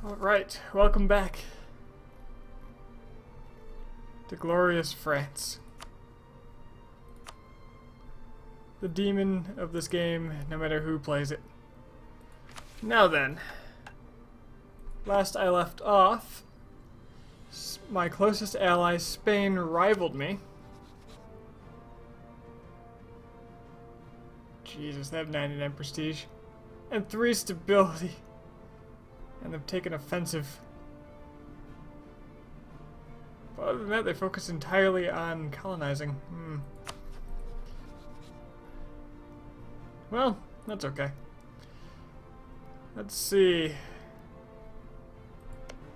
Alright, welcome back to glorious France. The demon of this game, no matter who plays it. Now then, last I left off, my closest ally, Spain, rivaled me. Jesus, they have 99 prestige. And 3 stability. And they've taken offensive. But other than that, they focus entirely on colonizing. Well, that's okay. Let's see.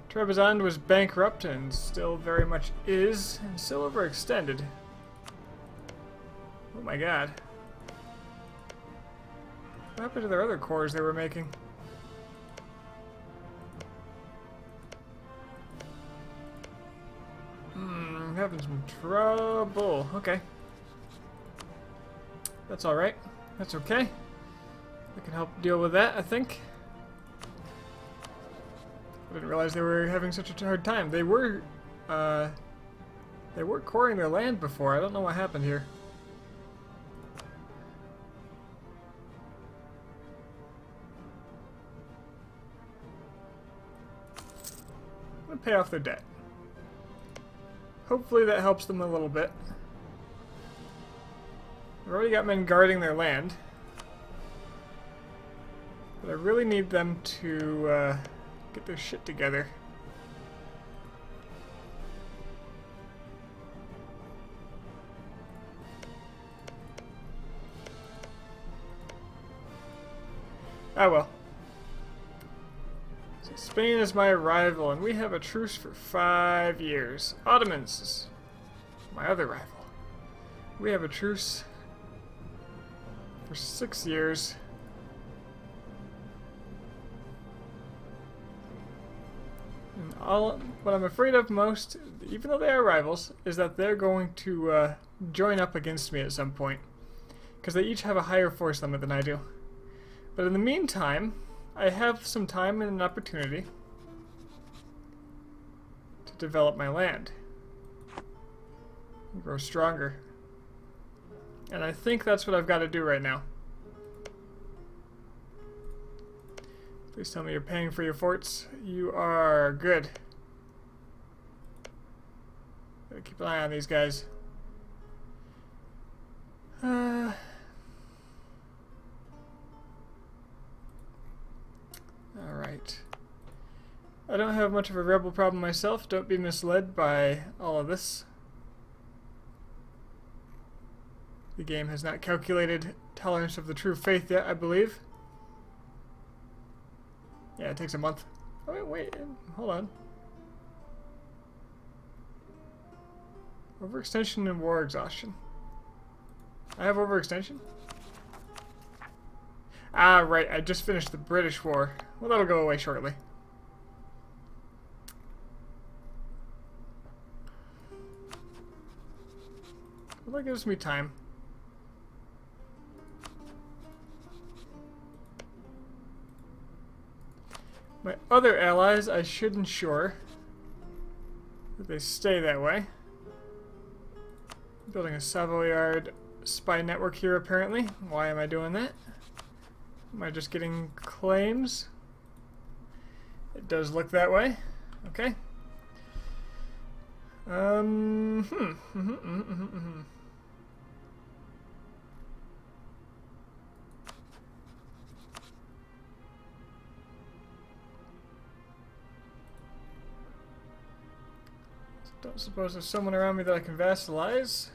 Trebizond was bankrupt and still very much is, and still overextended. Oh my god. What happened to their other cores they were making? Having some trouble. Okay. That's alright. That's okay. I can help deal with that, I think. I didn't realize they were having such a hard time. They were coring their land before. I don't know what happened here. I'm gonna pay off their debt. Hopefully that helps them a little bit. I've already got men guarding their land. But I really need them to get their shit together. Ah well. So Spain is my rival, and we have a truce for 5 years. Ottomans is my other rival. We have a truce for 6 years. And what I'm afraid of most, even though they are rivals, is that they're going to join up against me at some point. Because they each have a higher force limit than I do. But in the meantime, I have some time and an opportunity to develop my land and grow stronger. And I think that's what I've got to do right now. Please tell me you're paying for your forts. You are good. Gotta keep an eye on these guys. Alright. I don't have much of a rebel problem myself. Don't be misled by all of this. The game has not calculated tolerance of the true faith yet, I believe. Yeah, it takes a month. Oh, wait, hold on. Overextension and war exhaustion. I have overextension? Ah, right, I just finished the British War. Well, that'll go away shortly. Well, that gives me time. My other allies, I should ensure that they stay that way. I'm building a Savoyard spy network here, apparently. Why am I doing that? Am I just getting claims? It does look that way. Okay. Don't suppose there's someone around me that I can vassalize.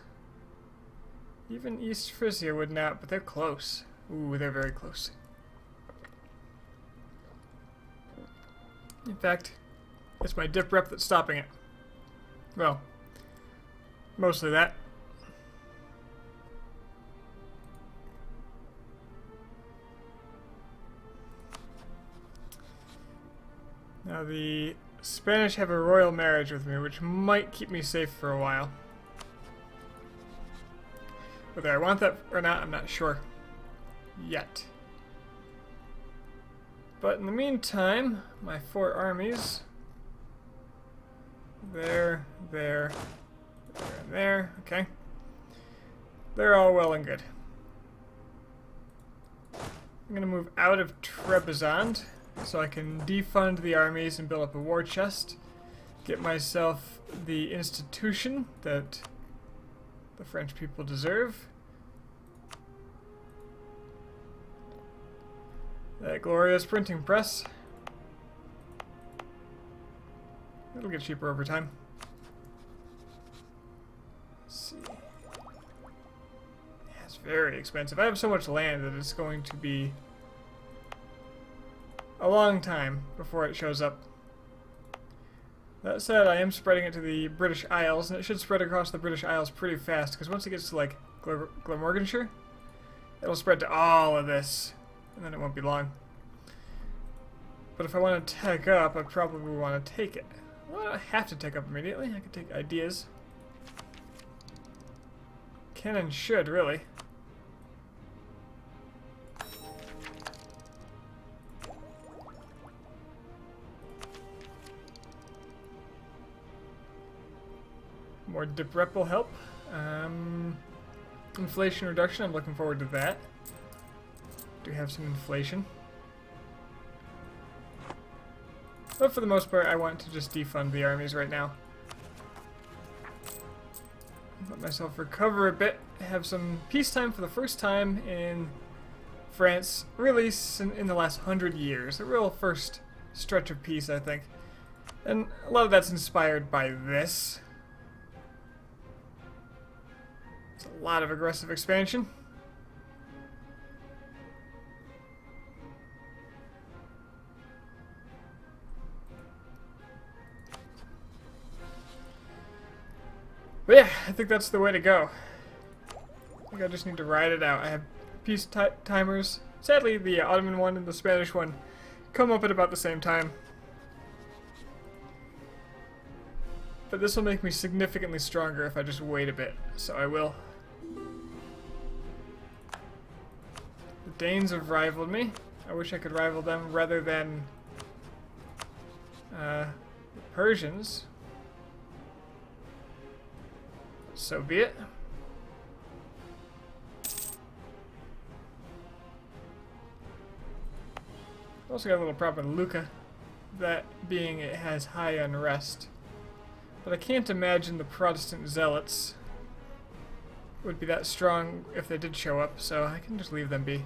Even East Frisia would not, but they're close. Ooh, they're very close. In fact, it's my dip rep that's stopping it. Well, mostly that. Now the Spanish have a royal marriage with me, which might keep me safe for a while. Whether I want that or not, I'm not sure. Yet. But in the meantime, my 4 armies, there, and there, okay. They're all well and good. I'm going to move out of Trebizond so I can defund the armies and build up a war chest. Get myself the institution that the French people deserve. That glorious printing press. It'll get cheaper over time. Let's see. Yeah, it's very expensive. I have so much land that it's going to be a long time before it shows up. That said, I am spreading it to the British Isles, and it should spread across the British Isles pretty fast, because once it gets to, like, Glamorganshire, it'll spread to all of this, and then it won't be long. But if I want to tech up, I probably want to take it. Well, I don't have to tech up immediately. I can take ideas. Can and should, really. More dip rep will help. Inflation reduction, I'm looking forward to that. Do have some inflation. But for the most part, I want to just defund the armies right now. Let myself recover a bit. Have some peacetime for the first time in France, really in the last 100 years. A real first stretch of peace, I think. And a lot of that's inspired by this. It's a lot of aggressive expansion. But yeah, I think that's the way to go. I think I just need to ride it out. I have peace timers. Sadly, the Ottoman one and the Spanish one come up at about the same time. But this will make me significantly stronger if I just wait a bit, so I will. The Danes have rivaled me. I wish I could rival them rather than the Persians. So be it. Also got a little problem with Lucca, that being it has high unrest. But I can't imagine the Protestant zealots would be that strong if they did show up, so I can just leave them be.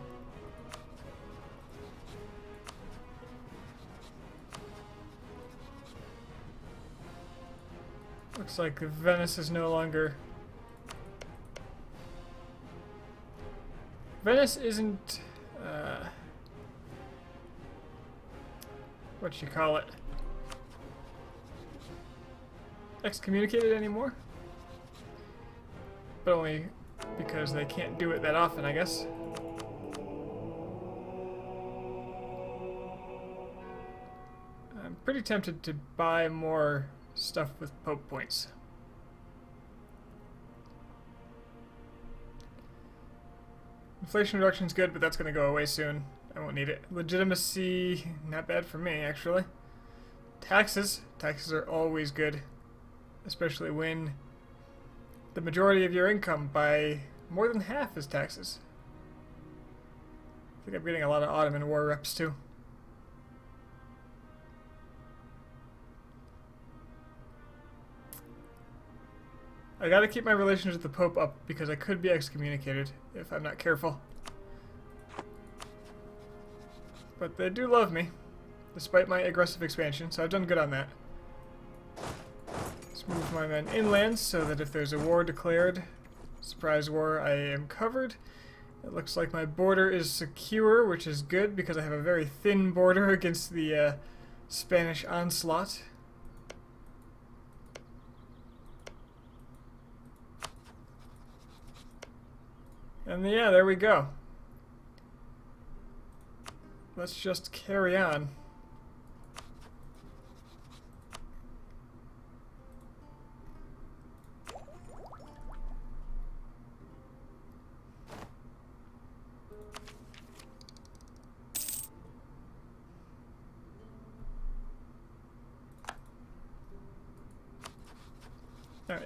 Looks like Venice is no longer... Venice isn't... what you call it? Excommunicated anymore? But only because they can't do it that often, I guess. I'm pretty tempted to buy more stuff with Pope points. Inflation reduction is good, but that's going to go away soon. I won't need it. Legitimacy, not bad for me, actually. Taxes. Taxes are always good, especially when the majority of your income by more than half is taxes. I think I'm getting a lot of Ottoman war reps, too. I gotta keep my relations with the Pope up because I could be excommunicated if I'm not careful. But they do love me, despite my aggressive expansion, so I've done good on that. Let's move my men inland so that if there's a war declared, surprise war, I am covered. It looks like my border is secure, which is good because I have a very thin border against the Spanish onslaught. And yeah, there we go. Let's just carry on.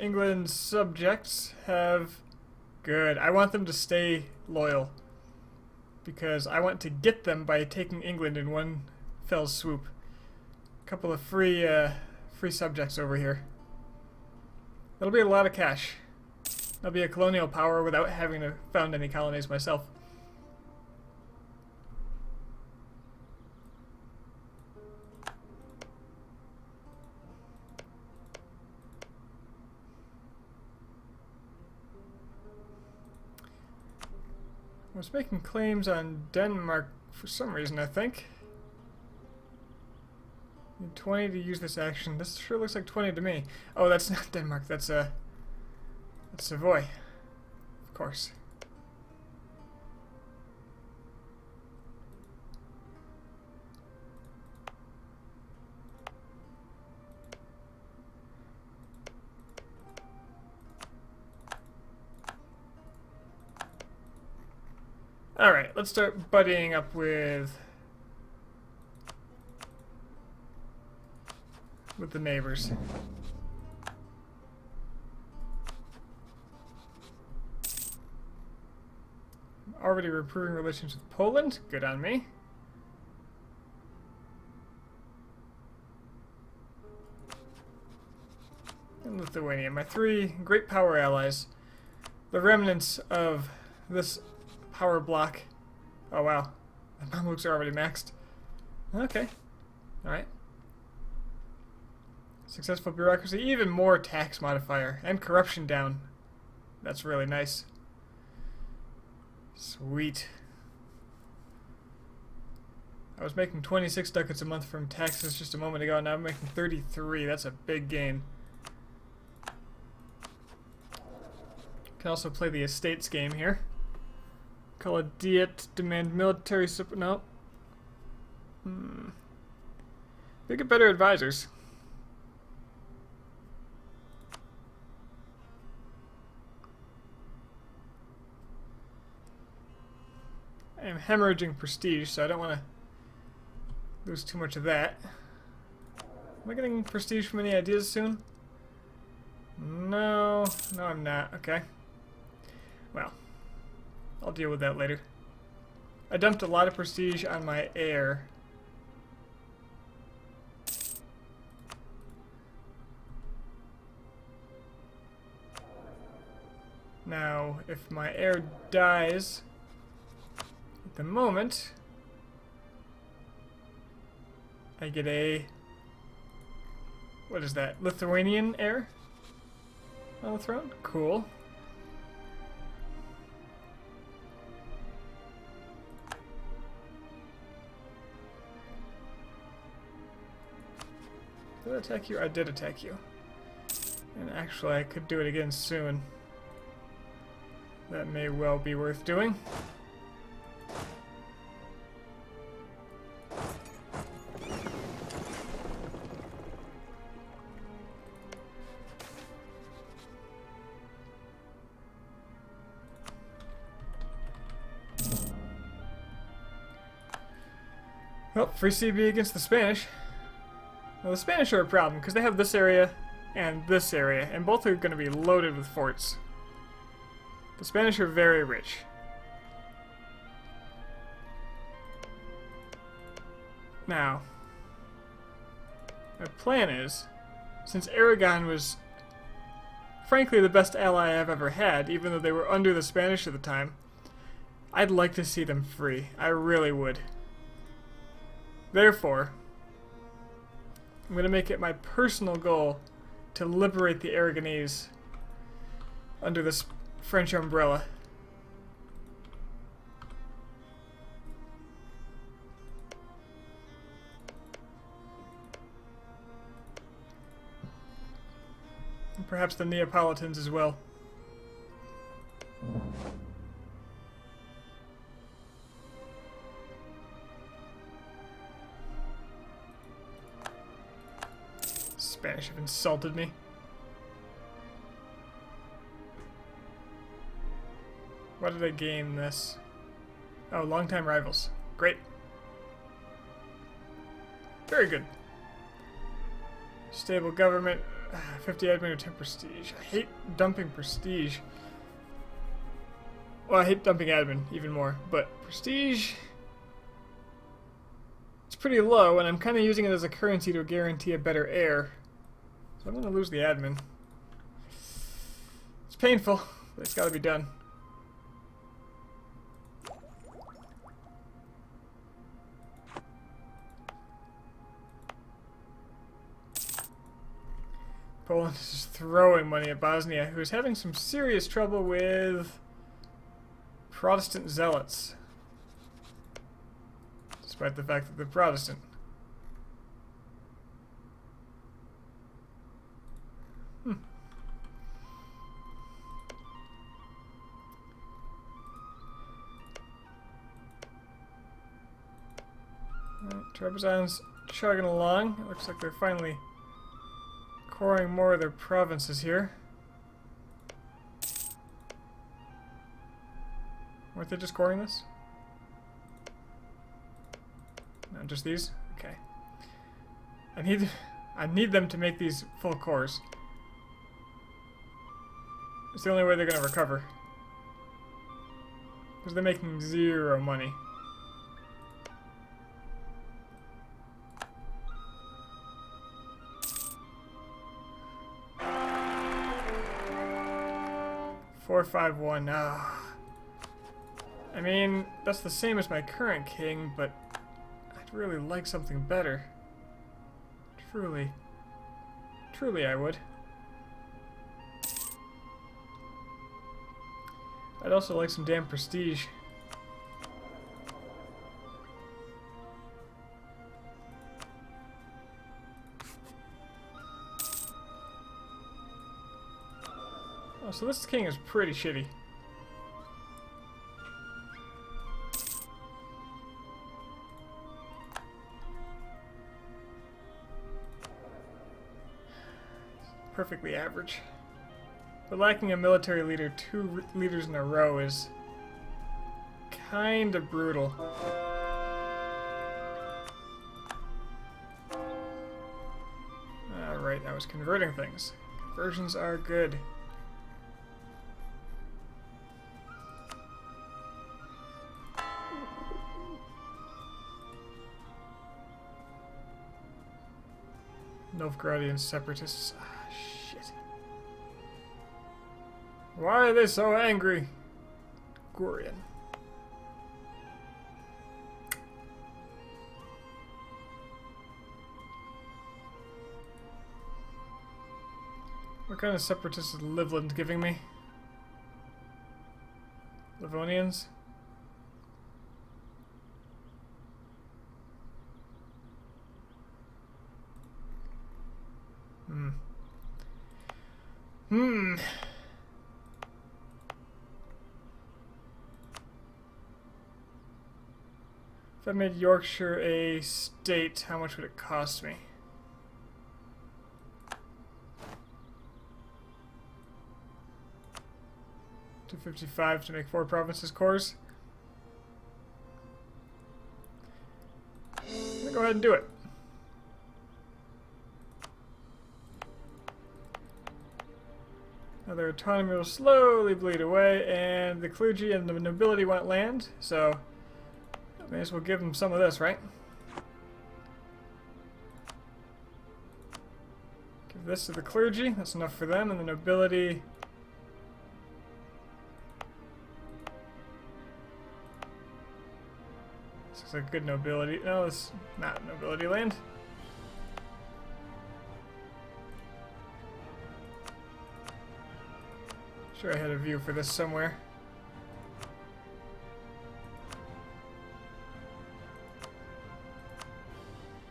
England's subjects have... Good. I want them to stay loyal. Because I want to get them by taking England in one fell swoop. A couple of free subjects over here. That'll be a lot of cash. I'll be a colonial power without having to found any colonies myself. I was making claims on Denmark for some reason, I think. Need 20 to use this action. This sure looks like 20 to me. Oh, that's not Denmark. That's Savoy. Of course. Alright, let's start buddying up with the neighbors. I'm already improving relations with Poland. Good on me. And Lithuania, my three great power allies. The remnants of this power block. Oh wow, the Mamluks are already maxed. Okay, alright. Successful bureaucracy, even more tax modifier, and corruption down. That's really nice. Sweet. I was making 26 ducats a month from taxes just a moment ago, now I'm making 33. That's a big gain. Can also play the estates game here. Call a diet, demand military support. No. They get better advisors. I am hemorrhaging prestige, so I don't want to lose too much of that. Am I getting prestige from any ideas soon? No, I'm not. Okay. Well, I'll deal with that later. I dumped a lot of prestige on my heir. Now, if my heir dies at the moment, I get a... what is that? Lithuanian heir on the throne? Cool. Did I attack you? I did attack you. And actually, I could do it again soon. That may well be worth doing. Well, free CB against the Spanish. Well, the Spanish are a problem, because they have this area and this area, and both are going to be loaded with forts. The Spanish are very rich. Now, my plan is, since Aragon was frankly the best ally I've ever had, even though they were under the Spanish at the time, I'd like to see them free. I really would. Therefore, I'm going to make it my personal goal to liberate the Aragonese under this French umbrella. And perhaps the Neapolitans as well. Spanish have insulted me. Why did I gain this? Oh, longtime rivals. Great. Very good. Stable government. 50 admin or 10 prestige. I hate dumping prestige. Well, I hate dumping admin even more, but prestige, it's pretty low, and I'm kind of using it as a currency to guarantee a better heir. So I'm going to lose the admin. It's painful, but it's got to be done. Poland is just throwing money at Bosnia, who is having some serious trouble with Protestant zealots, despite the fact that they're Protestant. Alright, Trebizond's chugging along. It looks like they're finally coring more of their provinces here. Weren't they just coring this? No, just these? Okay. I need them to make these full cores. It's the only way they're going to recover. Because they're making 0 money. Four, 5, 1. Ah. I mean, that's the same as my current king, but I'd really like something better. Truly. Truly I would. I'd also like some damn prestige. Oh, so this king is pretty shitty. Perfectly average. But lacking a military leader 2 leaders in a row is kind of brutal. Alright, I was converting things. Conversions are good. Novgorodian separatists. Ah, shit. Why are they so angry? Gorian. What kind of separatists is Livland giving me? Livonians? If I made Yorkshire a state, how much would it cost me? $255 to make 4 provinces cores. I'm gonna go ahead and do it. Now their autonomy will slowly bleed away, and the clergy and the nobility want land, so I may as well give them some of this, right? Give this to the clergy, that's enough for them, and the nobility. This looks like good nobility. No, it's not nobility land. Sure, I had a view for this somewhere.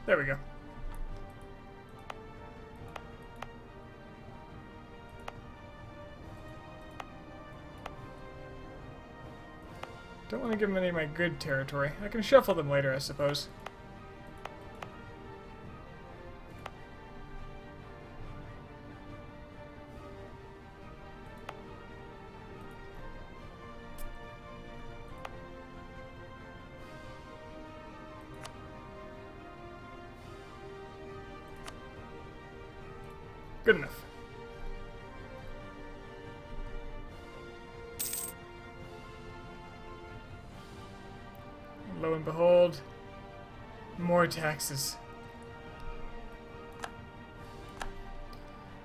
There we go. Don't want to give them any of my good territory. I can shuffle them later, I suppose. Good enough. And lo and behold, more taxes.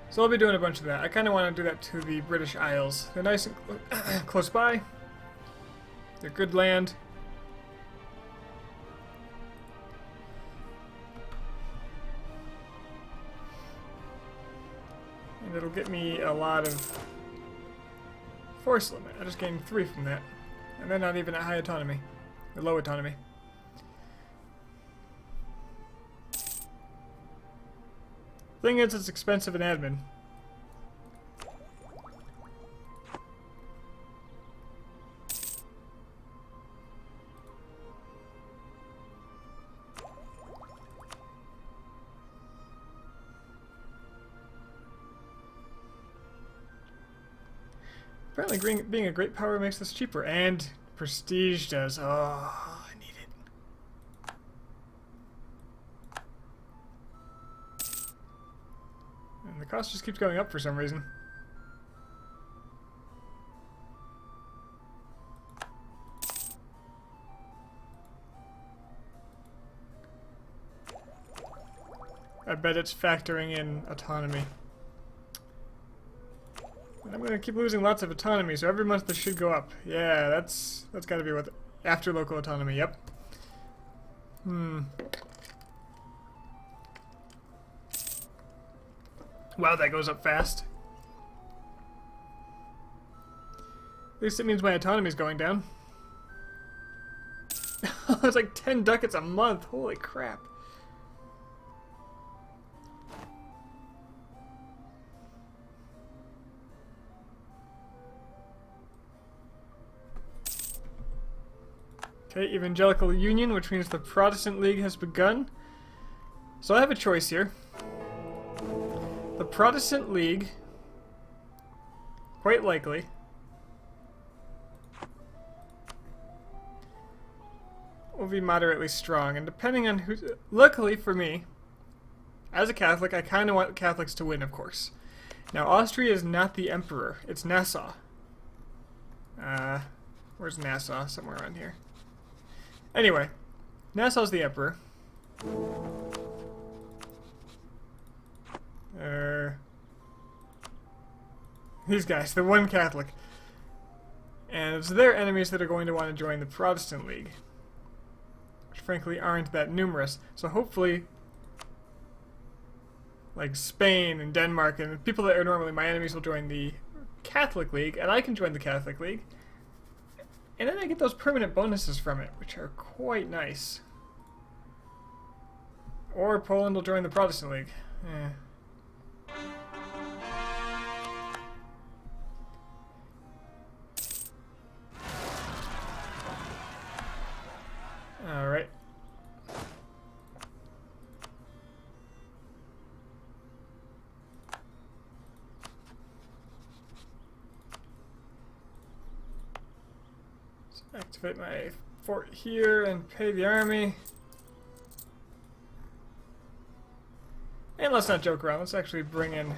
So I'll be doing a bunch of that. I kind of want to do that to the British Isles. They're nice and close by. They're good land. And it'll get me a lot of force limit. I just gained 3 from that. And they're not even at high autonomy. Or low autonomy. Thing is, it's expensive in admin. Apparently being a great power makes this cheaper, and prestige does. Oh, I need it. And the cost just keeps going up for some reason. I bet it's factoring in autonomy. And I'm going to keep losing lots of autonomy, so every month this should go up. Yeah, that's got to be what after local autonomy. Yep. Wow, that goes up fast. At least it means my autonomy is going down. It's like 10 ducats a month. Holy crap. Okay, Evangelical Union, which means the Protestant League has begun. So I have a choice here. The Protestant League, quite likely, will be moderately strong, and depending on who... Luckily for me, as a Catholic, I kind of want Catholics to win, of course. Now, Austria is not the Emperor, it's Nassau. Where's Nassau? Somewhere around here. Anyway, Nassau's the Emperor. These guys, the one Catholic. And it's their enemies that are going to want to join the Protestant League. Which frankly aren't that numerous. So hopefully, like Spain and Denmark and people that are normally my enemies will join the Catholic League, and I can join the Catholic League. And then I get those permanent bonuses from it, which are quite nice. Or Poland will join the Protestant League. Alright. Activate my fort here and pay the army. And let's not joke around. Let's actually bring in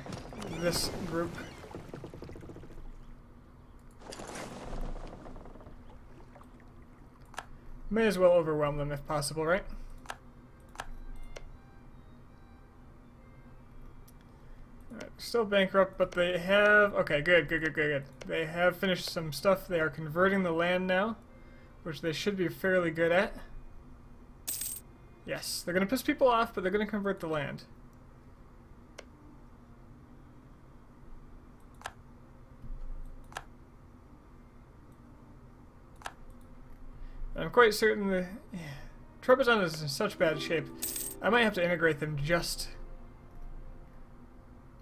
this group. May as well overwhelm them if possible, right? Alright, still bankrupt, but they have... Okay, good. They have finished some stuff. They are converting the land now, which they should be fairly good at. Yes, they're going to piss people off, but they're going to convert the land. I'm quite certain that Trebizond is in such bad shape. I might have to integrate them just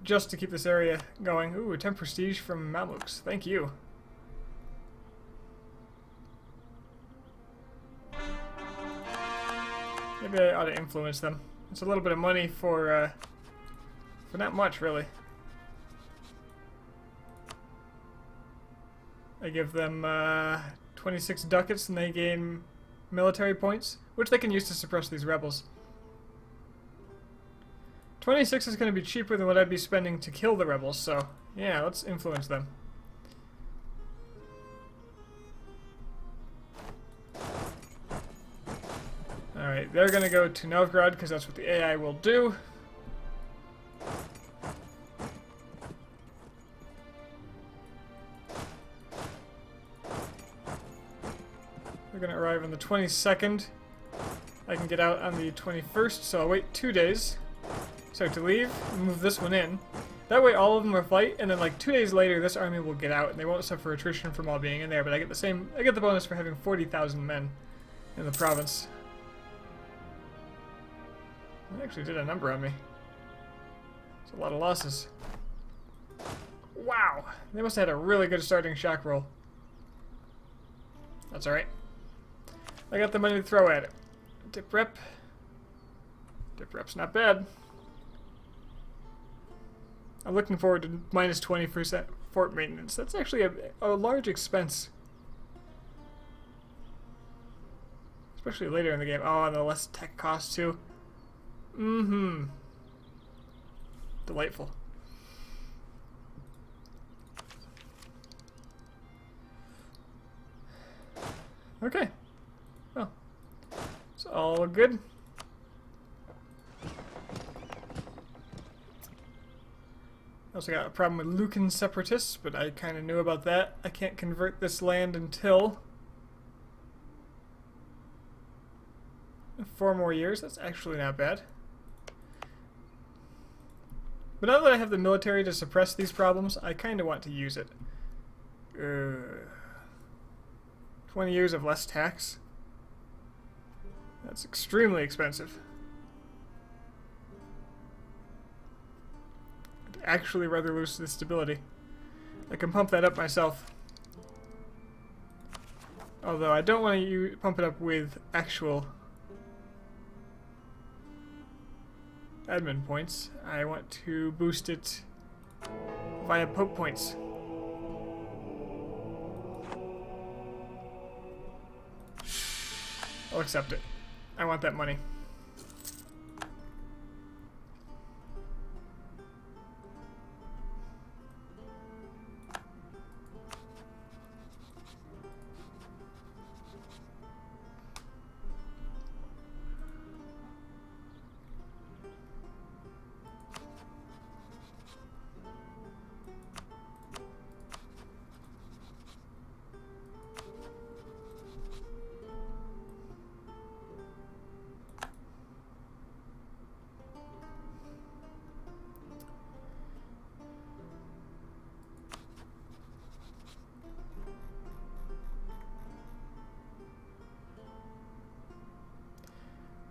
to keep this area going. Ooh, 10 prestige from Mamluks. Thank you. Maybe I ought to influence them. It's a little bit of money for not much, really. I give them 26 ducats and they gain military points, which they can use to suppress these rebels. 26 is going to be cheaper than what I'd be spending to kill the rebels, so yeah, let's influence them. Alright, they're going to go to Novgorod because that's what the AI will do. They're going to arrive on the 22nd. I can get out on the 21st, so I'll wait 2 days. Start to leave, move this one in. That way all of them will fight, and then like 2 days later this army will get out and they won't suffer attrition from all being in there, but I get the bonus for having 40,000 men in the province. They actually did a number on me. It's a lot of losses. Wow! They must have had a really good starting shock roll. That's alright. I got the money to throw at it. Dip rep. Dip rep's not bad. I'm looking forward to minus 20% fort maintenance. That's actually a large expense. Especially later in the game. Oh, and the less tech cost too. Mm-hmm. Delightful. Okay. Well, it's all good. I also got a problem with Lucan separatists, but I kind of knew about that. I can't convert this land until 4 more years. That's actually not bad. But now that I have the military to suppress these problems, I kind of want to use it. 20 years of less tax? That's extremely expensive. I'd actually rather lose the stability. I can pump that up myself. Although I don't want to pump it up with actual admin points. I want to boost it via Pope points. I'll accept it. I want that money.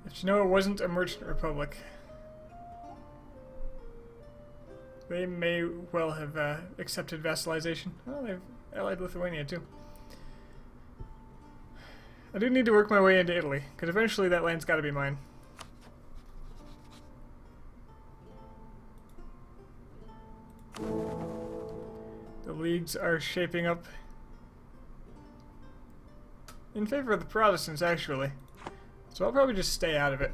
But you know, it wasn't a merchant republic. They may well have accepted vassalization. Well, they've allied Lithuania too. I do need to work my way into Italy, because eventually that land's got to be mine. The leagues are shaping up in favor of the Protestants, actually. So I'll probably just stay out of it.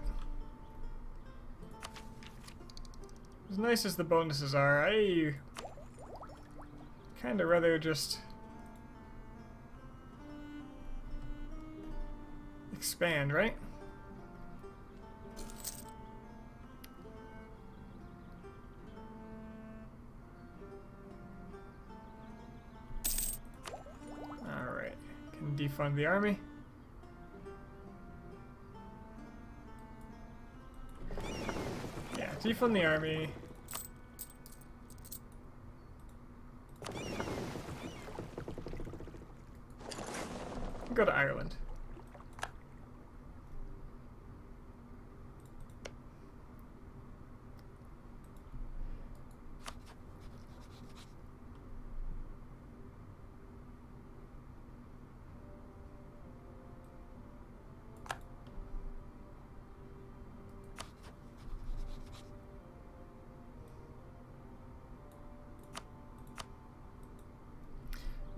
As nice as the bonuses are, I kind of rather just expand, right? Alright, can defund the army. Yeah, defund the army. Go to Ireland.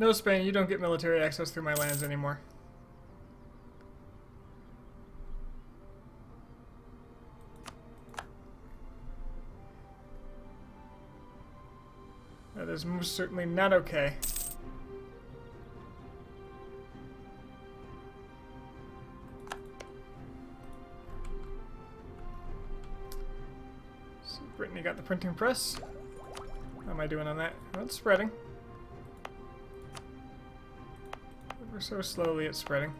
No, Spain, you don't get military access through my lands anymore. is most certainly not okay. So Brittany got the printing press. How am I doing on that? Well, it's spreading. Ever so slowly it's spreading.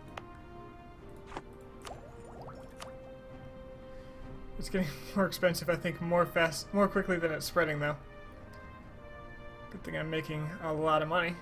It's getting more expensive, I think, more quickly than it's spreading, though. Good thing I'm making a lot of money.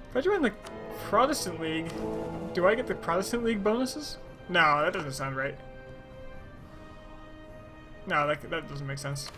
If I join the Protestant League, do I get the Protestant League bonuses? No, that doesn't sound right. No, that doesn't make sense.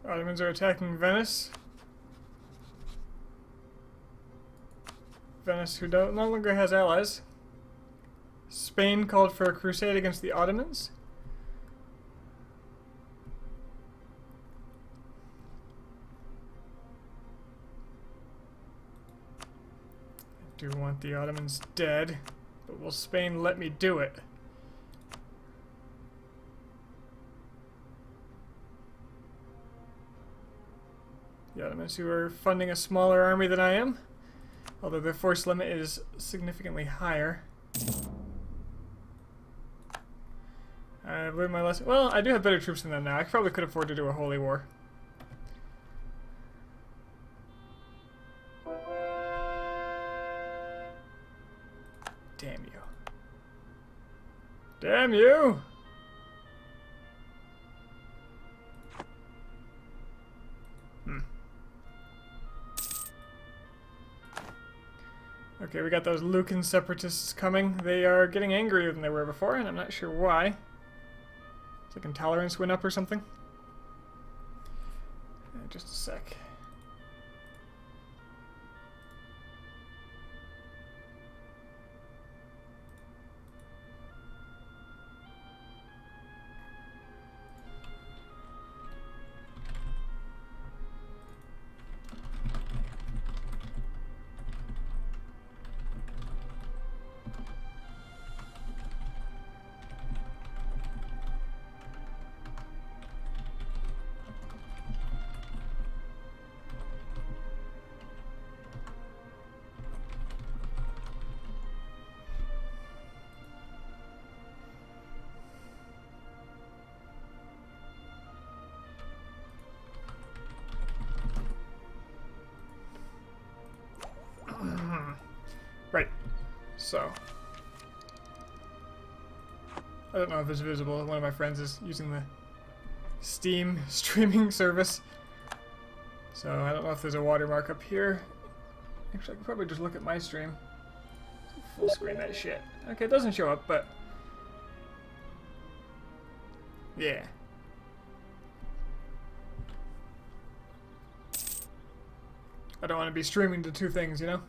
Ottomans are attacking Venice. Venice, who no longer has allies. Spain called for a crusade against the Ottomans. I do want the Ottomans dead, but will Spain let me do it? The Ottomans, who are funding a smaller army than I am, although their force limit is significantly higher. I've learned my lesson. Well, I do have better troops than them now. I probably could afford to do a holy war. Damn you. Damn you! Okay, we got those Lucan separatists coming. They are getting angrier than they were before, and I'm not sure why. It's like intolerance went up or something. Just a sec. Right. So. I don't know if it's visible. One of my friends is using the Steam streaming service. So I don't know if there's a watermark up here. Actually, I could probably just look at my stream. Full screen that shit. Okay, it doesn't show up, but... yeah. I don't want to be streaming to two things, you know?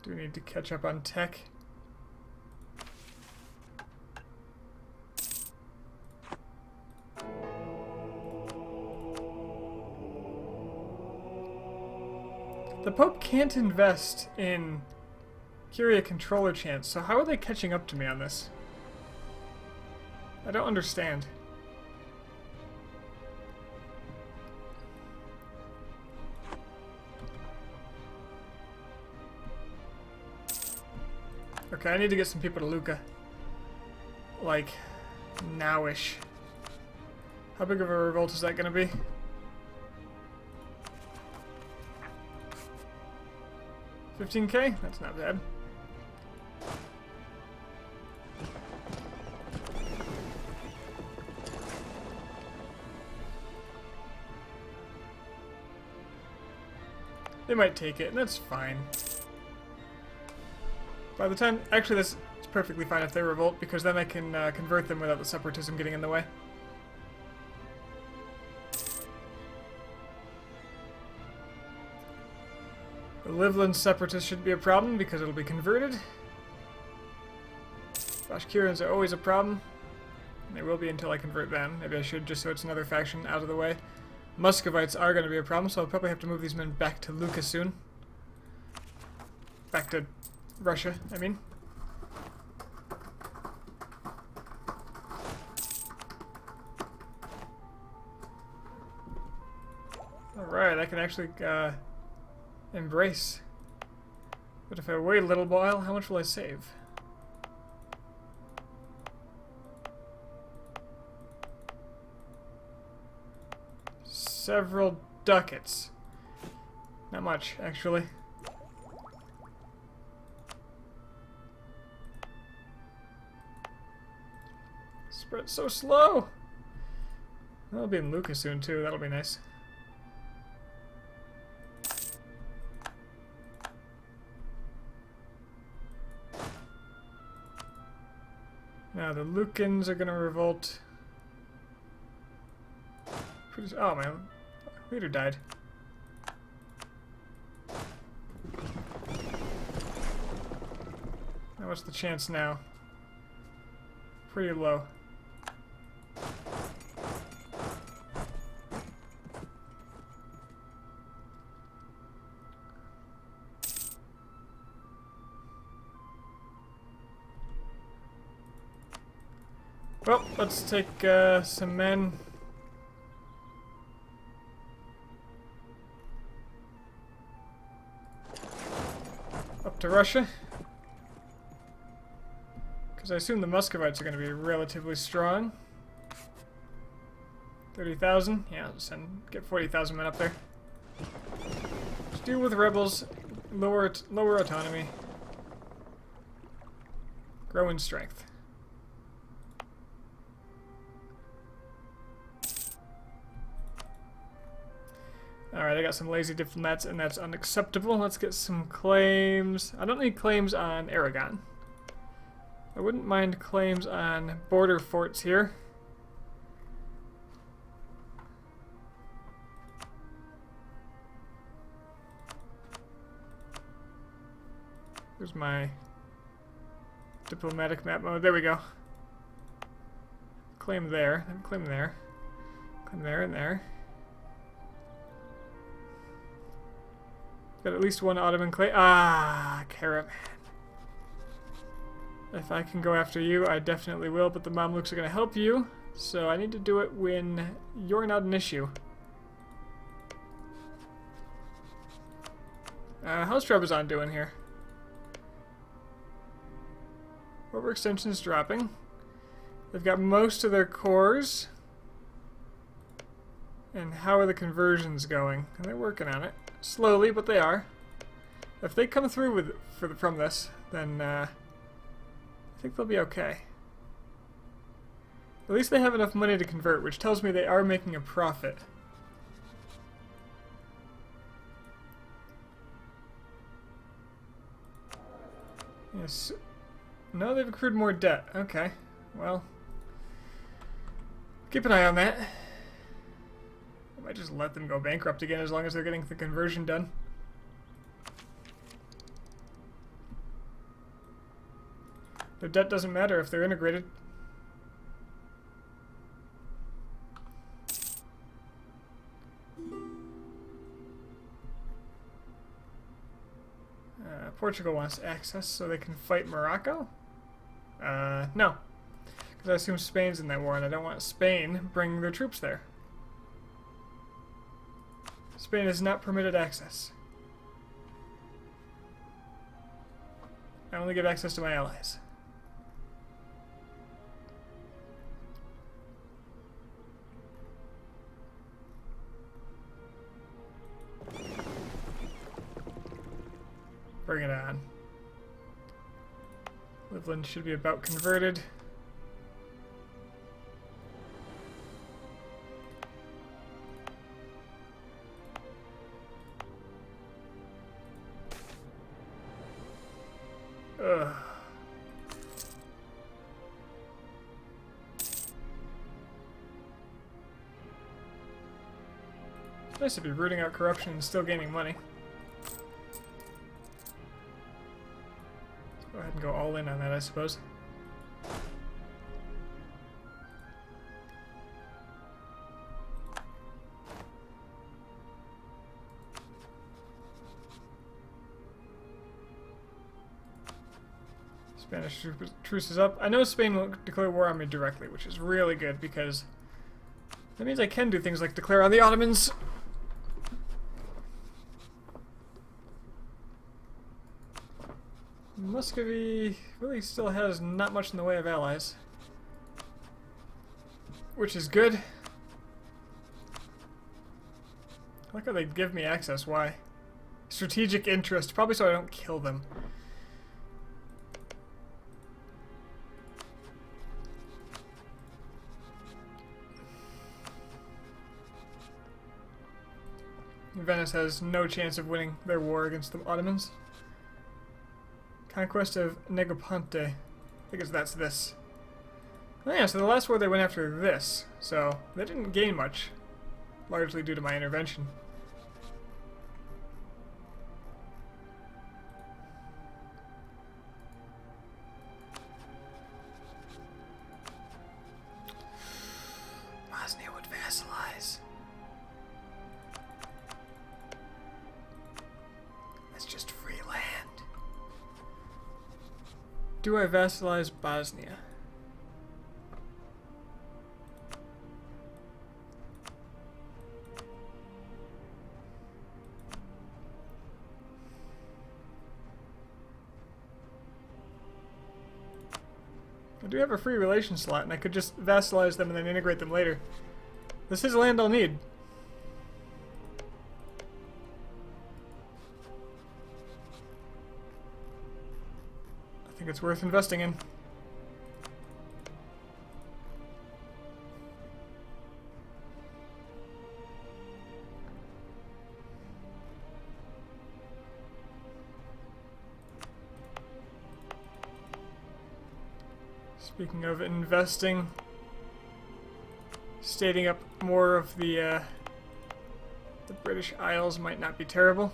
Do we need to catch up on tech? The Pope can't invest in Curia controller chance, so how are they catching up to me on this? I don't understand. Okay, I need to get some people to Lucca. Like, nowish. How big of a revolt is that going to be? $15K? That's not bad. They might take it, and that's fine. By the time... Actually, this is perfectly fine if they revolt, because then I can convert them without the separatism getting in the way. The Livland separatists shouldn't be a problem, because it'll be converted. Bashkirans are always a problem. They will be until I convert them. Maybe I should, just so it's another faction out of the way. Muscovites are going to be a problem, so I'll probably have to move these men back to Lucca soon. Back to Russia, I mean. Alright, I can actually embrace. But if I wait a little while, how much will I save? Several ducats. Not much, actually. Spread so slow. I'll be in Lucca soon too. That'll be nice. Now the Lucans are gonna revolt. Oh, my leader died. Now what's the chance now? Pretty low. Well, let's take some men. Up to Russia. Because I assume the Muscovites are going to be relatively strong. 30,000? Yeah, I'll get 40,000 men up there. Just deal with rebels, lower autonomy, grow in strength. Alright, I got some lazy diplomats, and that's unacceptable. Let's get some claims. I don't need claims on Aragon. I wouldn't mind claims on border forts here. Here's my diplomatic map mode. There we go. Claim there, then claim there. Claim there and there. Got at least one Ottoman claim. Ah, Karaman. If I can go after you, I definitely will, but the Mamluks are going to help you, so I need to do it when you're not an issue. How's Trebizond doing here? Overextension is dropping. They've got most of their cores. And how are the conversions going? And they're working on it. Slowly, but they are. If they come through with from this, then I think they'll be okay. At least they have enough money to convert, which tells me they are making a profit. Yes. No, they've accrued more debt. Okay. Well, keep an eye on that. I might just let them go bankrupt again as long as they're getting the conversion done. Their debt doesn't matter if they're integrated. Portugal wants access so they can fight Morocco? No. Because I assume Spain's in that war and I don't want Spain bringing their troops there. Spain is not permitted access. I only give access to my allies. Bring it on. Livland should be about converted. Ugh. It's nice to be rooting out corruption and still gaining money. Let's go ahead and go all in on that, I suppose. Spanish truce is up. I know Spain won't declare war on me directly, which is really good because that means I can do things like declare on the Ottomans. Muscovy really still has not much in the way of allies, which is good. I like how they give me access. Why? Strategic interest, probably so I don't kill them. Venice has no chance of winning their war against the Ottomans. Conquest of Negroponte. I think that's this. Oh yeah, so the last war they went after this. So they didn't gain much, largely due to my intervention. Bosnia would vassalize. That's just free land. Do I vassalize Bosnia? I do have a free relation slot, and I could just vassalize them and then integrate them later. This is land I'll need. I think it's worth investing in. Speaking of investing, stating up more of the British Isles might not be terrible.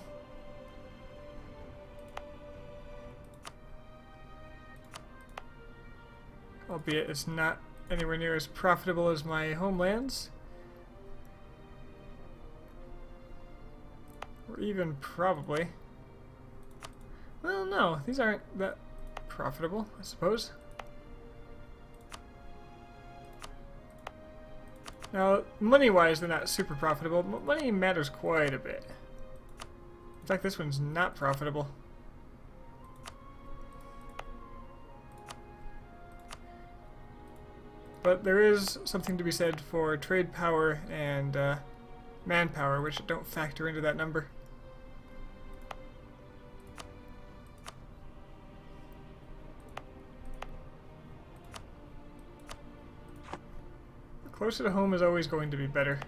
Albeit it's not anywhere near as profitable as my homelands. Or even probably. Well, no, these aren't that profitable, I suppose. Now, money-wise, they're not super profitable, but money matters quite a bit. In fact, this one's not profitable. But there is something to be said for trade power and manpower, which don't factor into that number. Closer to home is always going to be better.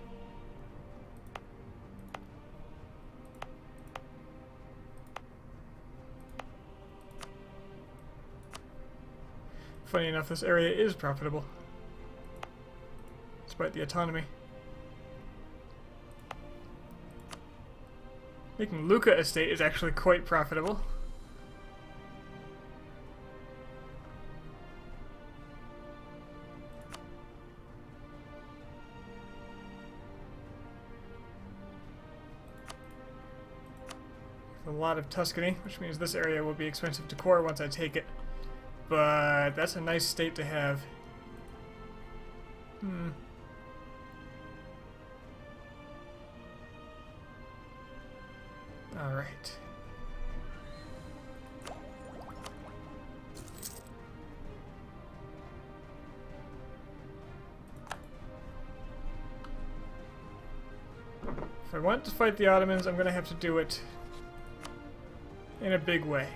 Funny enough, this area is profitable, despite the autonomy. Making Lucca Estate is actually quite profitable. lot of Tuscany, which means this area will be expensive to core once I take it. But that's a nice state to have. Alright. If I want to fight the Ottomans, I'm going to have to do it in a big way.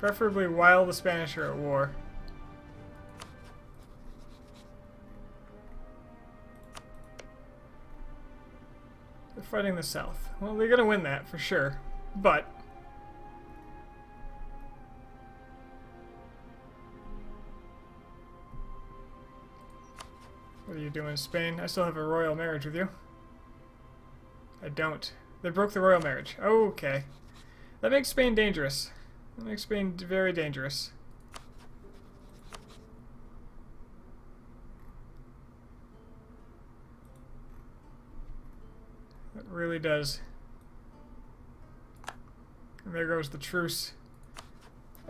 Preferably while the Spanish are at war. They're fighting the South. Well, they're going to win that for sure, but what are you doing, Spain? I still have a royal marriage with you. I don't. They broke the royal marriage. Okay. That makes Spain dangerous. That makes Spain very dangerous. It really does. And there goes the truce.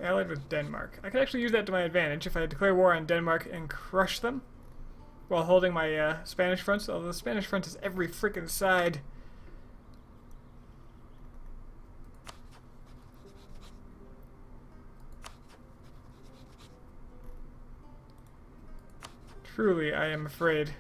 Allied with Denmark. I could actually use that to my advantage if I declare war on Denmark and crush them while holding my Spanish front. Although the Spanish front is every freaking side. Truly, I am afraid.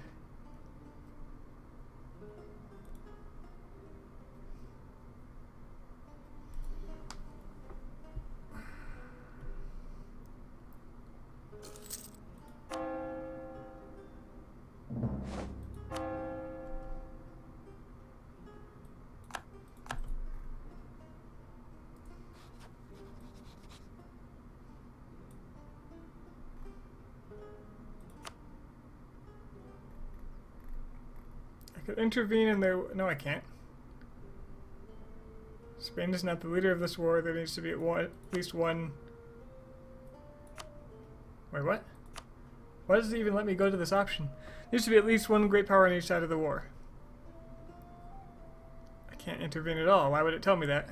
Could intervene in their... No, I can't. Spain is not the leader of this war. There needs to be at least one... Wait, what? Why does it even let me go to this option? There needs to be at least one great power on each side of the war. I can't intervene at all. Why would it tell me that?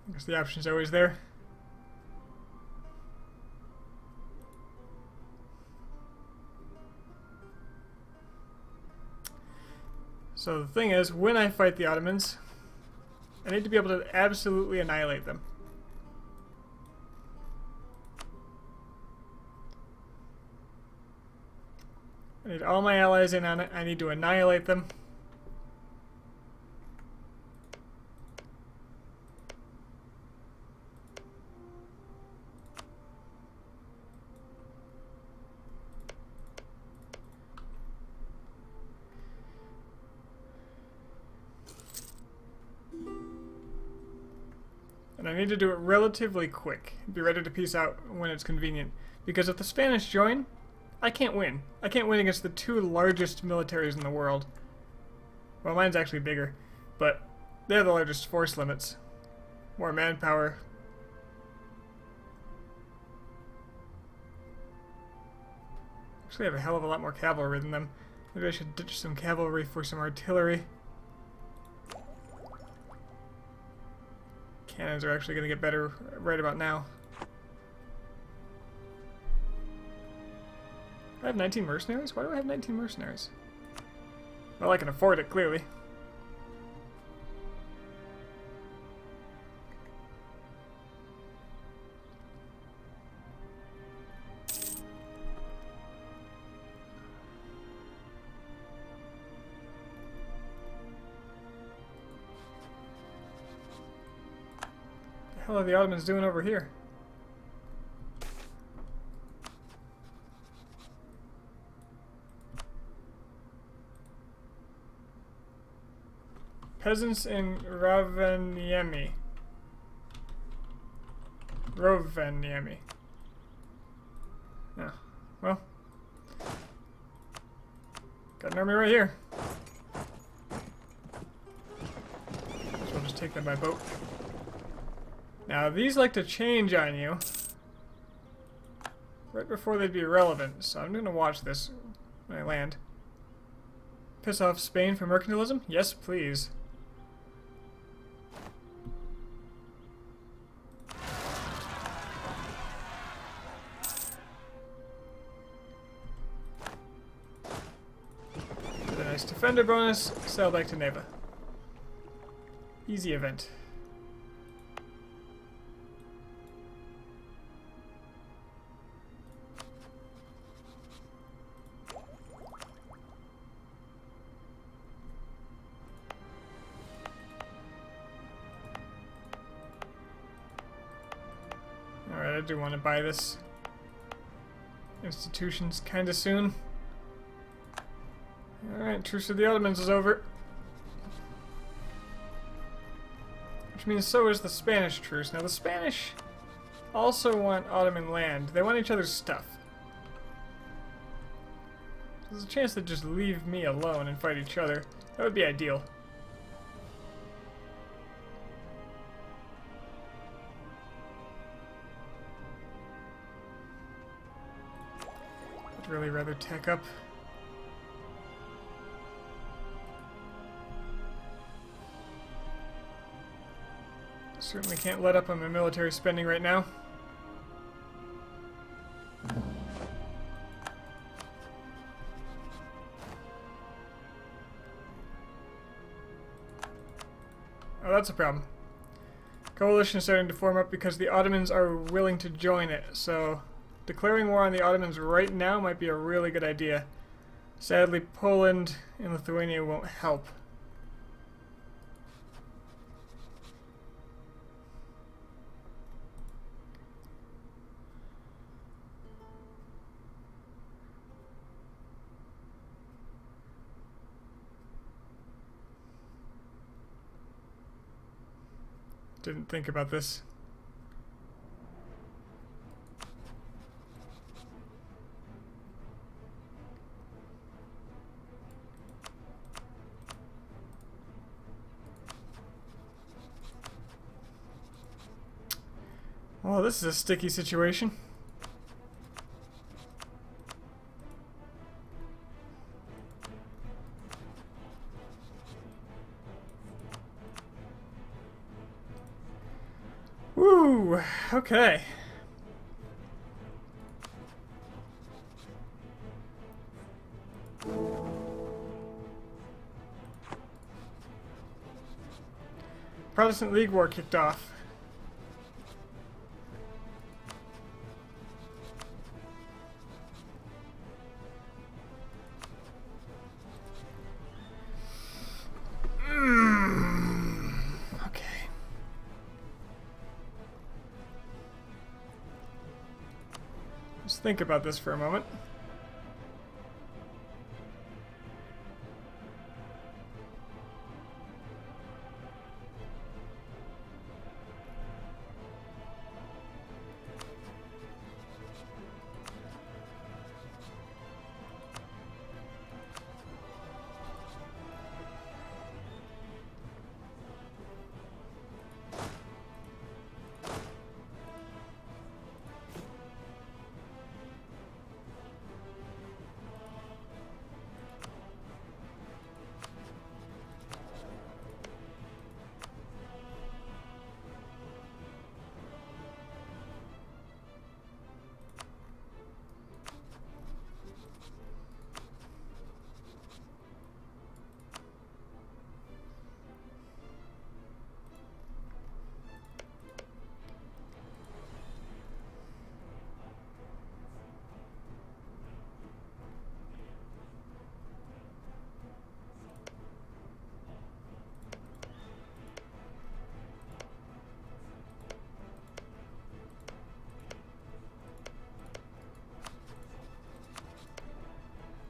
I guess the option's always there. So the thing is, when I fight the Ottomans, I need to be able to absolutely annihilate them. I need all my allies in on it. I need to annihilate them. And I need to do it relatively quick. Be ready to peace out when it's convenient. Because if the Spanish join, I can't win. I can't win against the two largest militaries in the world. Well, mine's actually bigger, but they're the largest force limits. More manpower. Actually, I have a hell of a lot more cavalry than them. Maybe I should ditch some cavalry for some artillery. Cannons are actually going to get better right about now. I have 19 mercenaries? Why do I have 19 mercenaries? Well, I can afford it, clearly. What the hell are the Ottomans doing over here? Peasants in Rovaniemi. Rovaniemi. Yeah. Well. Got an army right here. So we'll just take them by boat. Now, these like to change on you right before they'd be relevant, so I'm going to watch this when I land. Piss off Spain for mercantilism? Yes, please. Get a nice defender bonus, sail back to Neva. Easy event. Alright, I do want to buy this. Institutions kinda soon. Alright, Truce of the Ottomans is over. Which means so is the Spanish truce. Now the Spanish also want Ottoman land. They want each other's stuff. There's a chance they'd just leave me alone and fight each other. That would be ideal. I'd really rather tech up. Certainly can't let up on my military spending right now. Oh, that's a problem. Coalition is starting to form up because the Ottomans are willing to join it, so declaring war on the Ottomans right now might be a really good idea. Sadly, Poland and Lithuania won't help. Didn't think about this. Well, this is a sticky situation. Woo! Okay. Protestant League War kicked off. Just think about this for a moment.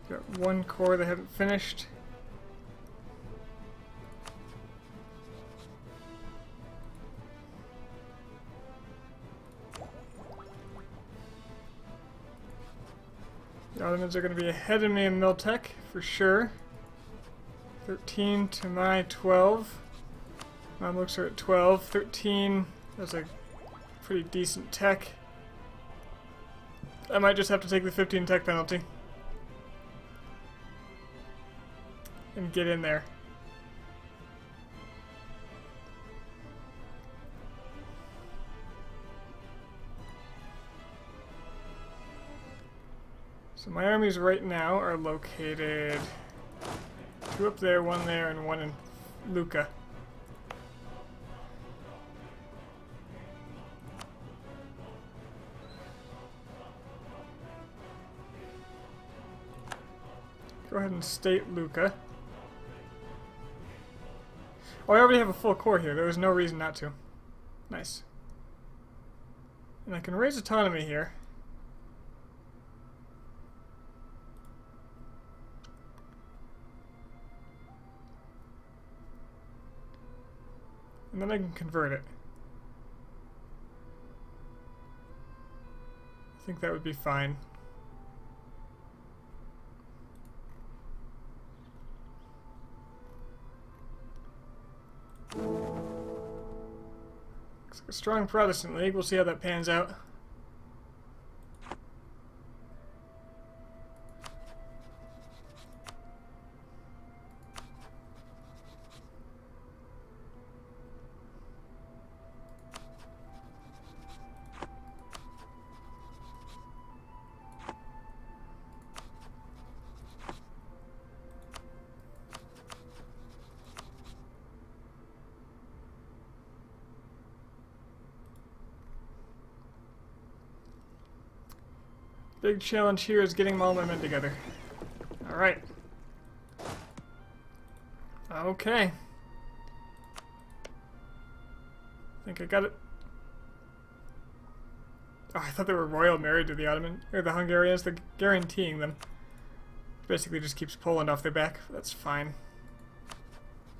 Got one core they haven't finished. The Ottomans are going to be ahead of me in Miltech, for sure. 13 to my 12. Mamluks are at 12. 13. That's a pretty decent tech. I might just have to take the 15 tech penalty. And get in there. So my armies right now are located 2 up there, 1 there, and 1 in Lucca. Go ahead and state Lucca. Oh, I already have a full core here. There was no reason not to. Nice. And I can raise autonomy here. And then I can convert it. I think that would be fine. Looks like a strong Protestant League. We'll see how that pans out. Big challenge here is getting all my men together. Alright. Okay. I think I got it. Oh, I thought they were royal married to the Ottoman, or the Hungarians. They're guaranteeing them. Basically just keeps Poland off their back. That's fine.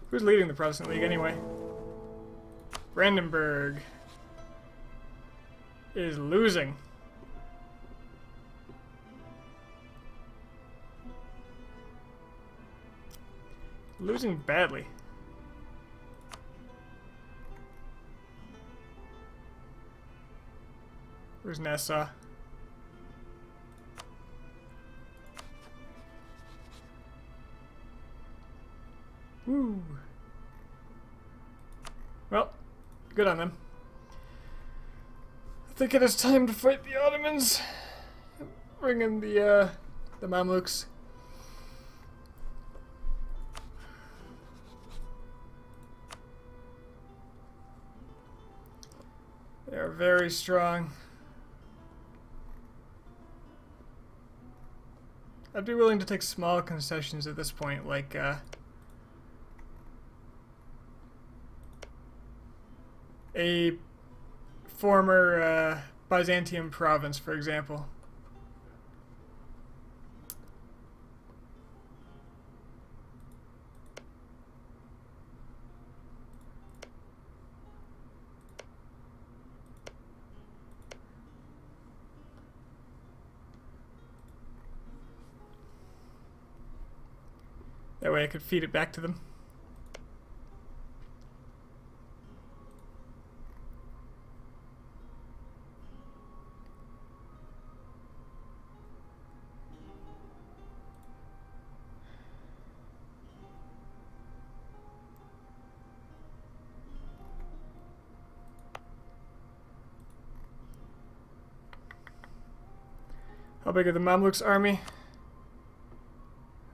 Who's leading the Protestant League anyway? Brandenburg is losing. Losing badly. Where's Nassau? Woo. Well, good on them. I think it is time to fight the Ottomans. Bring in the Mamluks. They are very strong. I'd be willing to take small concessions at this point, like a former Byzantium province, for example. That way I could feed it back to them. How big are the Mamluks' army?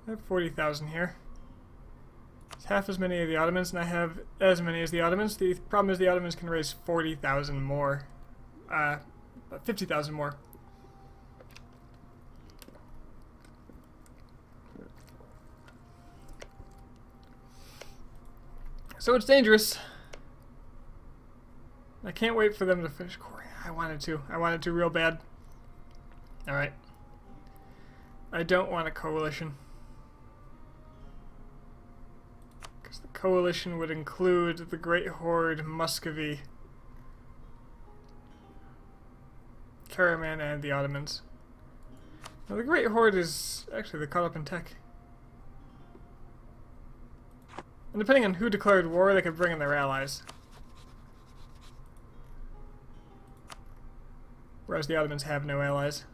I have 40,000 here. It's half as many as the Ottomans, and I have as many as the Ottomans. The problem is the Ottomans can raise 40,000 more. 50,000 more. So it's dangerous. I can't wait for them to finish Korea. I wanted to real bad. Alright. I don't want a coalition. Because the coalition would include the Great Horde, Muscovy, Karaman, and the Ottomans. Now the Great Horde is... actually, they're caught up in tech. And depending on who declared war, they could bring in their allies. Whereas the Ottomans have no allies.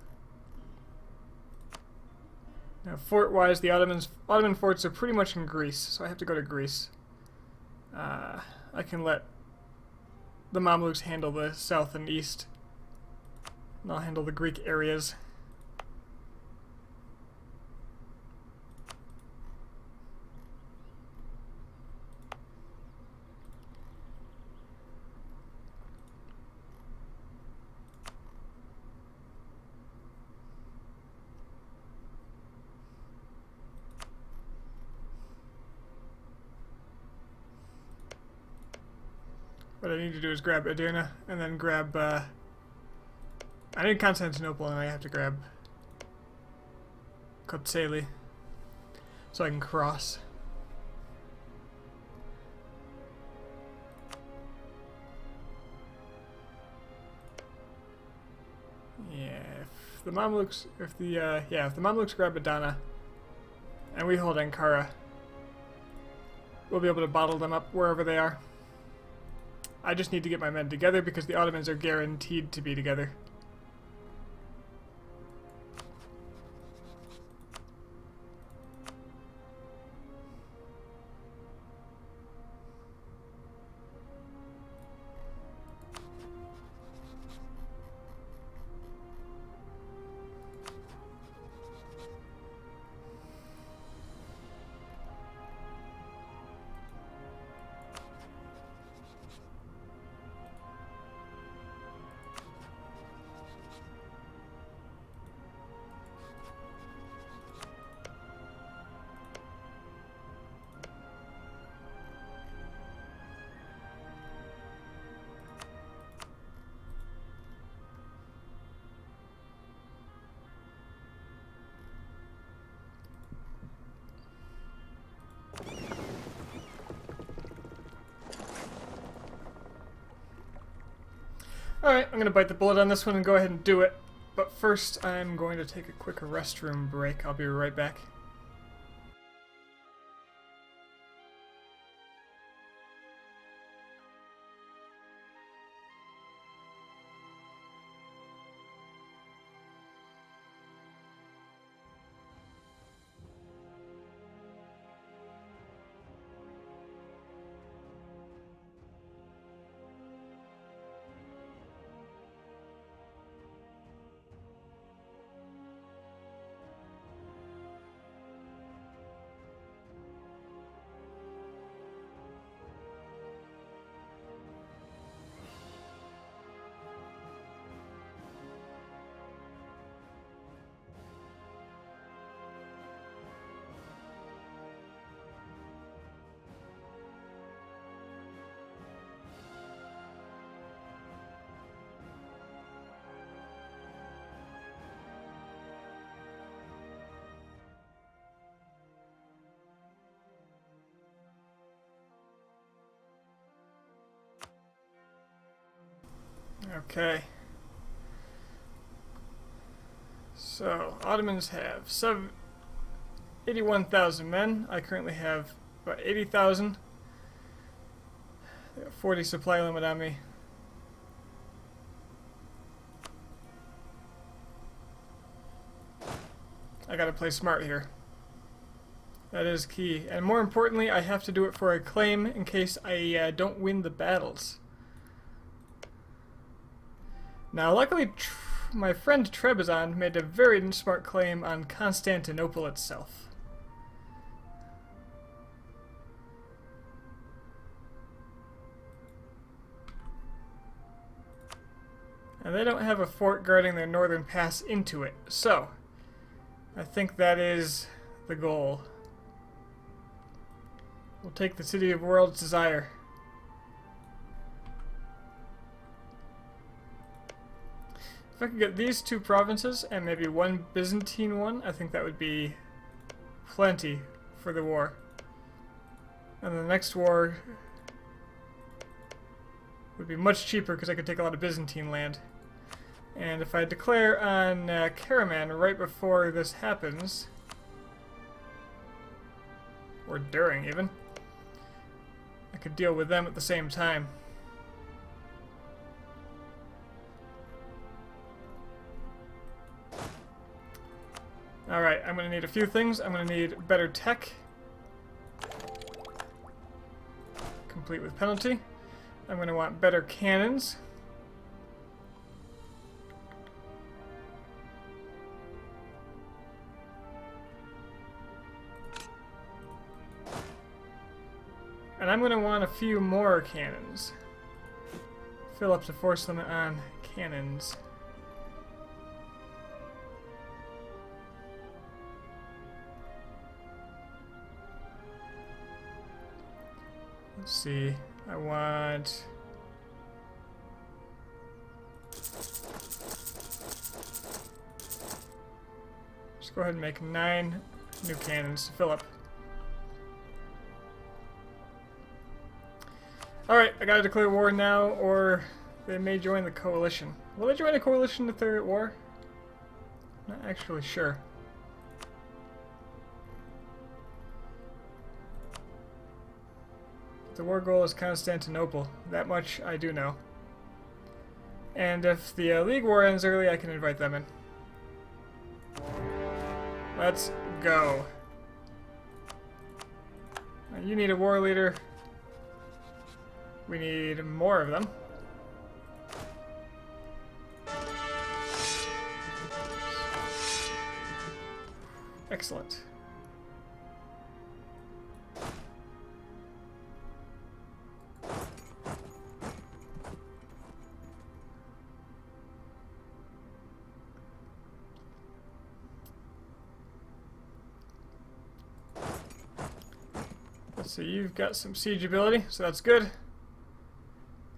Now, fort-wise, the Ottoman forts are pretty much in Greece, so I have to go to Greece. I can let the Mamluks handle the south and east, and I'll handle the Greek areas. What I need to do is grab Edirne, and then grab, I need Constantinople, and I have to grab Kotseli, so I can cross. Yeah, if the Mamluks grab Adana, and we hold Ankara, we'll be able to bottle them up wherever they are. I just need to get my men together because the Ottomans are guaranteed to be together. Alright, I'm going to bite the bullet on this one and go ahead and do it. But first, I'm going to take a quick restroom break. I'll be right back. Okay. So, Ottomans have 81,000 men. I currently have about 80,000. They got 40 supply limit on me. I gotta play smart here. That is key. And more importantly, I have to do it for a claim in case I don't win the battles. Now, luckily, my friend Trebizond made a very smart claim on Constantinople itself. And they don't have a fort guarding their northern pass into it, so I think that is the goal. We'll take the City of World's Desire. If I could get these two provinces and maybe one Byzantine one, I think that would be plenty for the war. And the next war would be much cheaper because I could take a lot of Byzantine land. And if I declare on Karaman right before this happens, or during even, I could deal with them at the same time. Alright, I'm going to need a few things. I'm going to need better tech. Complete with penalty. I'm going to want better cannons. And I'm going to want a few more cannons. Fill up the force limit on cannons. Let's see, I want... Just go ahead and make 9 new cannons to fill up. Alright, I gotta declare war now, or they may join the coalition. Will they join a coalition if they're at war? Not actually sure. The war goal is Constantinople. That much I do know. And if the League War ends early, I can invite them in. Let's go. Now, you need a war leader. We need more of them. Excellent. So you've got some siege ability, so that's good.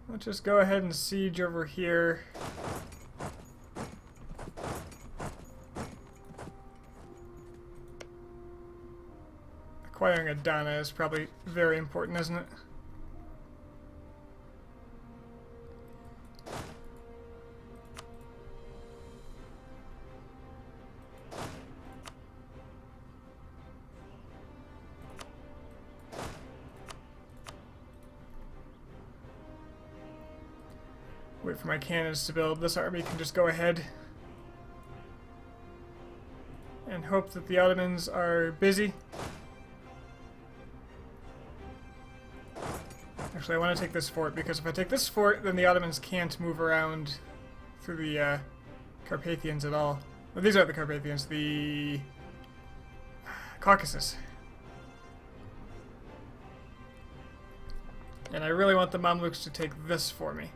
Let's just go ahead and siege over here. Acquiring Adana is probably very important, isn't it? Wait for my cannons to build. This army can just go ahead and hope that the Ottomans are busy. Actually, I want to take this fort, because if I take this fort, then the Ottomans can't move around through the Carpathians at all. Well, these aren't the Carpathians, the Caucasus. And I really want the Mamluks to take this for me.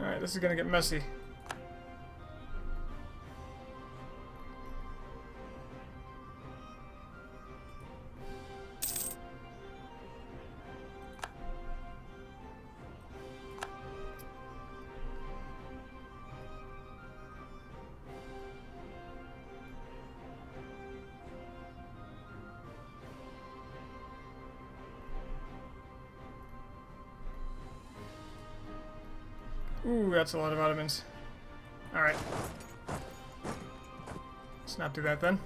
Alright, this is gonna get messy. Ooh, that's a lot of Ottomans. Alright. Let's not do that then.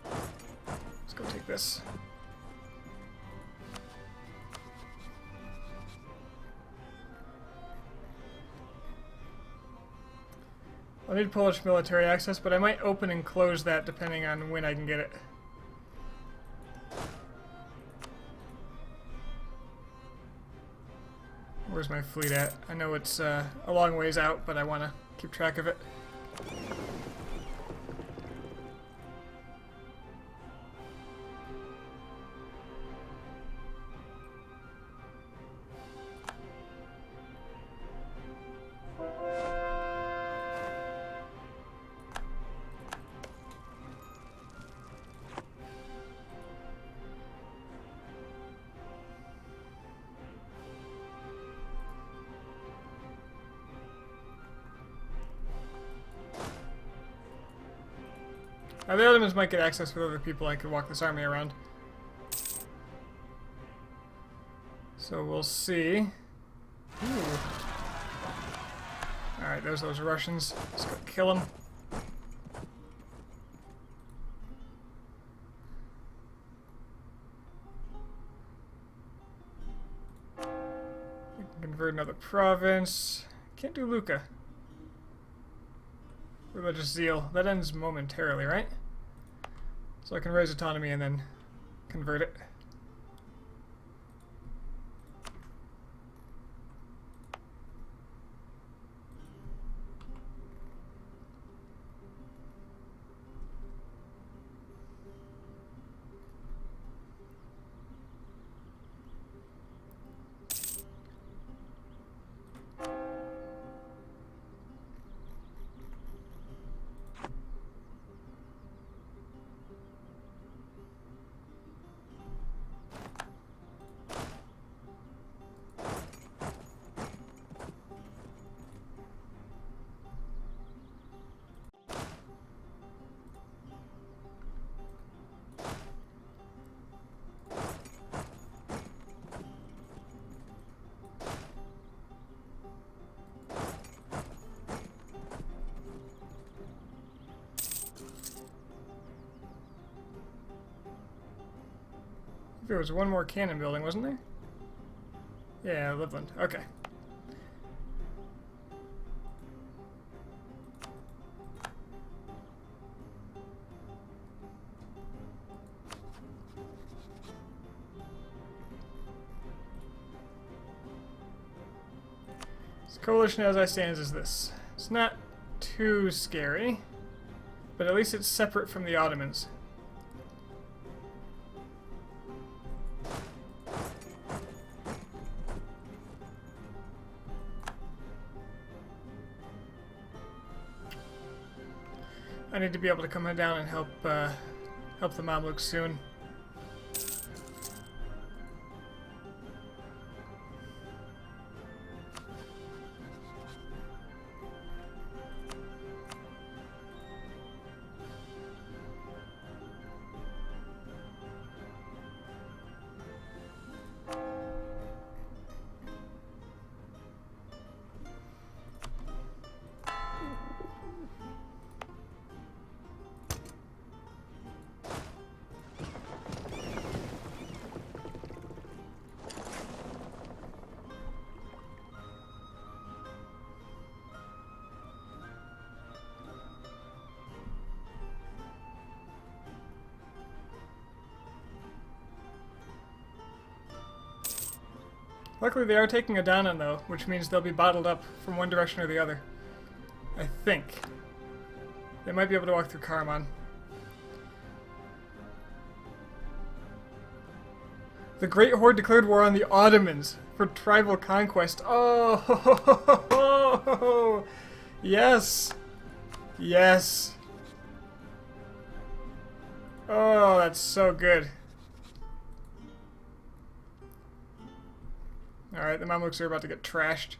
Let's go take this. I'll need Polish military access, but I might open and close that depending on when I can get it. Where's my fleet at? I know it's a long ways out, but I want to keep track of it. The Ottomans might get access with other people. I could walk this army around. So we'll see. Ooh. Alright, there's those Russians. Let's go kill them. We can convert another province. Can't do Lucca. Religious zeal. That ends momentarily, right? So I can raise autonomy and then convert it. There was one more cannon building, wasn't there? Yeah, Livland. Okay. This coalition as I stands is this. It's not too scary, but at least it's separate from the Ottomans. I need to be able to come down and help help the Mamluks soon. Luckily they are taking Adana though, which means they'll be bottled up from one direction or the other. I think. They might be able to walk through Karaman. The Great Horde declared war on the Ottomans for tribal conquest. Oh, yes, yes. Oh, that's so good. Alright, the Mamluks are about to get trashed.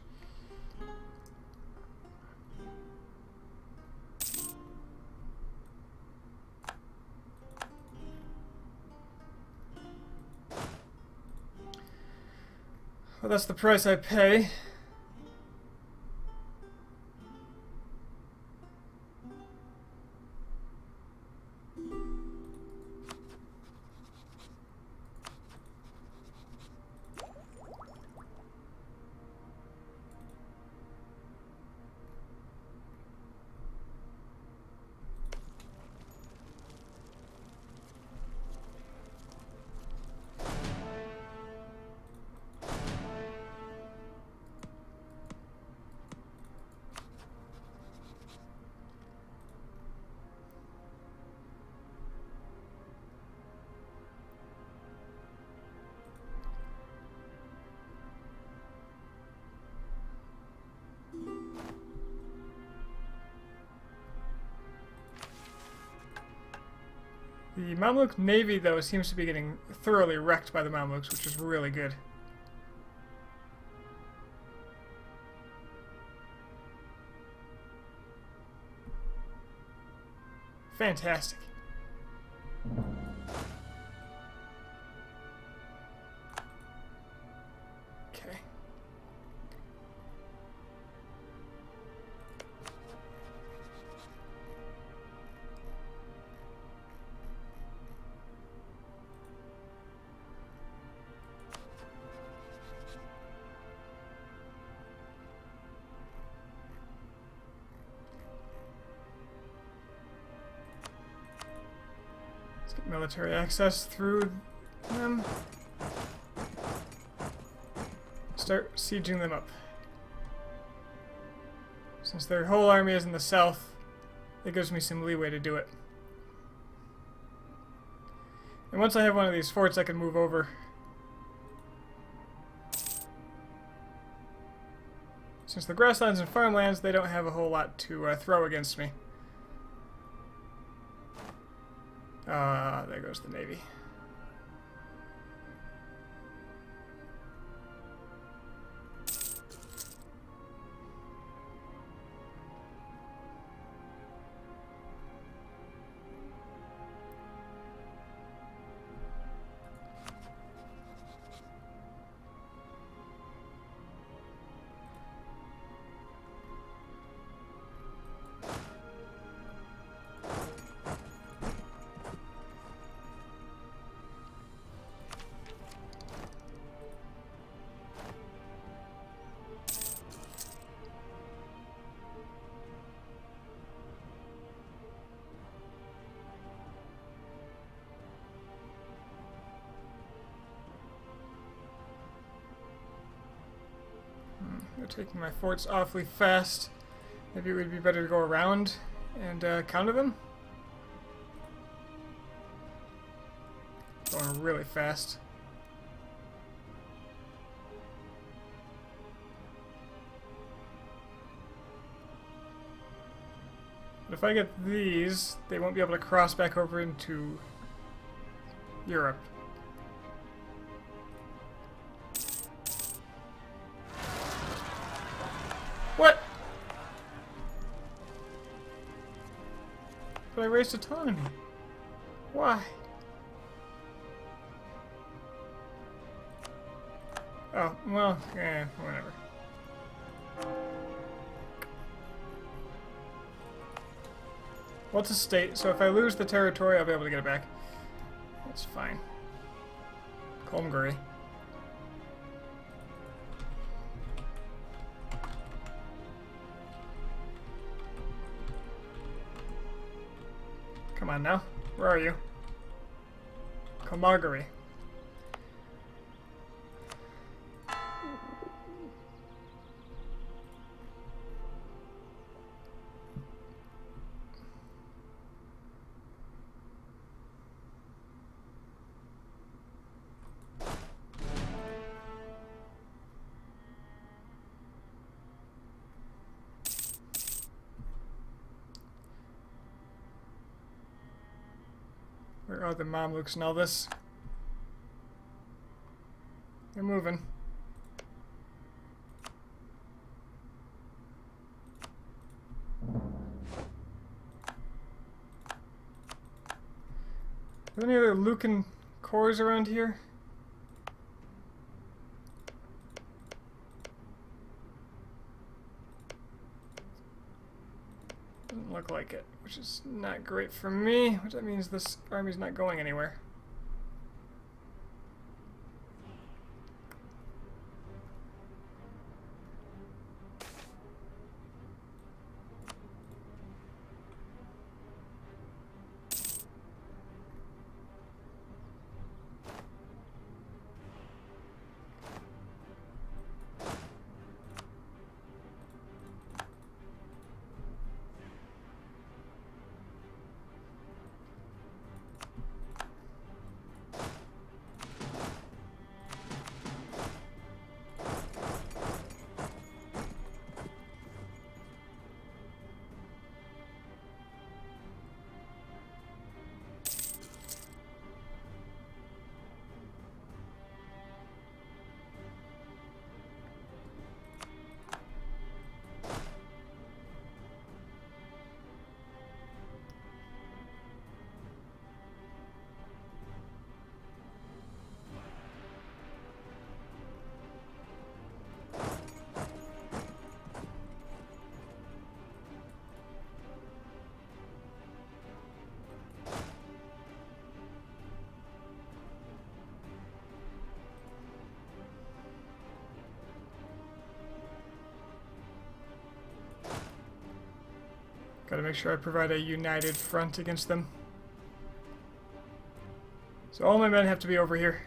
Well, that's the price I pay. The Mamluk Navy, though, seems to be getting thoroughly wrecked by the Mamluks, which is really good. Fantastic. military access through them. Start sieging them up. Since their whole army is in the south, it gives me some leeway to do it. And once I have one of these forts, I can move over. Since the grasslands and farmlands, they don't have a whole lot to throw against me. There goes the navy. They're taking my forts awfully fast. Maybe it would be better to go around and counter them. Going really fast. But if I get these, they won't be able to cross back over into Europe. What? But I raised autonomy. Why? Oh, well, whatever. Well, it's a state, so if I lose the territory, I'll be able to get it back. That's fine. Colmguri. Come on now. Where are you? Colmguri. Where are the Mamluks and all this? They're moving. Are there any other Lucan cores around here? Doesn't look like it, which is not great for me, which that means this army's not going anywhere. Gotta make sure I provide a united front against them. So all my men have to be over here.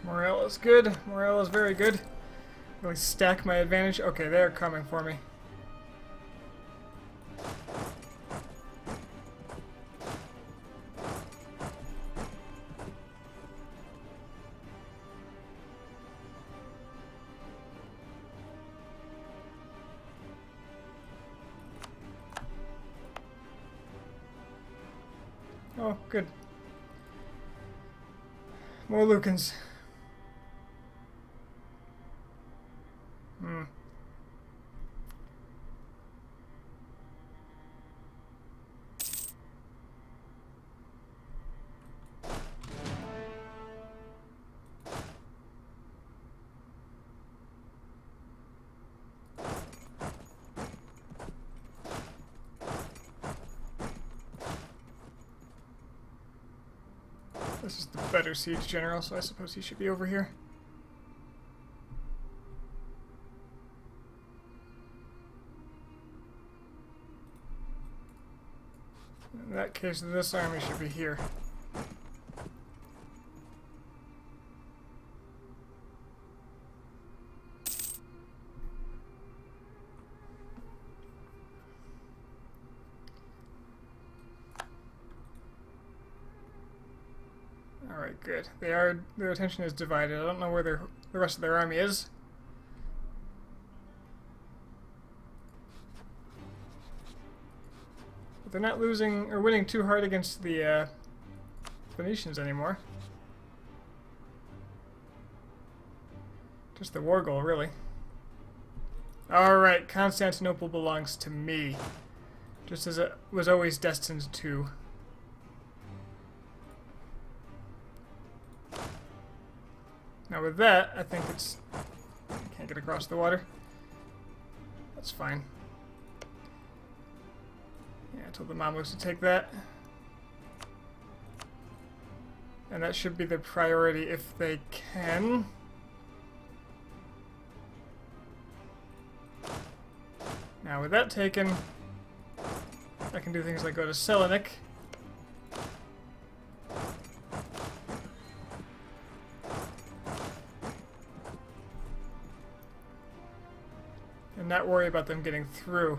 Morale is good. Morale is very good. Really stack my advantage. Okay, they're coming for me. Oh, good. More Lucans. This is the better siege general, so I suppose he should be over here. In that case, this army should be here. Alright, good. Their attention is divided. I don't know where the rest of their army is. But they're not losing or winning too hard against the Phoenicians anymore. Just the war goal, really. Alright, Constantinople belongs to me. Just as it was always destined to. Now with that, I think it's... I can't get across the water. That's fine. Yeah, I told the Mamluks to take that. And that should be their priority if they can. Now with that taken, I can do things like go to Selanik. And not worry about them getting through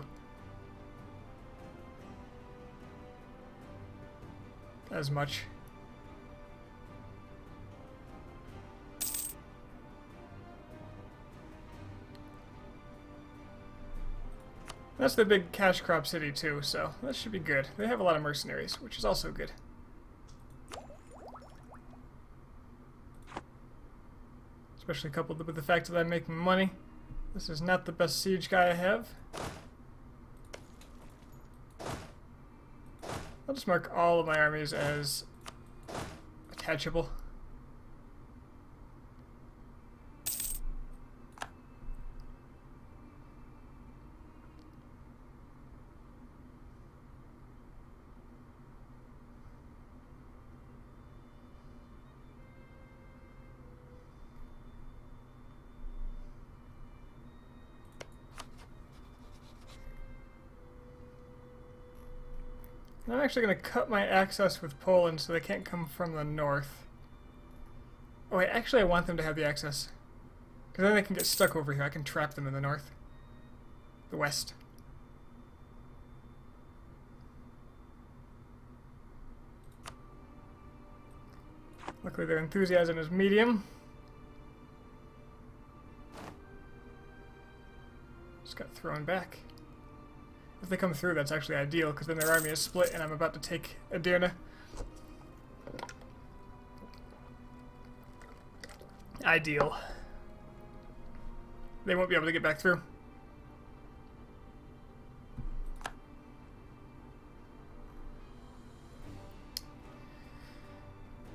as much. That's the big cash crop city too, so that should be good. They have a lot of mercenaries, which is also good. Especially coupled with the fact that I'm making money. This is not the best siege guy I have. I'll just mark all of my armies as attachable. I'm actually going to cut my access with Poland so they can't come from the north. Oh wait, actually I want them to have the access. Because then they can get stuck over here. I can trap them in the north. The west. Luckily their enthusiasm is medium. Just got thrown back. If they come through, that's actually ideal, because then their army is split and I'm about to take Edirne. ideal. They won't be able to get back through.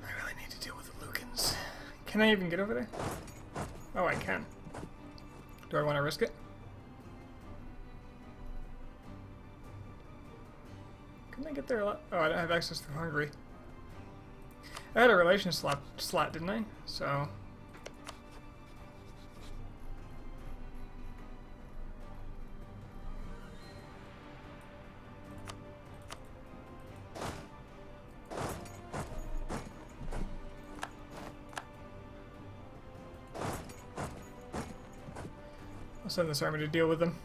I really need to deal with the Lucans. Can I even get over there? Oh, I can. Do I want to risk it? Can I get there a lot? Oh, I don't have access to Hungary. I had a relation slot, didn't I? So... I'll send this army to deal with them.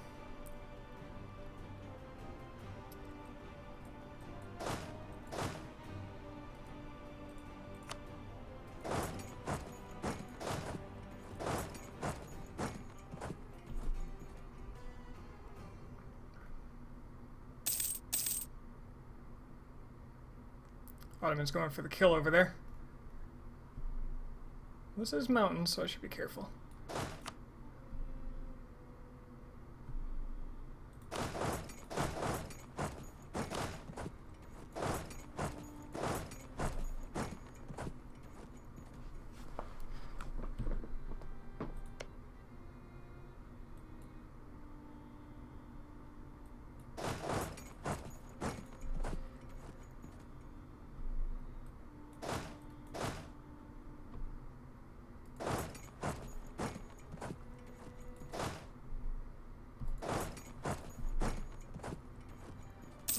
Ottoman's going for the kill over there. This is mountains, so I should be careful.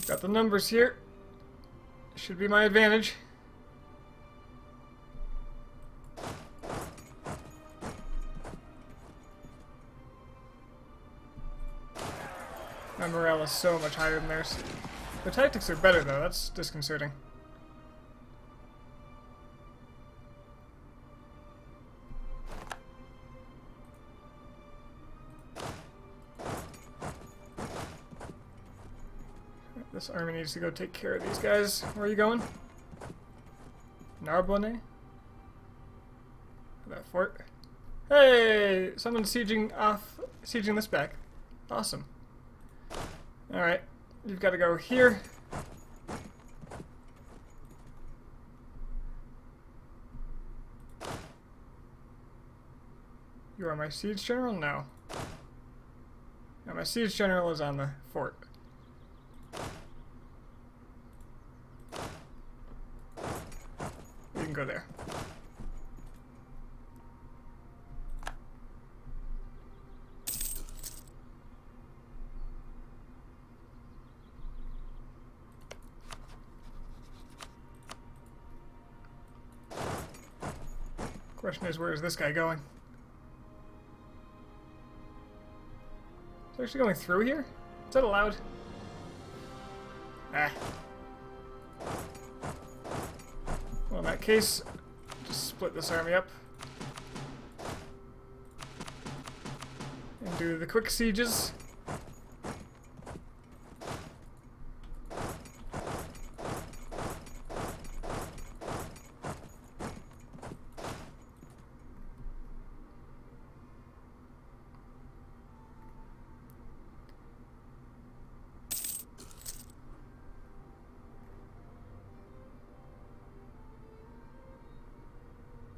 Got the numbers here. Should be my advantage. My morale is so much higher than theirs. Their tactics are better though, that's disconcerting. This army needs to go take care of these guys. Where are you going? Narbonne? That fort. Hey! Someone's sieging this back. Awesome. Alright. You've got to go here. You are my siege general? No. No, my siege general is on the fort. You can go there. Question is, where is this guy going? Is it actually going through here? Is that allowed? Ah. Well, in that case, just split this army up. And do the quick sieges.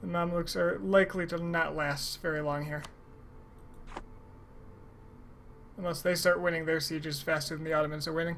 The Mamluks are likely to not last very long here. Unless they start winning their sieges faster than the Ottomans are winning.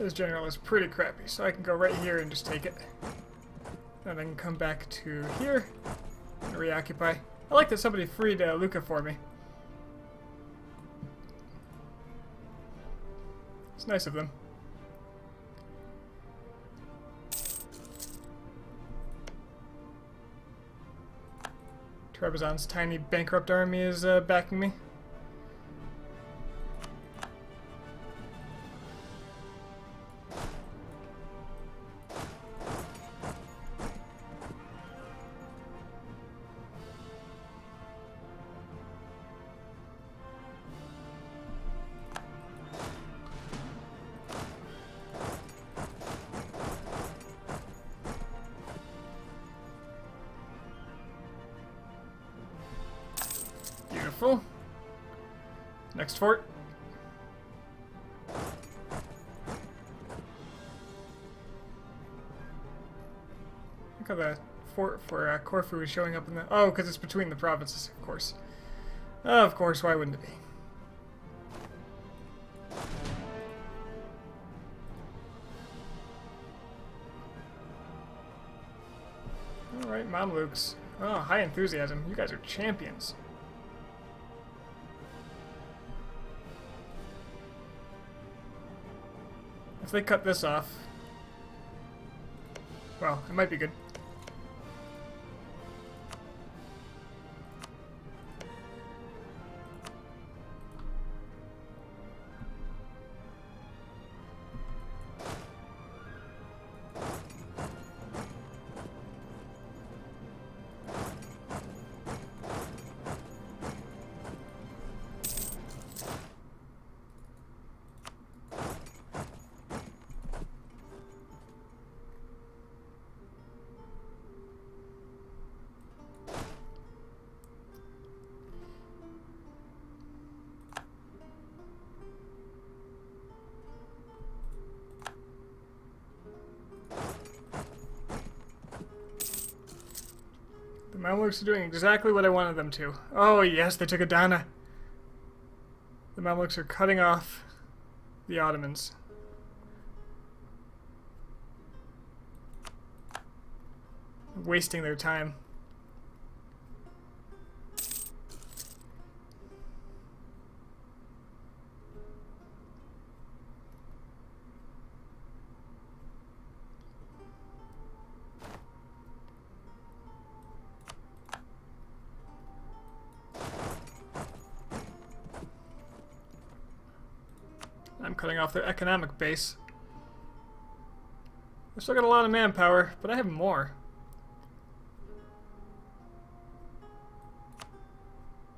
This general is pretty crappy, so I can go right here and just take it. And then come back to here and reoccupy. I like that somebody freed Lucca for me. It's nice of them. Trebizond's tiny bankrupt army is backing me. Beautiful. Next fort. Look how the fort for Corfu is showing up in the... Oh, because it's between the provinces, of course. Of course, why wouldn't it be? Alright, Mamluks. Oh, high enthusiasm. You guys are champions. If they cut this off, well, it might be good. The Mamluks are doing exactly what I wanted them to. Oh yes, they took Adana. The Mamluks are cutting off the Ottomans. Wasting their time. I'm cutting off their economic base. I've still got a lot of manpower, but I have more.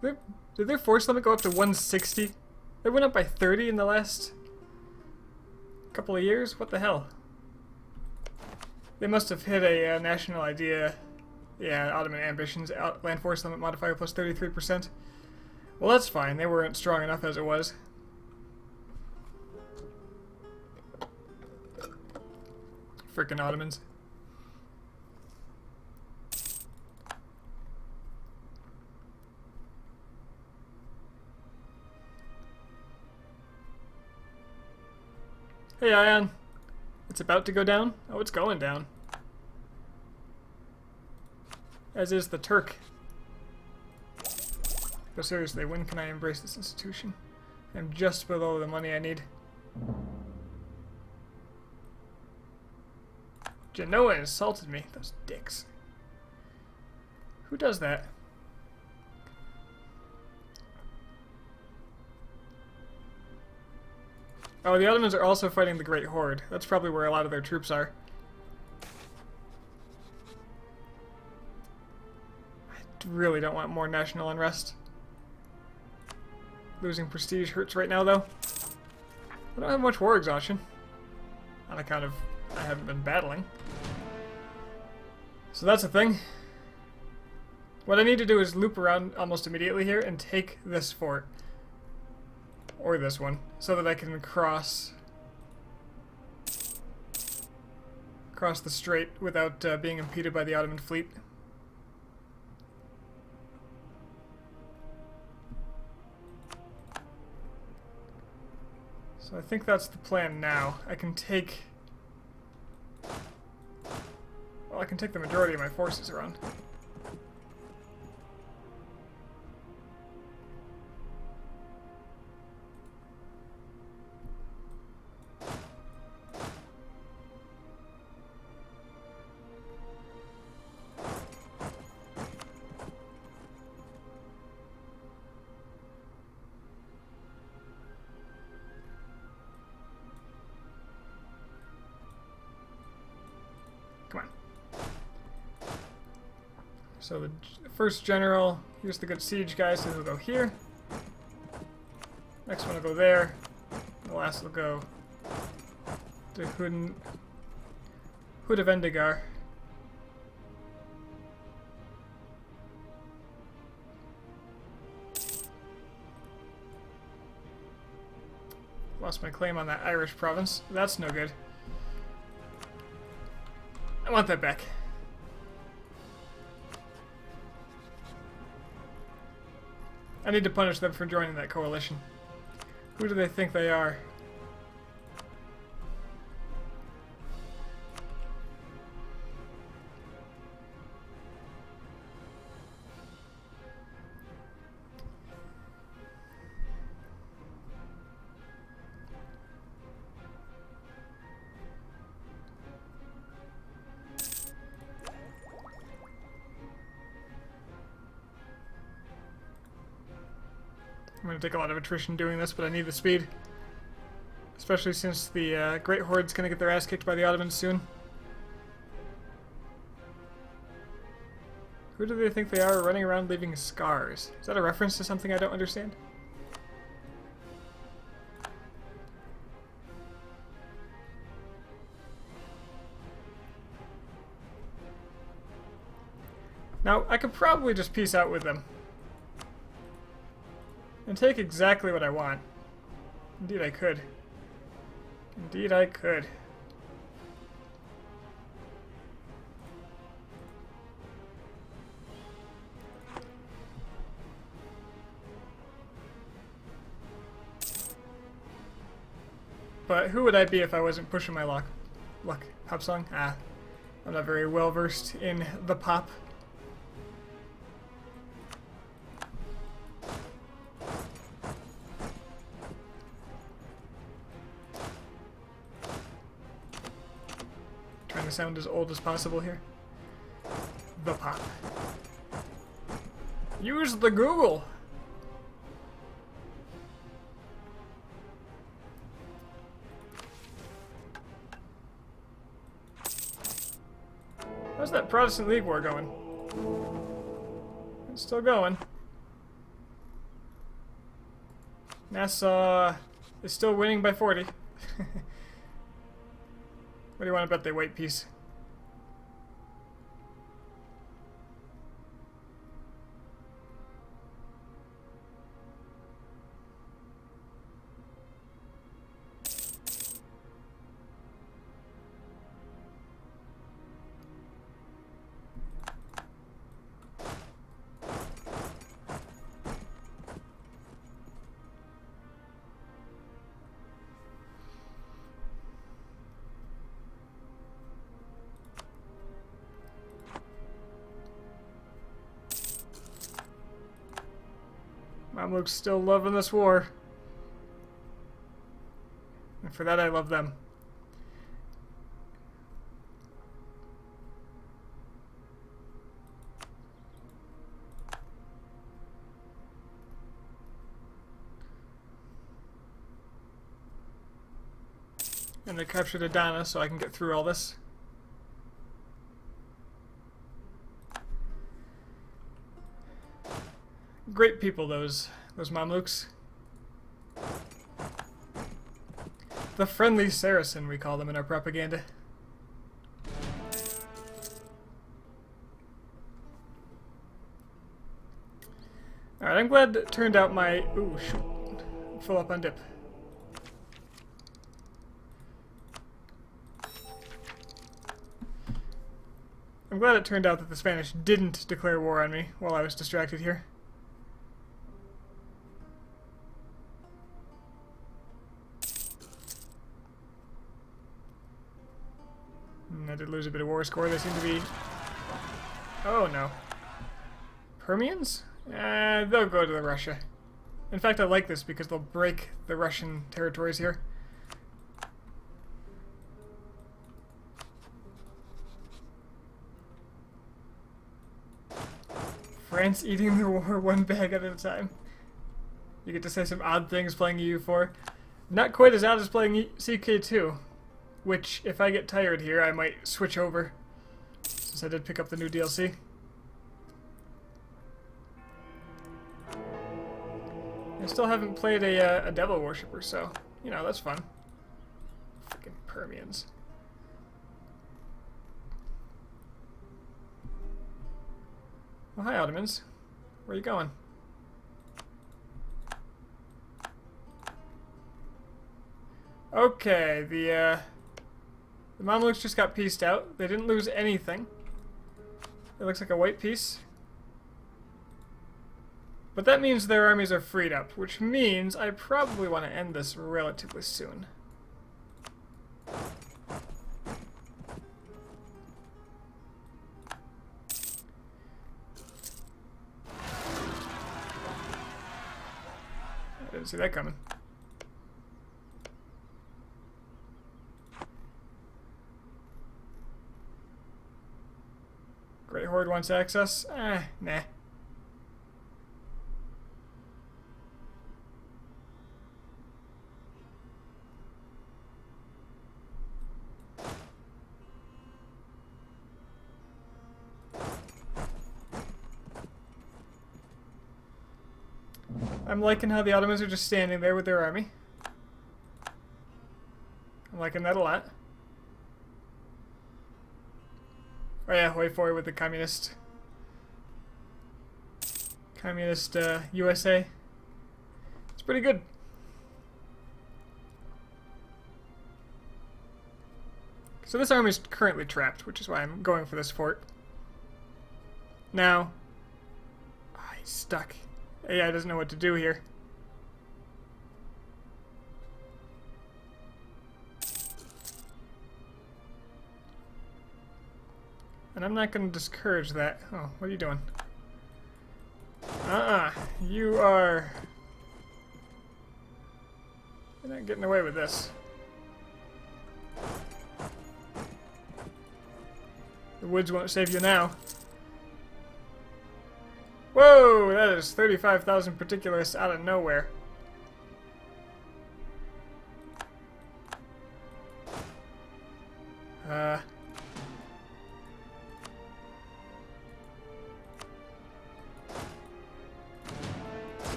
Did their force limit go up to 160? They went up by 30 in the last couple of years? What the hell? They must have hit a national idea. Yeah, Ottoman ambitions. Land force limit modifier plus 33%. Well, that's fine. They weren't strong enough as it was. Frickin' Ottomans. Hey, Ion. It's about to go down? Oh, it's going down. As is the Turk. But seriously, when can I embrace this institution? I'm just below the money I need. Genoa insulted me. Those dicks. Who does that? Oh, the Ottomans are also fighting the Great Horde. That's probably where a lot of their troops are. I really don't want more national unrest. Losing prestige hurts right now, though. I don't have much war exhaustion. On account of I haven't been battling. So that's a thing. What I need to do is loop around almost immediately here and take this fort. Or this one. So that I can cross the strait without being impeded by the Ottoman fleet. So So I think that's the plan now. I can take... Well, I can take the majority of my forces around. Come on. So the first general, here's the good siege guy, so he'll go here. Next one will go there. The last will go to Hood of Endigar. Lost my claim on that Irish province. That's no good. I want that back. I need to punish them for joining that coalition. Who do they think they are? I'm going to take a lot of attrition doing this, but I need the speed. Especially since the Great Horde's going to get their ass kicked by the Ottomans soon. Who do they think they are running around leaving scars? Is that a reference to something I don't understand? Now, I could probably just peace out with them. And take exactly what I want. Indeed I could. Indeed I could. But who would I be if I wasn't pushing my luck? Pop song? Ah. I'm not very well versed in the pop. Trying to sound as old as possible here. The pop. Use the Google! How's that Protestant League war going? It's still going. Nassau is still winning by 40. What do you want to bet they wait peace? Mamluks still loving this war. And for that I love them. And they captured Adana so I can get through all this. Great people, those Mamluks. The friendly Saracen, we call them in our propaganda. Alright, I'm glad it turned out my... Ooh, shoot. Full up on dip. I'm glad it turned out that the Spanish didn't declare war on me while I was distracted here. I did lose a bit of war score. They seem to be... Oh, no. Permians? They'll go to Russia. In fact, I like this because they'll break the Russian territories here. France eating the war one bag at a time. You get to say some odd things playing EU4. Not quite as odd as playing CK2, which, if I get tired here, I might switch over, since I did pick up the new DLC. I still haven't played a Devil Worshipper, so, you know, that's fun. Freaking Permians. Well, hi, Ottomans. Where are you going? Okay, the Mamluks just got pieced out. They didn't lose anything. It looks like a white piece. But that means their armies are freed up, which means I probably want to end this relatively soon. I didn't see that coming. Great Horde wants access? Nah. I'm liking how the Ottomans are just standing there with their army. I'm liking that a lot. Oh yeah, way forward with the communist USA. It's pretty good. So this army is currently trapped, which is why I'm going for this fort. Now, he's stuck. AI doesn't know what to do here. And I'm not going to discourage that. Oh, what are you doing? You are... You're not getting away with this. The woods won't save you now. Whoa, that is 35,000 particularists out of nowhere.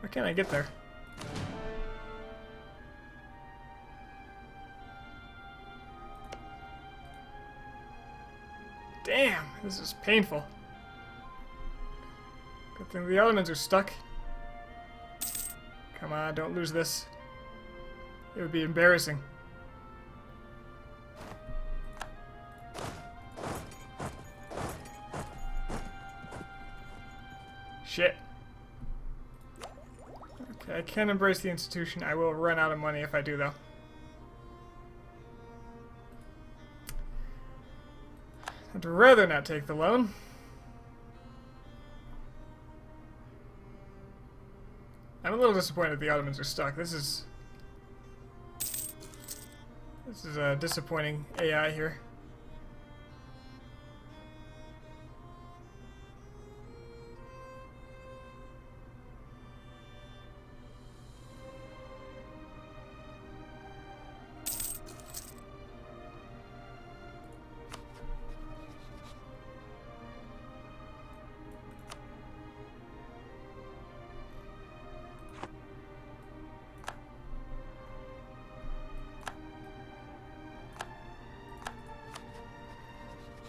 Why can't I get there? Damn, this is painful. Good thing the Ottomans are stuck. Come on, don't lose this. It would be embarrassing. Shit. Okay, I can embrace the institution. I will run out of money if I do, though. I'd rather not take the loan. I'm a little disappointed the Ottomans are stuck. This is a disappointing AI here.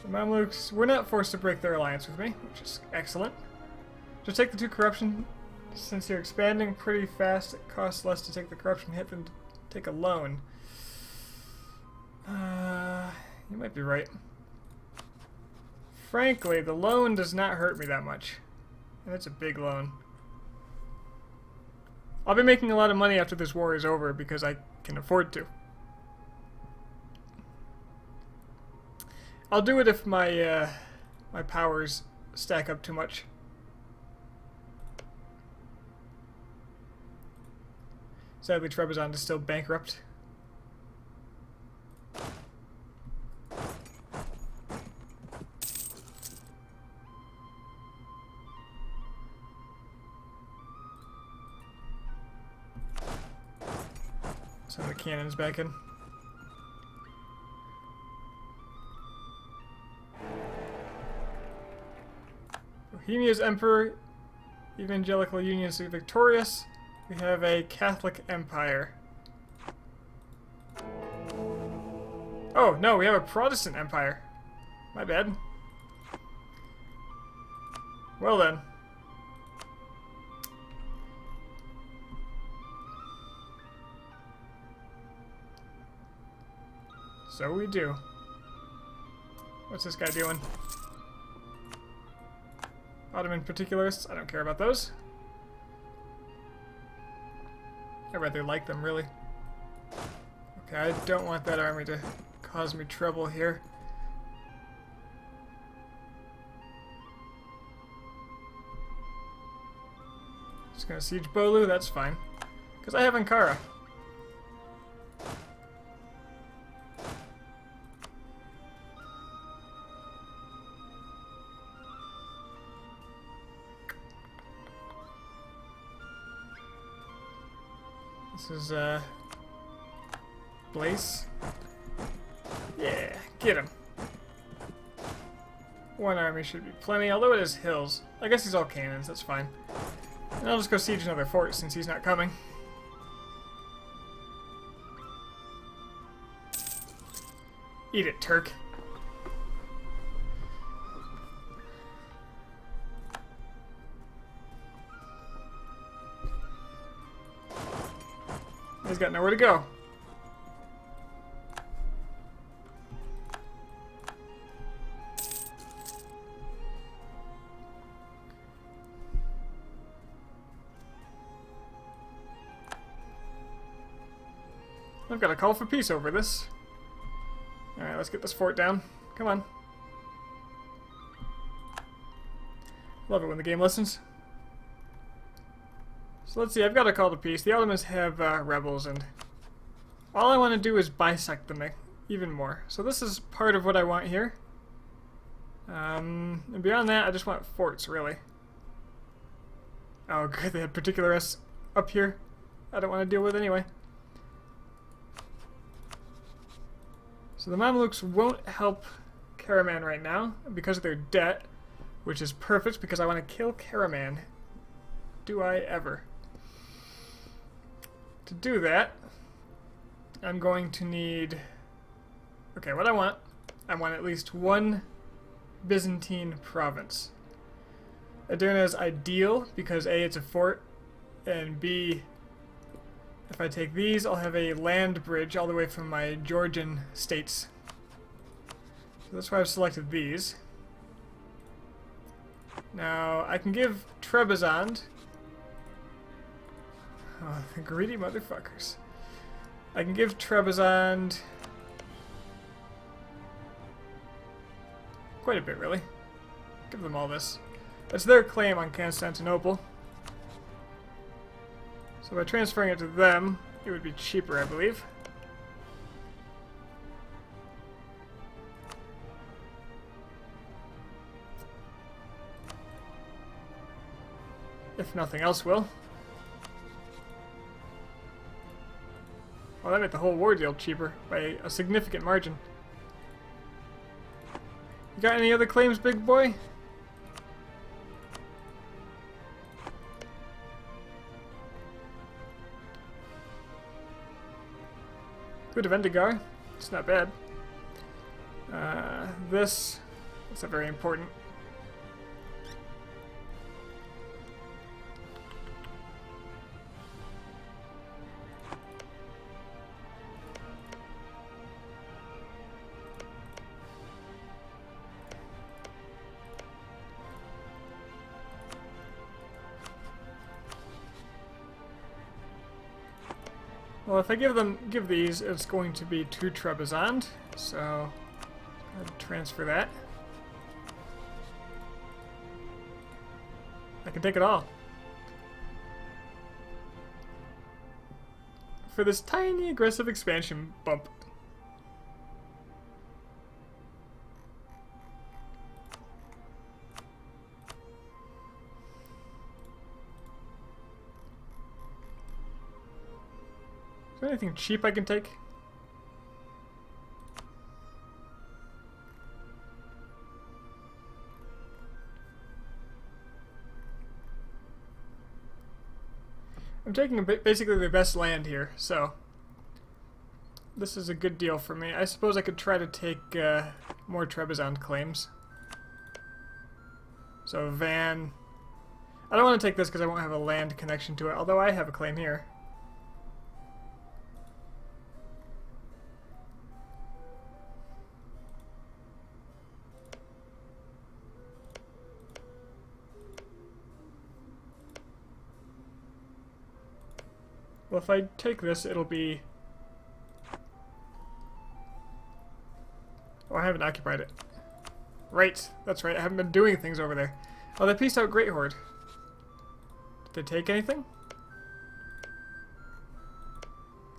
The Mamluks were not forced to break their alliance with me, which is excellent. Just take the 2 corruption. Since you're expanding pretty fast, it costs less to take the corruption hit than to take a loan. You might be right. Frankly, the loan does not hurt me that much. And it's a big loan. I'll be making a lot of money after this war is over because I can afford to. I'll do it if my my powers stack up too much. Sadly, Trebizond is still bankrupt. Send the cannons back in. Bohemia's Emperor, Evangelical Union is victorious. We have a Catholic Empire. Oh, no, we have a Protestant Empire. My bad. Well then. So we do. What's this guy doing? Ottoman particularists? I don't care about those. I rather like them, really. Okay, I don't want that army to cause me trouble here. Just gonna siege Bolu, that's fine. Because I have Ankara. This is, Blaze. Yeah, get him. One army should be plenty, although it is hills. I guess he's all cannons, that's fine. And I'll just go siege another fort since he's not coming. Eat it, Turk. He's got nowhere to go. I've got a call for peace over this. Alright, let's get this fort down. Come on. Love it when the game listens. So let's see, I've got a call to peace. The Ottomans have rebels, and all I want to do is bisect them even more. So this is part of what I want here. And beyond that, I just want forts, really. Oh, good, they had particularists up here. I don't want to deal with anyway. So the Mamluks won't help Karaman right now because of their debt, which is perfect because I want to kill Karaman. Do I ever? To do that, I'm going to need... Okay, what I want at least one Byzantine province. Edirne is ideal because A, it's a fort, and B, if I take these, I'll have a land bridge all the way from my Georgian states. So that's why I've selected these. Now, I can give Trebizond... Oh, the greedy motherfuckers. I can give Trebizond... quite a bit, really. Give them all this. That's their claim on Constantinople. So by transferring it to them, it would be cheaper, I believe. If nothing else will. Well, that made the whole war deal cheaper by a significant margin. You got any other claims, big boy? Good of Endigar. It's not bad. That's a very important. Well, if I give these, it's going to be 2 Trebizond, so I'd transfer that. I can take it all. For this tiny aggressive expansion bump. Is there anything cheap I can take? I'm taking basically the best land here, so this is a good deal for me. I suppose I could try to take more Trebizond claims. So Van... I don't want to take this because I won't have a land connection to it, although I have a claim here. Well, if I take this, it'll be... Oh, I haven't occupied it. Right, that's right, I haven't been doing things over there. Oh, they pieced out Great Horde. Did they take anything?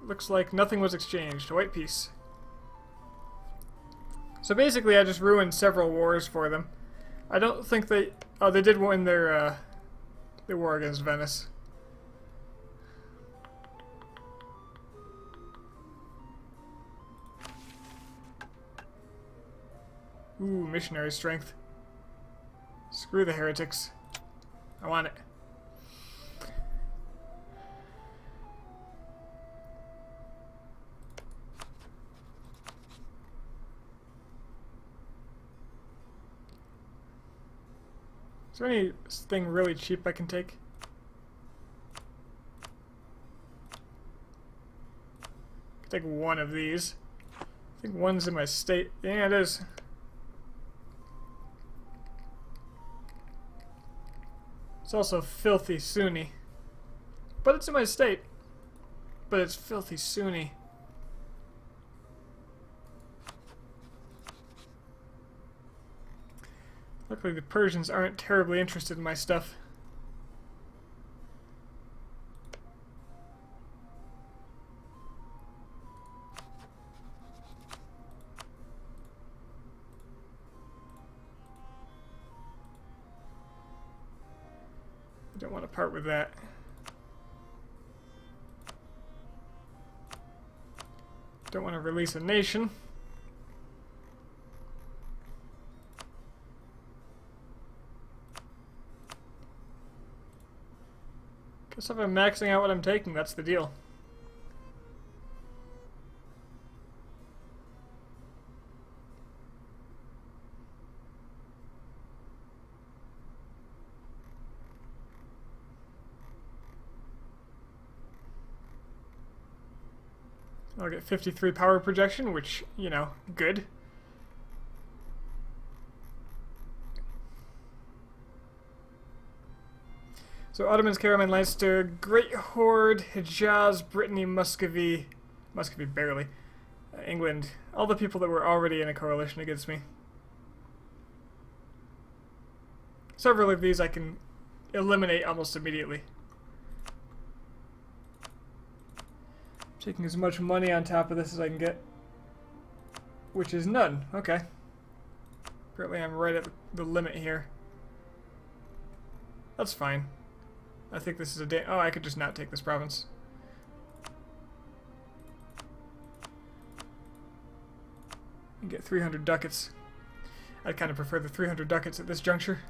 Looks like nothing was exchanged. White peace. So basically, I just ruined several wars for them. I don't think they... Oh, they did win their war against Venice. Ooh, missionary strength. Screw the heretics. I want it. Is there anything really cheap I can take? I can take one of these. I think one's in my state. Yeah, it is. It's also filthy Sunni. But it's in my state. But it's filthy Sunni. Luckily the Persians aren't terribly interested in my stuff. Don't want to part with that. Don't want to release a nation. Guess if I'm maxing out what I'm taking, that's the deal. I'll get 53 power projection, which, you know, good. So Ottomans, Karaman, Leinster, Great Horde, Hejaz, Brittany, Muscovy, barely, England, all the people that were already in a coalition against me. Several of these I can eliminate almost immediately. Taking as much money on top of this as I can get. Which is none. Okay. Apparently I'm right at the limit here. That's fine. I think this is a day. Oh, I could just not take this province. And get 300 ducats. I'd kind of prefer the 300 ducats at this juncture.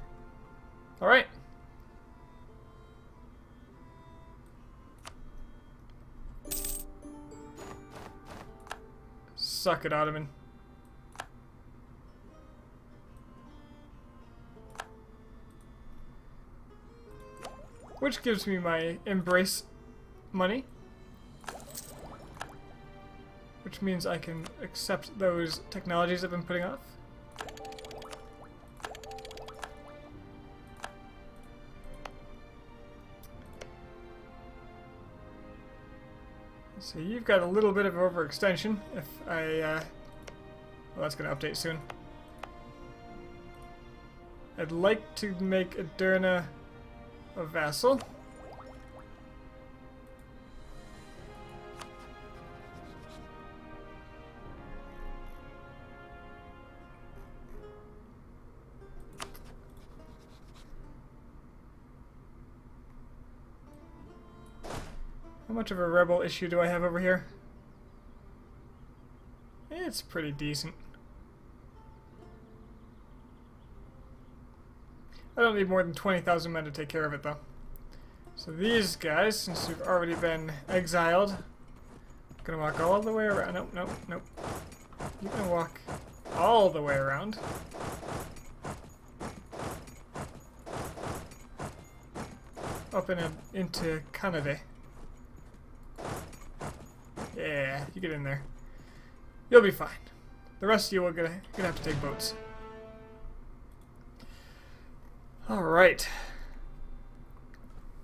Alright. Suck it, Ottoman. Which gives me my embrace money. Which means I can accept those technologies I've been putting off. So you've got a little bit of overextension. If I, well, that's going to update soon. I'd like to make Aderna a vassal. How much of a rebel issue do I have over here? It's pretty decent. I don't need more than 20,000 men to take care of it, though. So these guys, since you've already been exiled, gonna walk all the way around. Nope, nope, nope. You can walk all the way around. Up into Canada. Yeah, you get in there. You'll be fine. The rest of you are gonna have to take boats. Alright.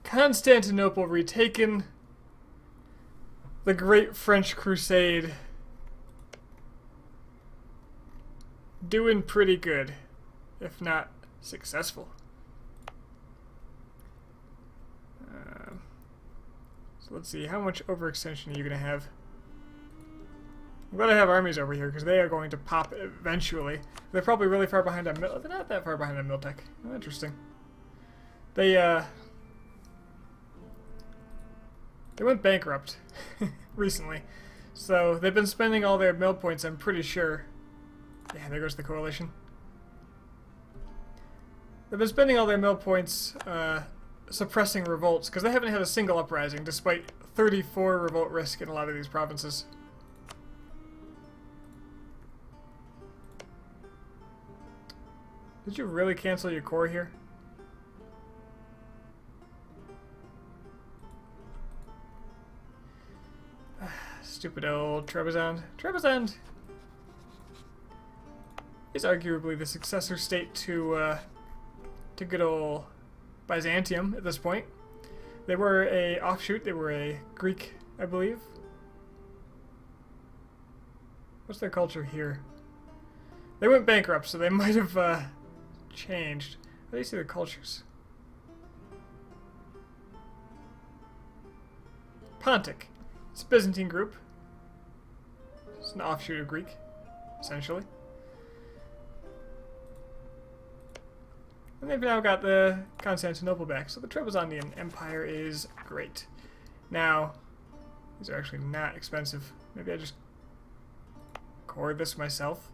Constantinople retaken. The Great French Crusade. Doing pretty good, if not successful. So let's see, how much overextension are you going to have? I'm glad I have armies over here, because they are going to pop eventually. They're probably really far behind on They're not that far behind on Miltech. Oh, interesting. They went bankrupt recently. So they've been spending all their mill points, I'm pretty sure. Yeah, there goes the coalition. They've been spending all their mill points suppressing revolts, because they haven't had a single uprising, despite 34 revolt risk in a lot of these provinces. Did you really cancel your core here? Stupid old Trebizond. Trebizond is arguably the successor state to good old Byzantium at this point. They were a offshoot. They were a Greek, I believe. What's their culture here? They went bankrupt, so they might have changed. How do you see their cultures? Pontic. It's a Byzantine group. It's an offshoot of Greek, essentially. And they've now got the Constantinople back, so the Trebizondian Empire is great. Now, these are actually not expensive. Maybe I just core this myself.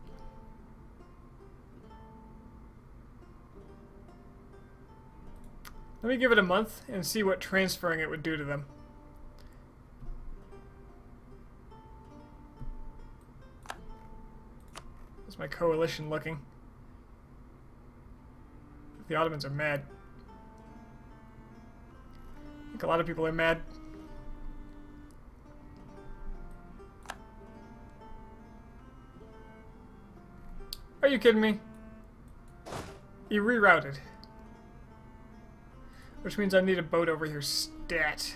Let me give it a month and see what transferring it would do to them. How's my coalition looking? The Ottomans are mad. I think a lot of people are mad. Are you kidding me? You rerouted. Which means I need a boat over here stat.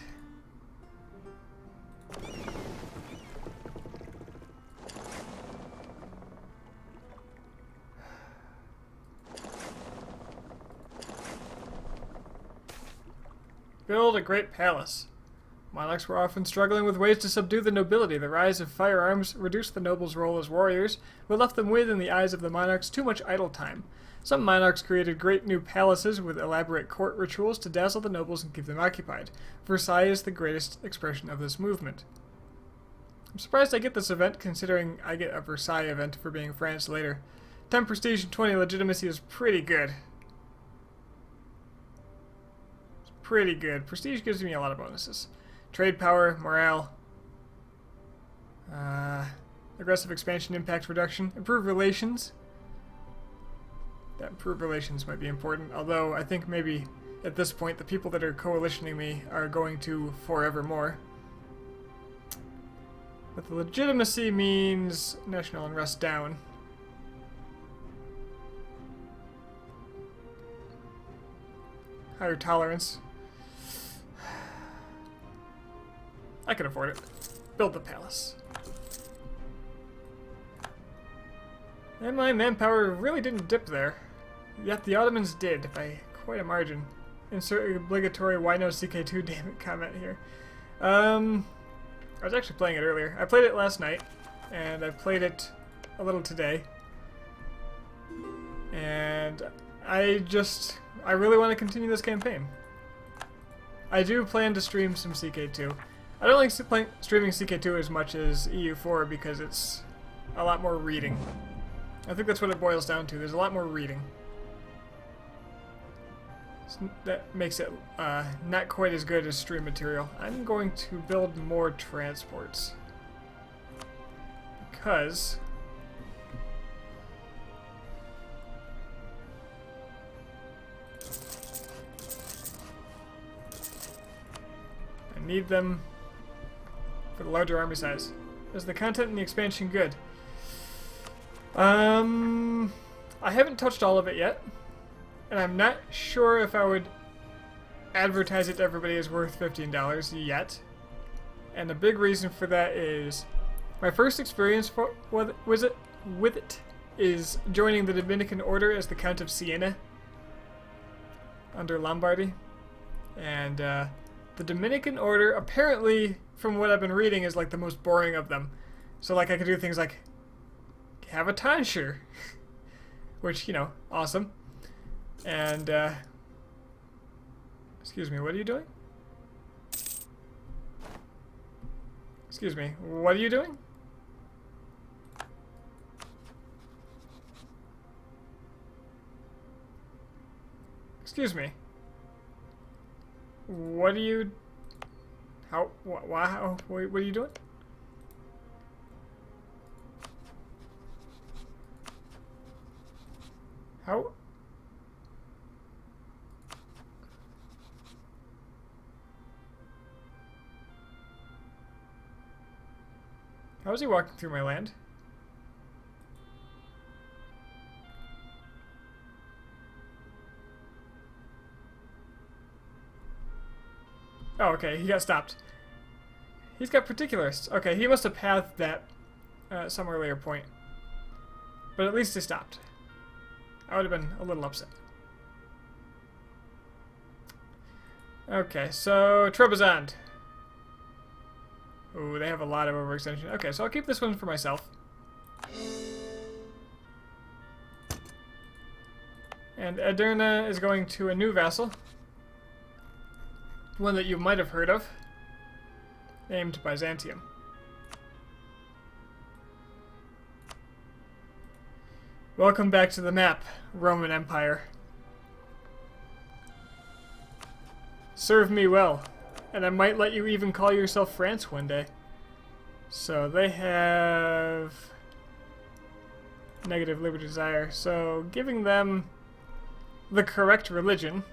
Build a great palace. Monarchs were often struggling with ways to subdue the nobility. The rise of firearms reduced the nobles' role as warriors, but left them with, in the eyes of the monarchs, too much idle time. Some monarchs created great new palaces with elaborate court rituals to dazzle the nobles and keep them occupied. Versailles is the greatest expression of this movement. I'm surprised I get this event, considering I get a Versailles event for being France later. 10 prestige and 20 legitimacy is pretty good. Pretty good. Prestige gives me a lot of bonuses. Trade power, morale, aggressive expansion, impact reduction, improved relations. That improved relations might be important, although I think maybe at this point the people that are coalitioning me are going to forevermore. But the legitimacy means national unrest down. Higher tolerance. I can afford it. build the palace. And my manpower really didn't dip there. Yet the Ottomans did, by quite a margin. Insert obligatory why no CK2 damn it comment here. I was actually playing it earlier. I played it last night, and I played it a little today. And I really want to continue this campaign. I do plan to stream some CK2. I don't like streaming CK2 as much as EU4 because it's a lot more reading. I think that's what it boils down to. There's a lot more reading. That makes it not quite as good as stream material. I'm going to build more transports. Because I need them for the larger army size. Is the content in the expansion good? I haven't touched all of it yet. And I'm not sure if I would advertise it to everybody as worth $15 yet. And the big reason for that is my first experience with it is joining the Dominican Order as the Count of Siena under Lombardy. And the Dominican Order, apparently, from what I've been reading, is like the most boring of them. So like I could do things like have a tonsure, which, you know, awesome. And, excuse me, what are you doing? Excuse me, what are you doing? Excuse me. What are you... Wow, what are you doing? How... How is he walking through my land? Oh, okay, he got stopped. He's got particularists. Okay, he must have pathed that some earlier point. But at least he stopped. I would have been a little upset. Okay, so Trebizond. Ooh, they have a lot of overextension. Okay, so I'll keep this one for myself. And Edirne is going to a new vassal. One that you might have heard of. Named Byzantium. Welcome back to the map, Roman Empire. Serve me well. And I might let you even call yourself France one day. So they have negative liberty desire. So giving them the correct religion,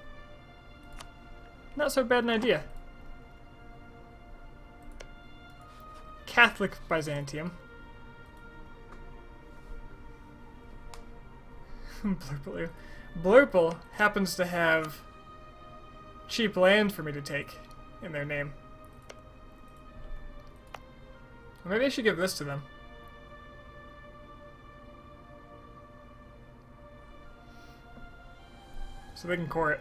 not so bad an idea. Catholic Byzantium. Blurple. Blurple happens to have cheap land for me to take in their name. Or maybe I should give this to them. So they can core it.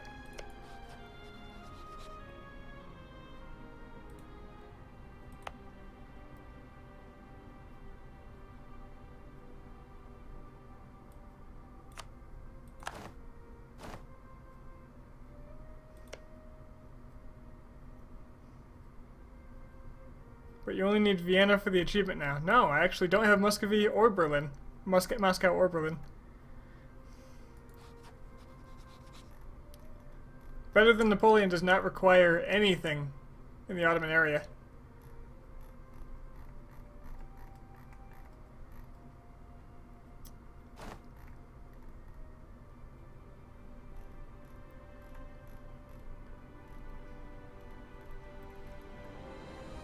But you only need Vienna for the achievement now. No, I actually don't have Muscovy or Berlin. Moscow or Berlin. Better Than Napoleon does not require anything in the Ottoman area.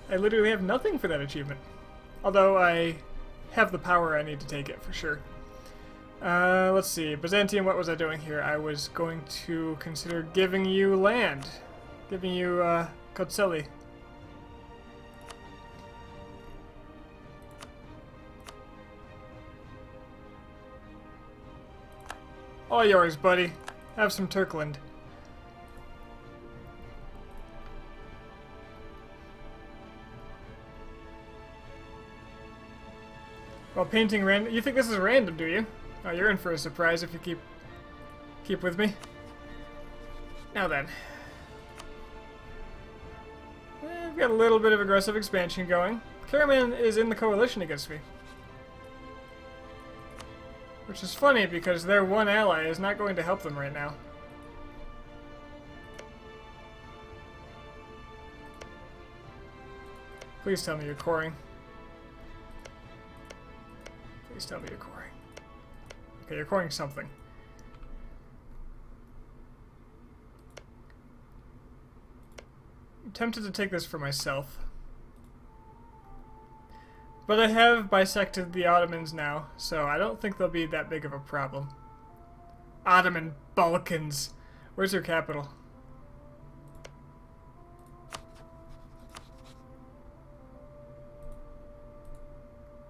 I literally have nothing for that achievement. Although I have the power I need to take it, for sure. Let's see. Byzantium, what was I doing here? I was going to consider giving you land. Giving you, Kotseli. All yours, buddy. Have some Turkland. Well, painting random. You think this is random, do you? Oh, you're in for a surprise if you keep with me. Now then. We've got a little bit of aggressive expansion going. Caraman is in the coalition against me. Which is funny because their one ally is not going to help them right now. Please tell me you're coring. Please tell me you're coring. Okay, you're coring something. I'm tempted to take this for myself. But I have bisected the Ottomans now, so I don't think they'll be that big of a problem. Ottoman Balkans. Where's your capital?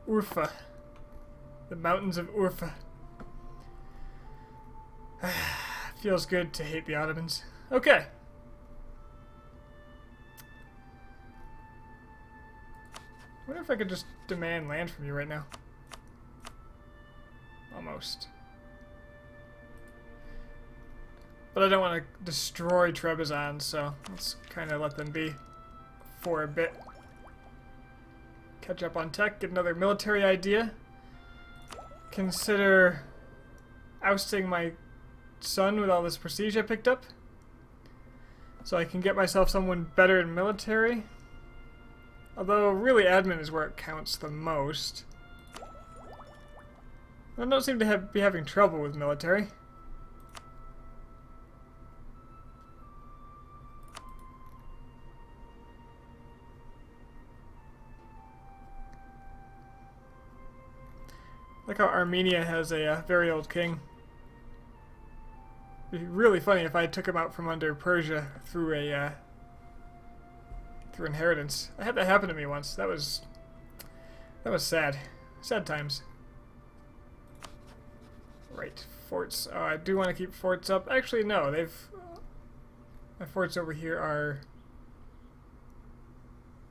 Urfa. The mountains of Urfa. Feels good to hate the Ottomans. Okay. I wonder if I could just demand land from you right now. Almost. But I don't want to destroy Trebizond, so let's kind of let them be for a bit. Catch up on tech, get another military idea. Consider ousting my son with all this prestige I picked up. So I can get myself someone better in military. Although, really, admin is where it counts the most. I don't seem to be having trouble with military. Like how Armenia has a very old king. It'd be really funny if I took him out from under Persia through a through inheritance. I had that happen to me once. That was sad. Sad times. Right, forts. Oh, I do want to keep forts up. Actually, no, my forts over here are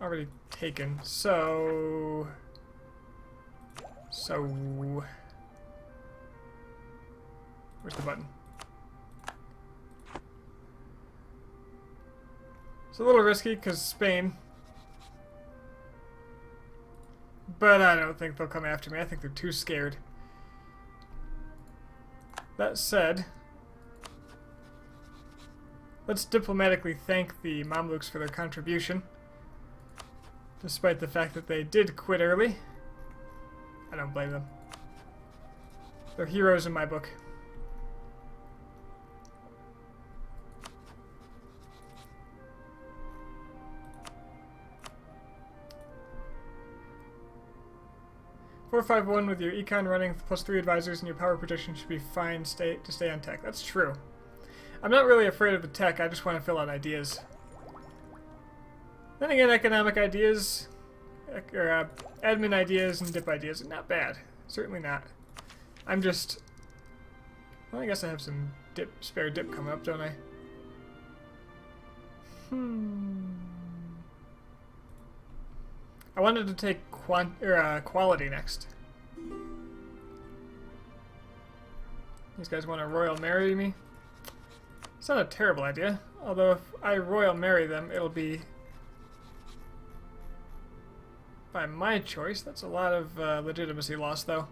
already taken. So where's the button? It's a little risky because Spain, but I don't think they'll come after me. I think they're too scared. That said, let's diplomatically thank the Mamluks for their contribution, despite the fact that they did quit early. I don't blame them. They're heroes in my book. "451 with your econ running plus 3 advisors and your power projection should be fine to stay on tech." That's true. I'm not really afraid of the tech, I just want to fill out ideas. Then again, economic ideas, or admin ideas and dip ideas are not bad. Certainly not. I'm just... Well, I guess I have some spare dip coming up, don't I? I wanted to take quality next. These guys want to royal marry me. It's not a terrible idea. Although if I royal marry them, it'll be by my choice. That's a lot of legitimacy lost, though.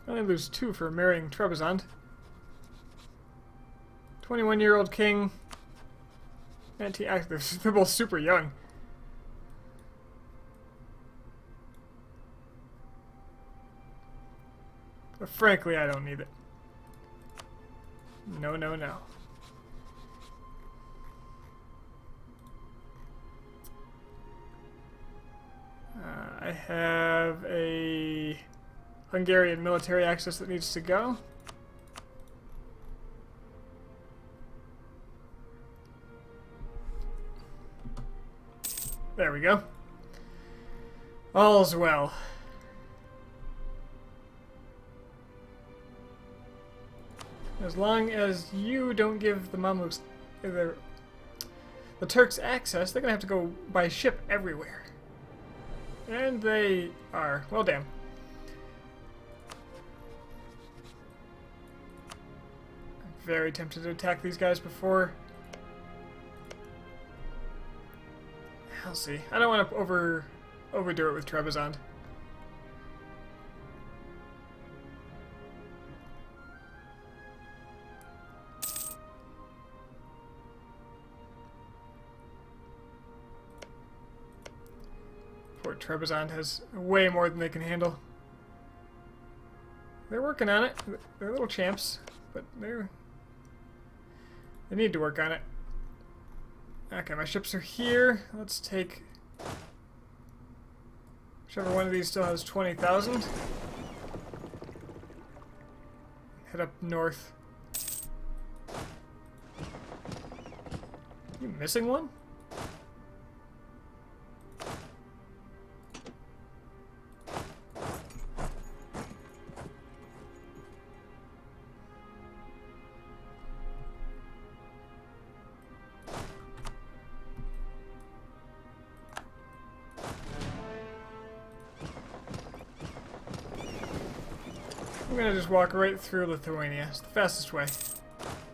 I only lose 2 for marrying Trebizond. 21-year-old king. Anti-active. They're both super young. But frankly, I don't need it. No, no, no. I have a Hungarian military access that needs to go. There we go. All's well. As long as you don't give the Mamluks, the Turks access, they're gonna have to go by ship everywhere. And they are. Well, damn. I'm very tempted to attack these guys before. I'll see. I don't want to overdo it with Trebizond. Poor Trebizond has way more than they can handle. They're working on it. They're little champs, but they need to work on it. Okay, my ships are here. Let's take whichever one of these still has 20,000. Head up north. You missing one? I'm gonna just walk right through Lithuania. It's the fastest way.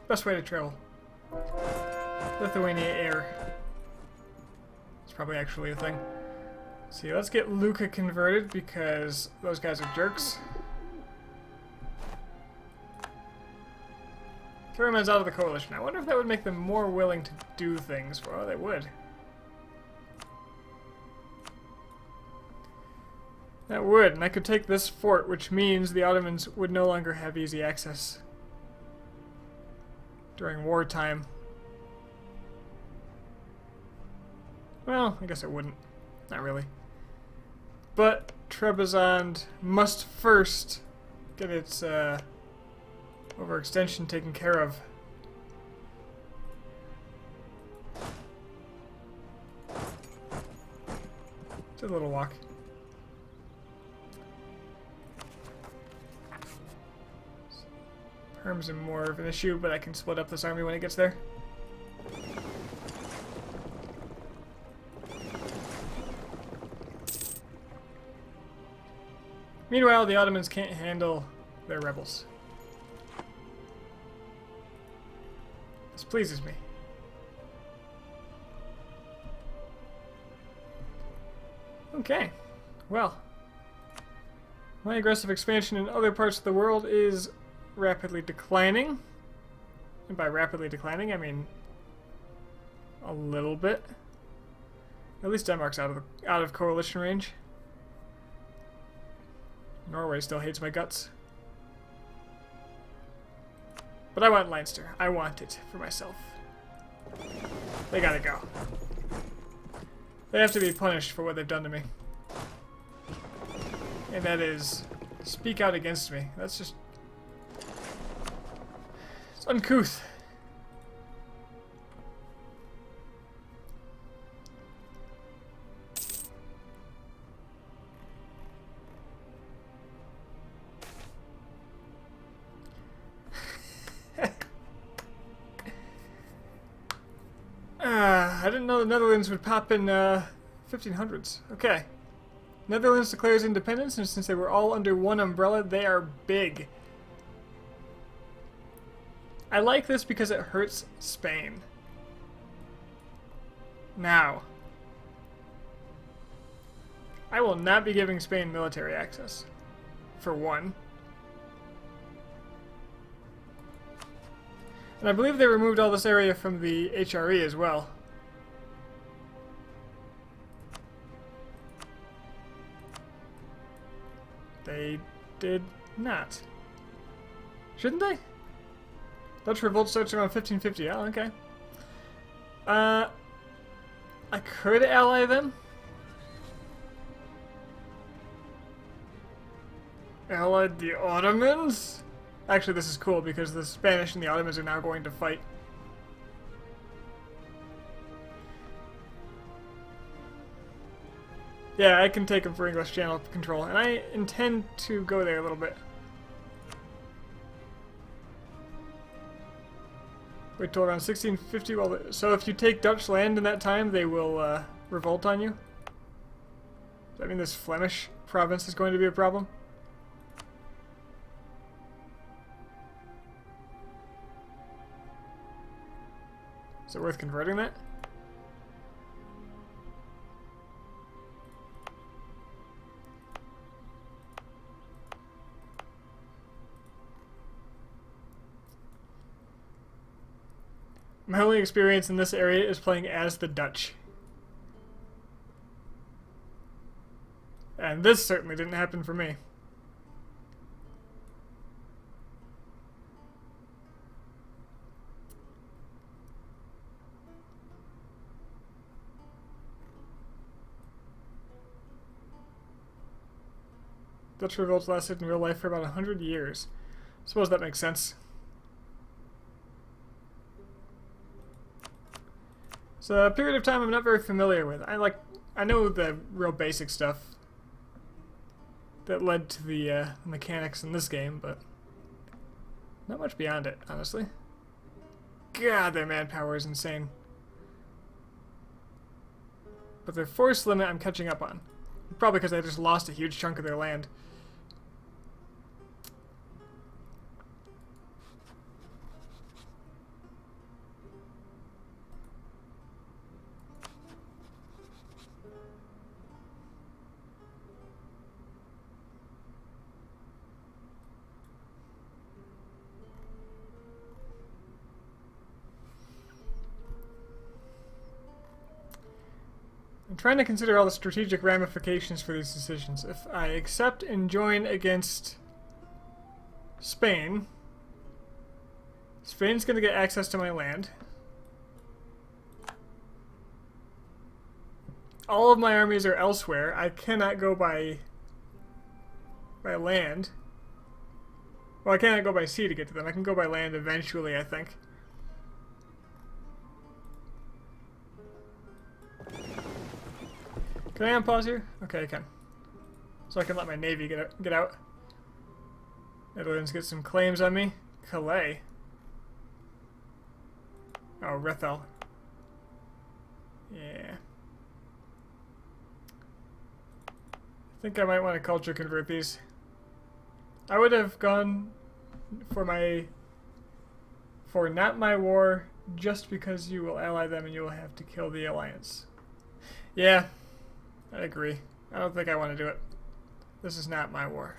Best way to travel. Lithuania Air. It's probably actually a thing. See, let's get Luka converted because those guys are jerks. Karaman's out of the coalition. I wonder if that would make them more willing to do things. Well, they would. That would, and I could take this fort, which means the Ottomans would no longer have easy access during wartime. Well, I guess it wouldn't. Not really. But Trebizond must first get its overextension taken care of. It's a little walk. Perm's more of an issue, but I can split up this army when it gets there. Meanwhile, the Ottomans can't handle their rebels. This pleases me. Okay, well, my aggressive expansion in other parts of the world is rapidly declining. And by rapidly declining, I mean a little bit. At least Denmark's out of coalition range. Norway still hates my guts. But I want Leinster. I want it for myself. They gotta go. They have to be punished for what they've done to me. And that is speak out against me. That's just... it's uncouth. I didn't know the Netherlands would pop in 1500s. Okay. Netherlands declares independence, and since they were all under one umbrella, they are big. I like this because it hurts Spain. Now, I will not be giving Spain military access, for one. And I believe they removed all this area from the HRE as well. They did not. Shouldn't they? Dutch revolt starts around 1550. Oh, okay. I could ally them. Allied the Ottomans? Actually, this is cool because the Spanish and the Ottomans are now going to fight. Yeah, I can take them for English Channel control, and I intend to go there a little bit. Wait till around 1650. Well, so if you take Dutch land in that time, they will revolt on you. Does that mean this Flemish province is going to be a problem? Is it worth converting that? My only experience in this area is playing as the Dutch. And this certainly didn't happen for me. Dutch revolts lasted in real life for about 100 years. Suppose that makes sense. It's a period of time I'm not very familiar with. I know the real basic stuff that led to the mechanics in this game, but not much beyond it, honestly. God, their manpower is insane. But their force limit I'm catching up on. Probably because I just lost a huge chunk of their land. I'm trying to consider all the strategic ramifications for these decisions. If I accept and join against Spain, Spain's going to get access to my land. All of my armies are elsewhere. I cannot go by land. Well, I cannot go by sea to get to them. I can go by land eventually, I think. Can I unpause here? Okay, I can. So I can let my navy get out. Netherlands get some claims on me. Calais. Oh, Rethel. Yeah. I think I might want to culture convert these. I would have gone for not my war just because you will ally them and you will have to kill the alliance. Yeah. I agree. I don't think I want to do it. This is not my war.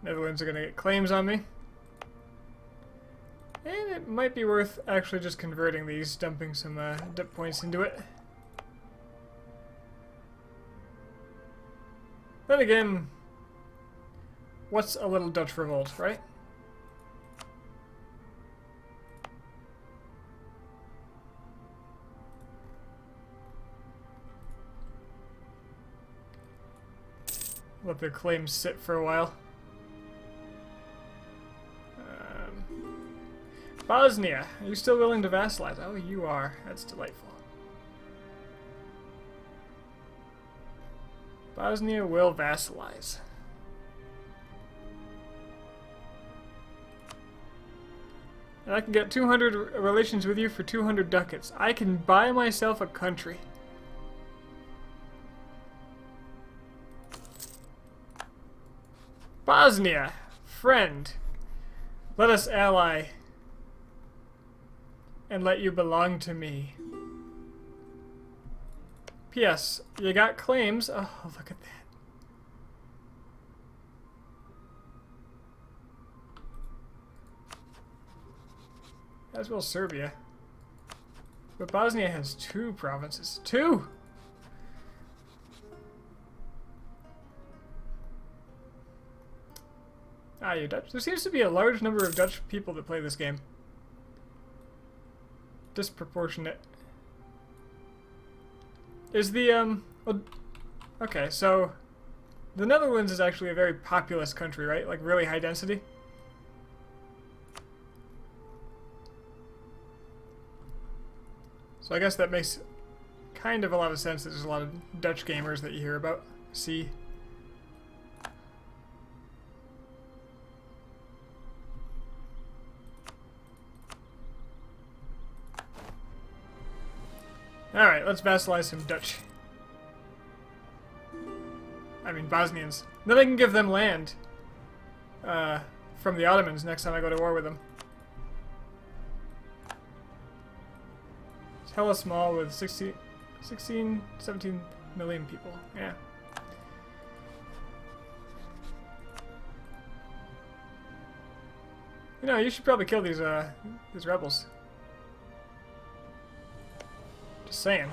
Netherlands are going to get claims on me. And it might be worth actually just converting these, dumping some dip points into it. Then again, what's a little Dutch revolt, right? Let their claims sit for a while. Bosnia, are you still willing to vassalize? Oh, you are. That's delightful. Bosnia will vassalize. And I can get 200 relations with you for 200 ducats. I can buy myself a country. Bosnia, friend, let us ally and let you belong to me. P.S. You got claims. Oh, look at that. As well Serbia. But Bosnia has 2 provinces. 2! Ah, you Dutch. There seems to be a large number of Dutch people that play this game. Disproportionate. Is the, well, okay, so the Netherlands is actually a very populous country, right? Like, really high density. So I guess that makes kind of a lot of sense that there's a lot of Dutch gamers that you hear about. See? Alright, let's vassalize some Dutch. I mean Bosnians. Then I can give them land from the Ottomans next time I go to war with them. It's hella small with 16, 17 million people. Yeah. You know, you should probably kill these rebels. Just saying.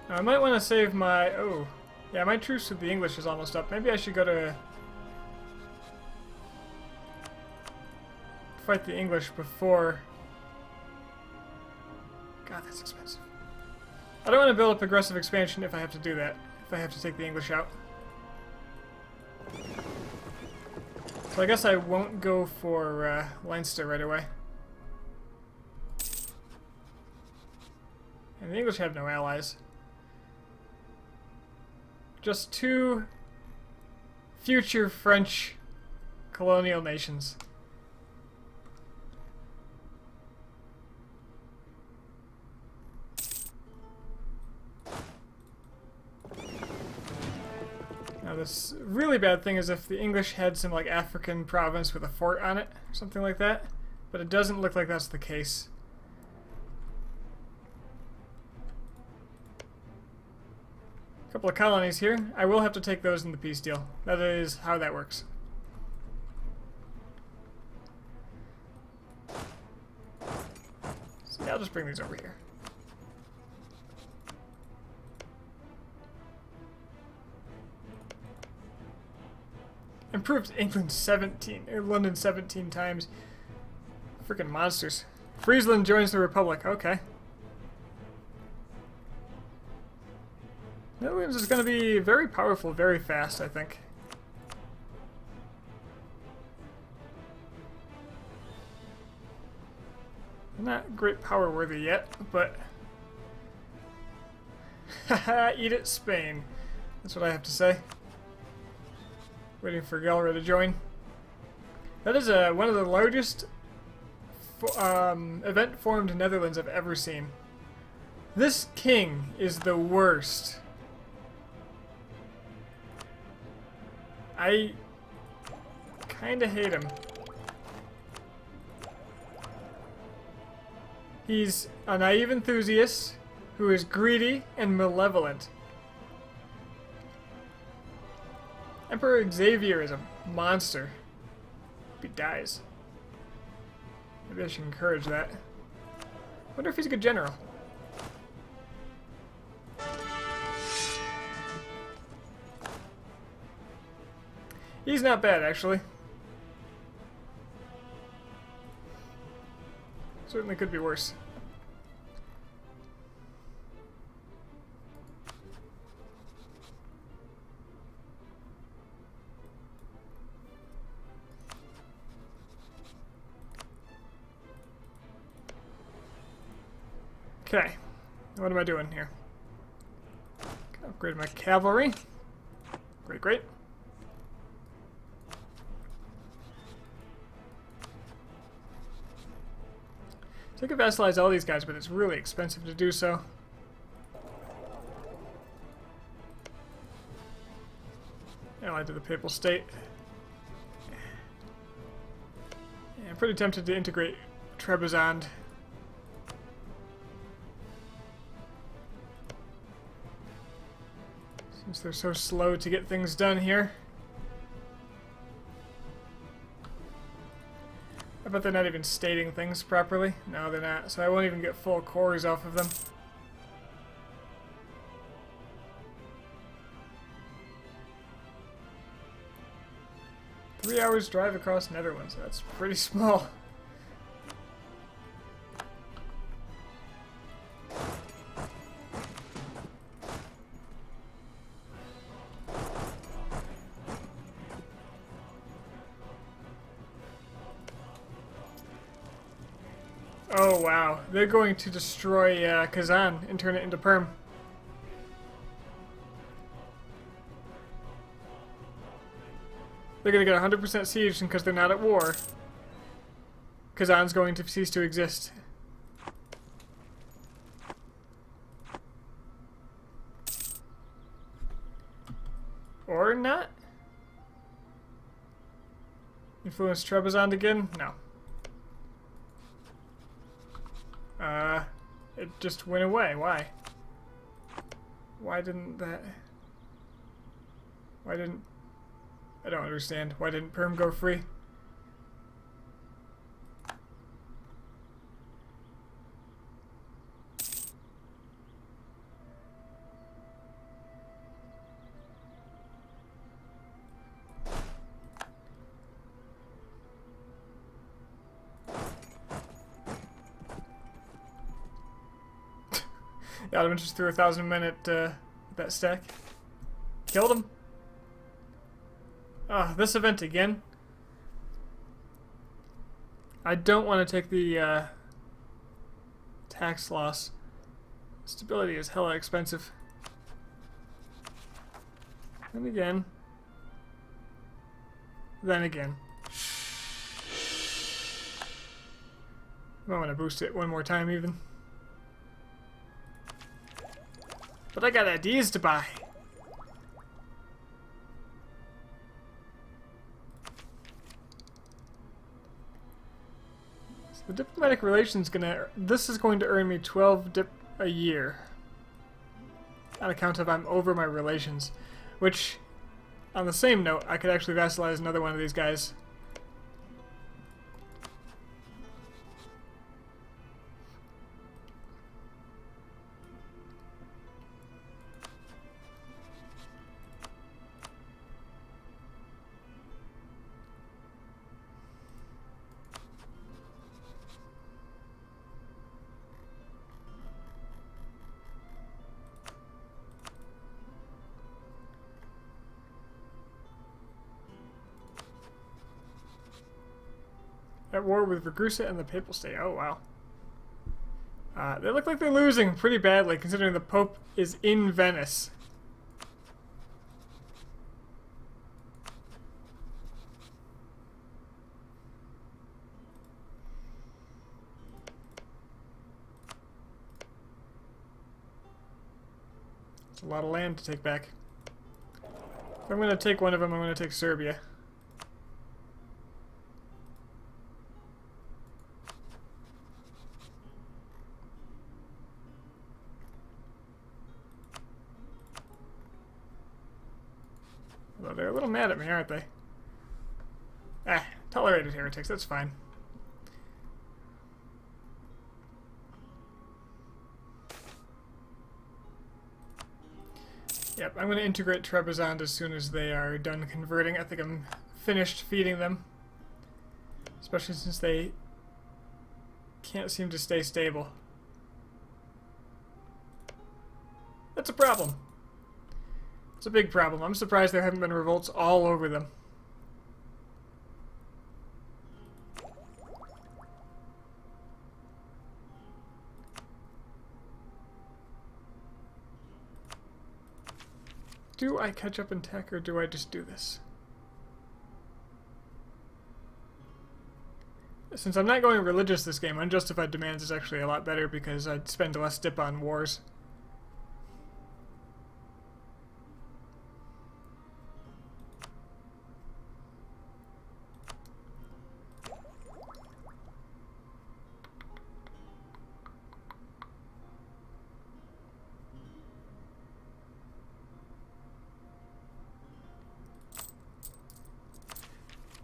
Now, I might want to save my... Oh. Yeah, my truce with the English is almost up. Maybe I should go to... fight the English before... God, that's expensive. I don't want to build up aggressive expansion if I have to do that. If I have to take the English out. So I guess I won't go for Leinster right away. And the English have no allies. Just two future French colonial nations. Now this really bad thing is if the English had some like African province with a fort on it, something like that, but it doesn't look like that's the case. A couple of colonies here. I will have to take those in the peace deal. That is how that works. So yeah, I'll just bring these over here. Improved England 17, London 17 times. Freaking monsters. Friesland joins the Republic. Okay. Netherlands is going to be very powerful, very fast, I think. Not great power worthy yet, but... Haha, eat it, Spain. That's what I have to say. Waiting for Galra to join. That is one of the largest event-formed Netherlands I've ever seen. This king is the worst. I kinda hate him. He's a naive enthusiast who is greedy and malevolent. Emperor Xavier is a monster. Hope he dies. Maybe I should encourage that. Wonder if he's a good general. He's not bad, actually. Certainly could be worse. Okay, what am I doing here? Upgrade my cavalry. Great, great. So I could vassalize all these guys, but it's really expensive to do so. Allied to the Papal State. Yeah, I'm pretty tempted to integrate Trebizond. Since they're so slow to get things done here. I bet they're not even stating things properly. No, they're not. So I won't even get full cores off of them. Three-hours drive across Netherlands. That's pretty small. Oh wow, they're going to destroy Kazan and turn it into Perm. They're going to get 100% siege, and because they're not at war, Kazan's going to cease to exist. Or not? Influence Trebizond again? No. It just went away. Why? Why didn't that... Why didn't... I don't understand. Why didn't Perm go free? The Ottomans just threw 1,000 men at that stack. Killed him. Ah, this event again. I don't want to take the tax loss. Stability is hella expensive. And again. Then again. I want to boost it one more time even. But I got ideas to buy. So the diplomatic relations this is going to earn me 12 dip a year. On account of I'm over my relations. Which, on the same note, I could actually vassalize another one of these guys. At war with Ragusa and the Papal State. Oh, wow. They look like they're losing pretty badly, considering the Pope is in Venice. It's a lot of land to take back. If I'm going to take one of them, I'm going to take Serbia. Although they're a little mad at me, aren't they? Ah, tolerated heretics, that's fine. Yep, I'm going to integrate Trebizond as soon as they are done converting. I think I'm finished feeding them. Especially since they can't seem to stay stable. That's a problem. It's a big problem. I'm surprised there haven't been revolts all over them. Do I catch up in tech, or do I just do this? Since I'm not going religious this game, Unjustified Demands is actually a lot better because I'd spend less dip on wars.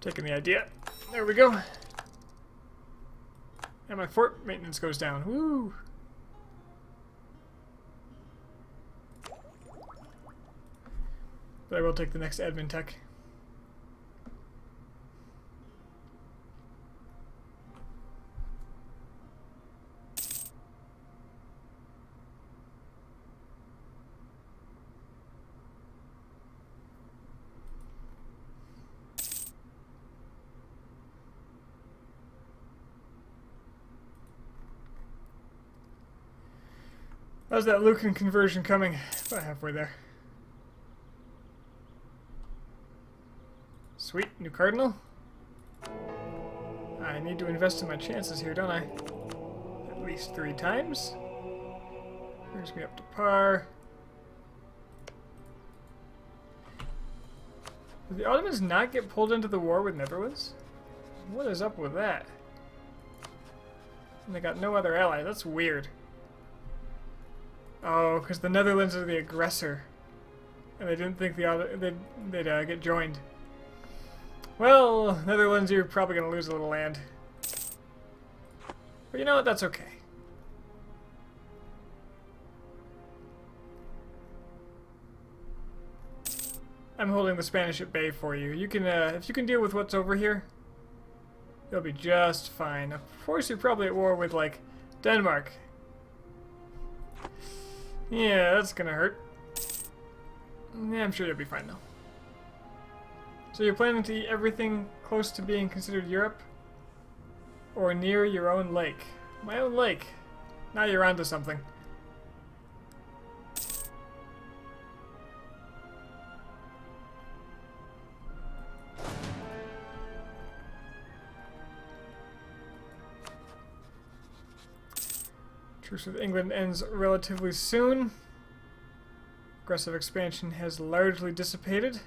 Taking the idea. There we go. And my fort maintenance goes down. Woo! But I will take the next admin tech. How's that Lucan conversion coming? About halfway there. Sweet, new cardinal. I need to invest in my chances here, don't I? At least 3 times. Brings me up to par. Did the Ottomans not get pulled into the war with Netherlands? What is up with that? And they got no other allies. That's weird. Oh, because the Netherlands are the aggressor. And they didn't think they'd get joined. Well, Netherlands, you're probably going to lose a little land. But you know what? That's okay. I'm holding the Spanish at bay for you. You can, if you can deal with what's over here, you'll be just fine. Of course, you're probably at war with, like, Denmark. Yeah, that's gonna hurt. Yeah, I'm sure you'll be fine, though. So you're planning to eat everything close to being considered Europe? Or near your own lake? My own lake. Now you're onto something. Truce with England ends relatively soon. Aggressive expansion has largely dissipated.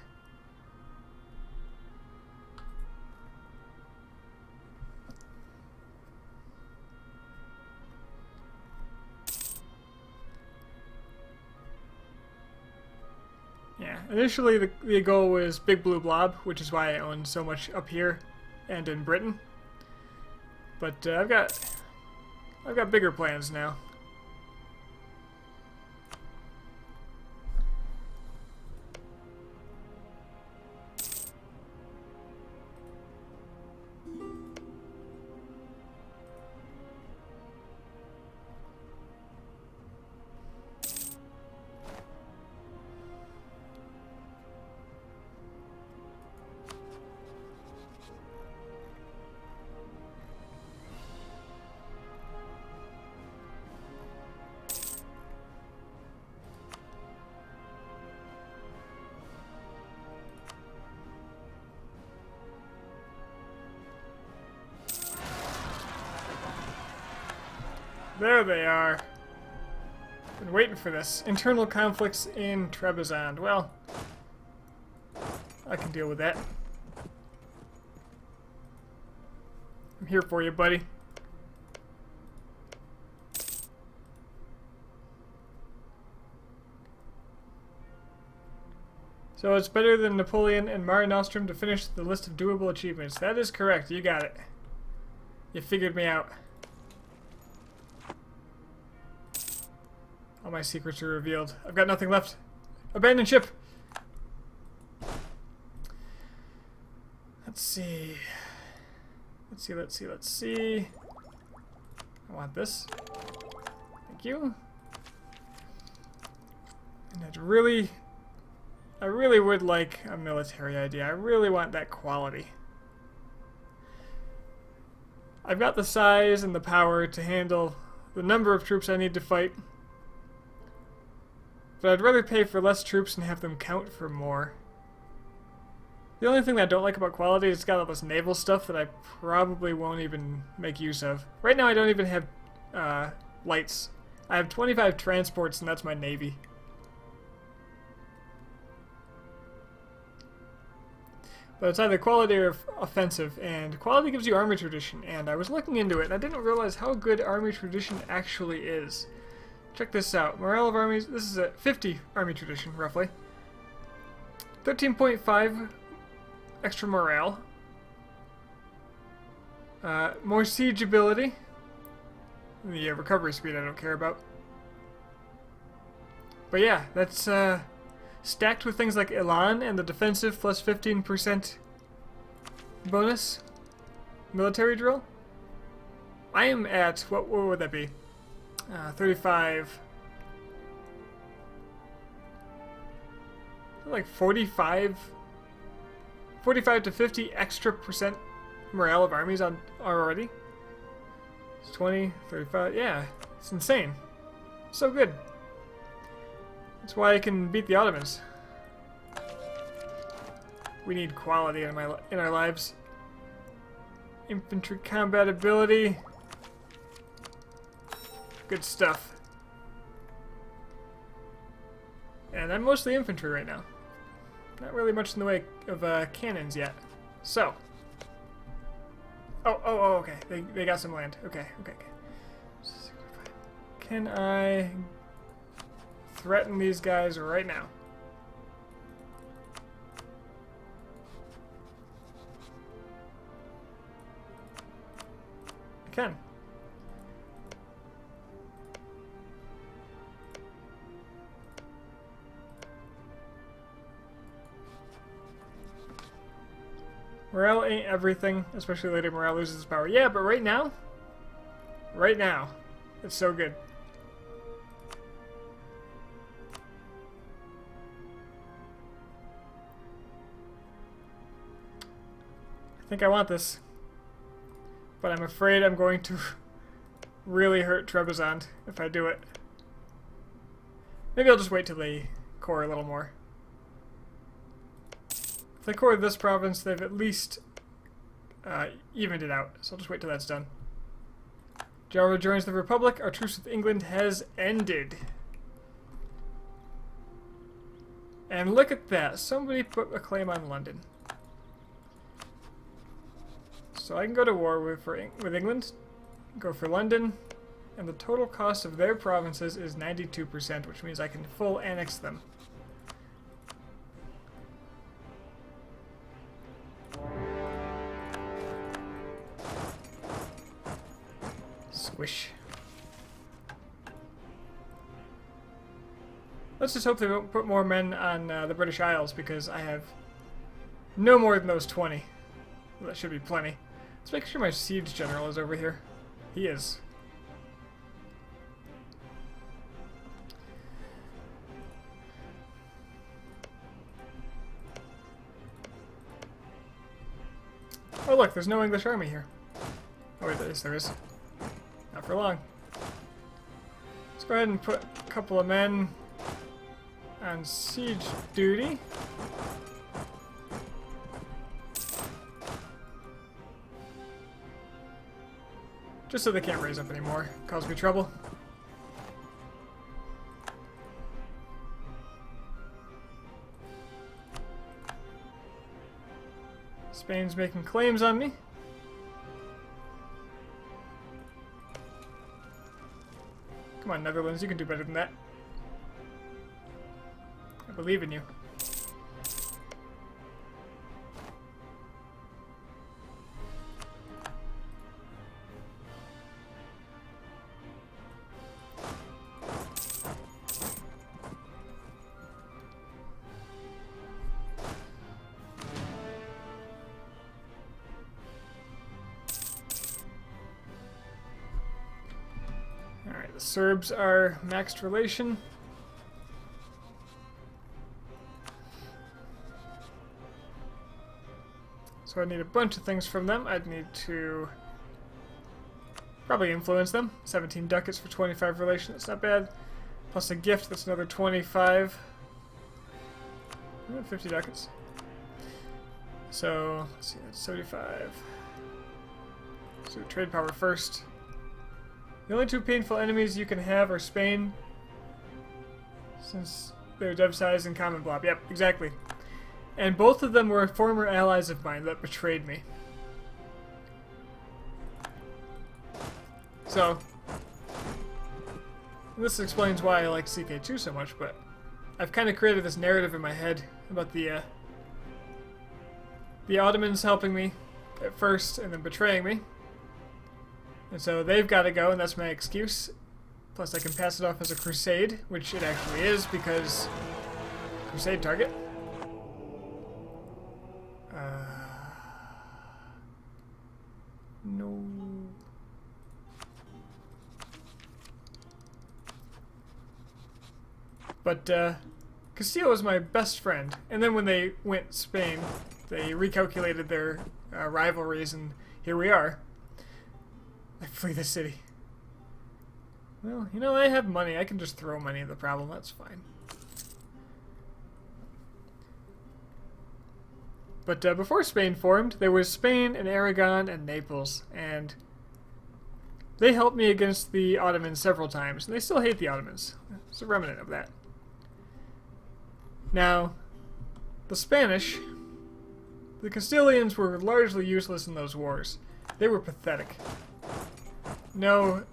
Yeah, initially the goal was Big Blue Blob, which is why I own so much up here and in Britain. But I've got bigger plans now. There they are. Been waiting for this. Internal conflicts in Trebizond. Well, I can deal with that. I'm here for you, buddy. So it's better than Napoleon and Mare Nostrum to finish the list of doable achievements. That is correct. You got it. You figured me out. All my secrets are revealed. I've got nothing left. Abandon ship! Let's see. Let's see. I want this. Thank you. And I really would like a military idea. I really want that quality. I've got the size and the power to handle the number of troops I need to fight. But I'd rather pay for less troops and have them count for more. The only thing that I don't like about quality is it's got all this naval stuff that I probably won't even make use of. Right now I don't even have lights. I have 25 transports and that's my navy. But it's either quality or offensive, and quality gives you army tradition, and I was looking into it and I didn't realize how good army tradition actually is. Check this out. Morale of armies. This is a 50 army tradition, roughly. 13.5 extra morale. More siege ability. The recovery speed I don't care about. But yeah, that's stacked with things like Elan and the defensive plus 15% bonus. Military drill. I am at, what would that be? 35, like 45 to 50 extra percent morale of armies on already. It's 20, 35, yeah, it's insane. So good. That's why I can beat the Ottomans. We need quality in our lives. Infantry combat ability. Good stuff. And I'm mostly infantry right now. Not really much in the way of cannons yet. So. Oh, okay. They got some land. Okay. Can I threaten these guys right now? I can. Morale ain't everything, especially later morale loses its power. Yeah, but right now, it's so good. I think I want this, but I'm afraid I'm going to really hurt Trebizond if I do it. Maybe I'll just wait till they core a little more. If they core this province, they've at least evened it out, so I'll just wait till that's done. Java joins the Republic. Our truce with England has ended. And look at that. Somebody put a claim on London. So I can go to war with England, go for London, and the total cost of their provinces is 92%, which means I can full annex them. Squish. Let's just hope they don't put more men on the British Isles, because I have no more than those 20. Well, that should be plenty. Let's make sure my siege general is over here. He is. Oh look, there's no English army here. Oh wait, there is. Not for long. Let's go ahead and put a couple of men on siege duty. Just so they can't raise up anymore. Cause me trouble. Spain's making claims on me. Come on, Netherlands, you can do better than that. I believe in you. The Serbs are maxed relation. So I need a bunch of things from them. I'd need to probably influence them. 17 ducats for 25 relation, that's not bad. Plus a gift, that's another 25. 50 ducats. So, let's see, that's 75. So trade power first. The only two painful enemies you can have are Spain, since they're dev size and common blob. Yep, exactly. And both of them were former allies of mine that betrayed me. So, this explains why I like CK2 so much, but I've kind of created this narrative in my head about the Ottomans helping me at first and then betraying me. And so they've got to go, and that's my excuse. Plus I can pass it off as a crusade, which it actually is, because crusade target. No. But Castile was my best friend, and then when they went Spain, they recalculated their rivalries, and here we are. I flee the city. Well, you know, I have money. I can just throw money at the problem. That's fine. But before Spain formed, there was Spain and Aragon and Naples, and they helped me against the Ottomans several times, and they still hate the Ottomans. It's a remnant of that. Now, the Spanish, the Castilians were largely useless in those wars. They were pathetic. No,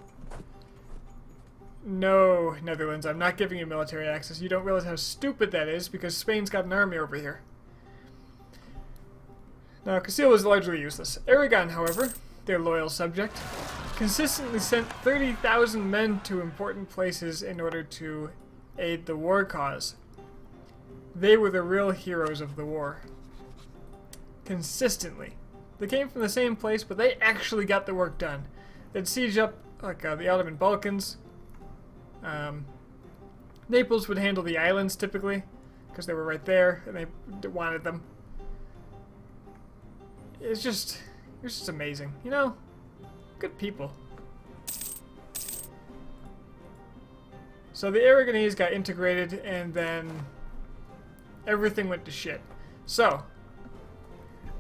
Netherlands, I'm not giving you military access. You don't realize how stupid that is because Spain's got an army over here. Now, Castile was largely useless. Aragon, however, their loyal subject, consistently sent 30,000 men to important places in order to aid the war cause. They were the real heroes of the war. Consistently. They came from the same place, but they actually got the work done. They'd siege up like the Ottoman Balkans. Naples would handle the islands typically, because they were right there and they wanted them. It's just amazing, you know? Good people. So the Aragonese got integrated, and then everything went to shit. So,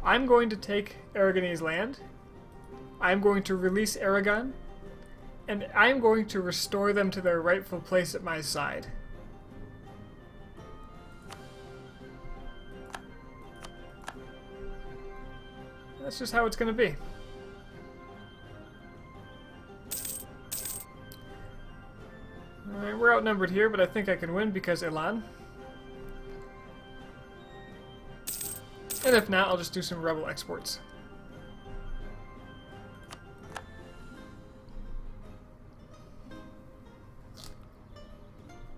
I'm going to take Aragonese land. I'm going to release Aragon. And I'm going to restore them to their rightful place at my side. That's just how it's going to be. Alright, we're outnumbered here, but I think I can win because Elan. And if not, I'll just do some rebel exports.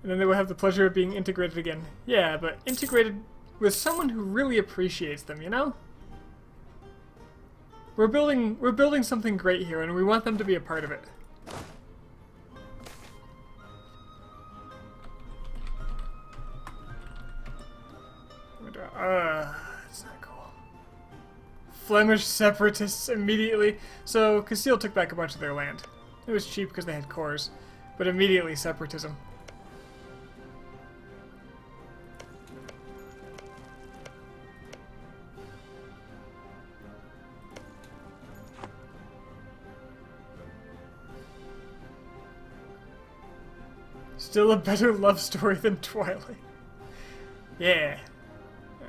And then they will have the pleasure of being integrated again. Yeah, but integrated with someone who really appreciates them, you know? We're building something great here, and we want them to be a part of it. That's not cool. Flemish separatists immediately. So Castile took back a bunch of their land. It was cheap because they had cores, but immediately separatism. Still a better love story than Twilight. Yeah.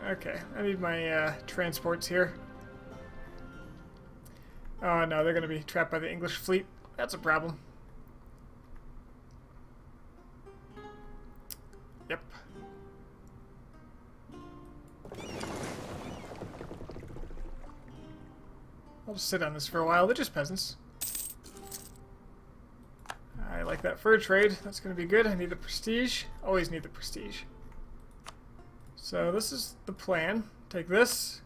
Okay, I need my transports here. Oh no, they're gonna be trapped by the English fleet. That's a problem. Yep. I'll just sit on this for a while. They're just peasants. I like that fur trade. That's going to be good. I need the prestige. Always need the prestige. So this is the plan. Take this.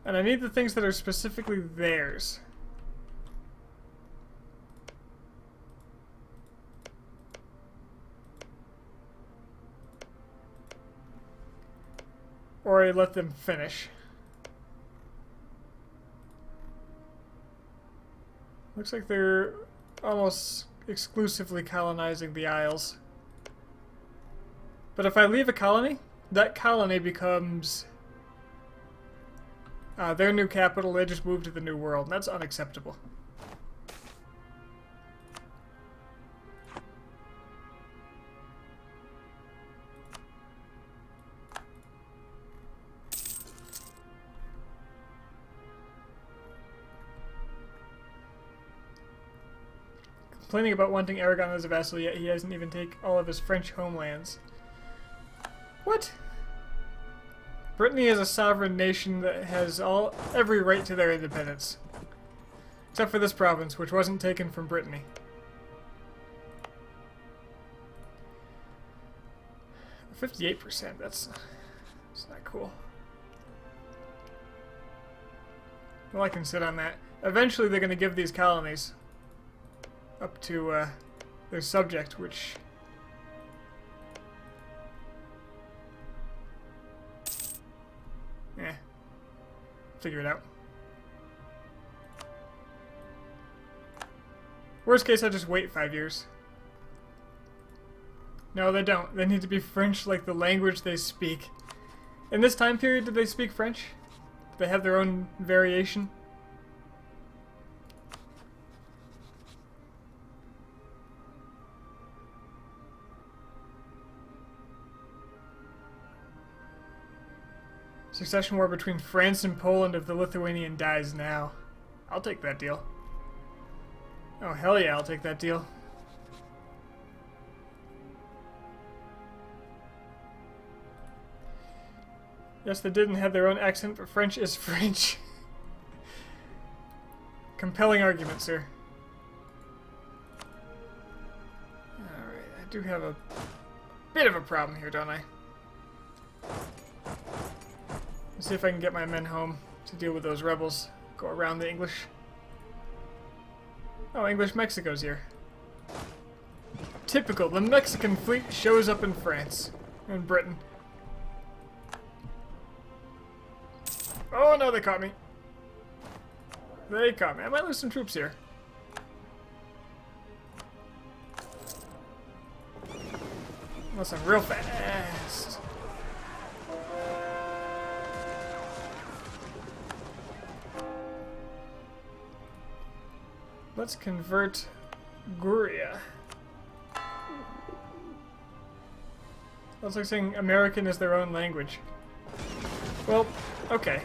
And I need the things that are specifically theirs. Or I let them finish. Looks like they're almost exclusively colonizing the Isles. But if I leave a colony, that colony becomes their new capital. They just moved to the New World, and that's unacceptable. Complaining about wanting Aragon as a vassal, yet he hasn't even taken all of his French homelands. What? Brittany is a sovereign nation that has every right to their independence. Except for this province, which wasn't taken from Brittany. %, that's not cool. Well, I can sit on that. Eventually they're going to give these colonies up to their subject, which... figure it out. Worst case, I just wait 5 years. No, they don't. They need to be French like the language they speak. In this time period, did they speak French? Did they have their own variation? Succession war between France and Poland if the Lithuanian dies now. I'll take that deal. Oh, hell yeah, I'll take that deal. Yes, they didn't have their own accent, but French is French. Compelling argument, sir. Alright, I do have a bit of a problem here, don't I? Let's see if I can get my men home to deal with those rebels. Go around the English. Oh, English Mexico's here. Typical, the Mexican fleet shows up in France. In Britain. Oh no, they caught me. They caught me. I might lose some troops here. Unless I'm real fast. Let's convert Guria. That's like saying American is their own language. Well, okay.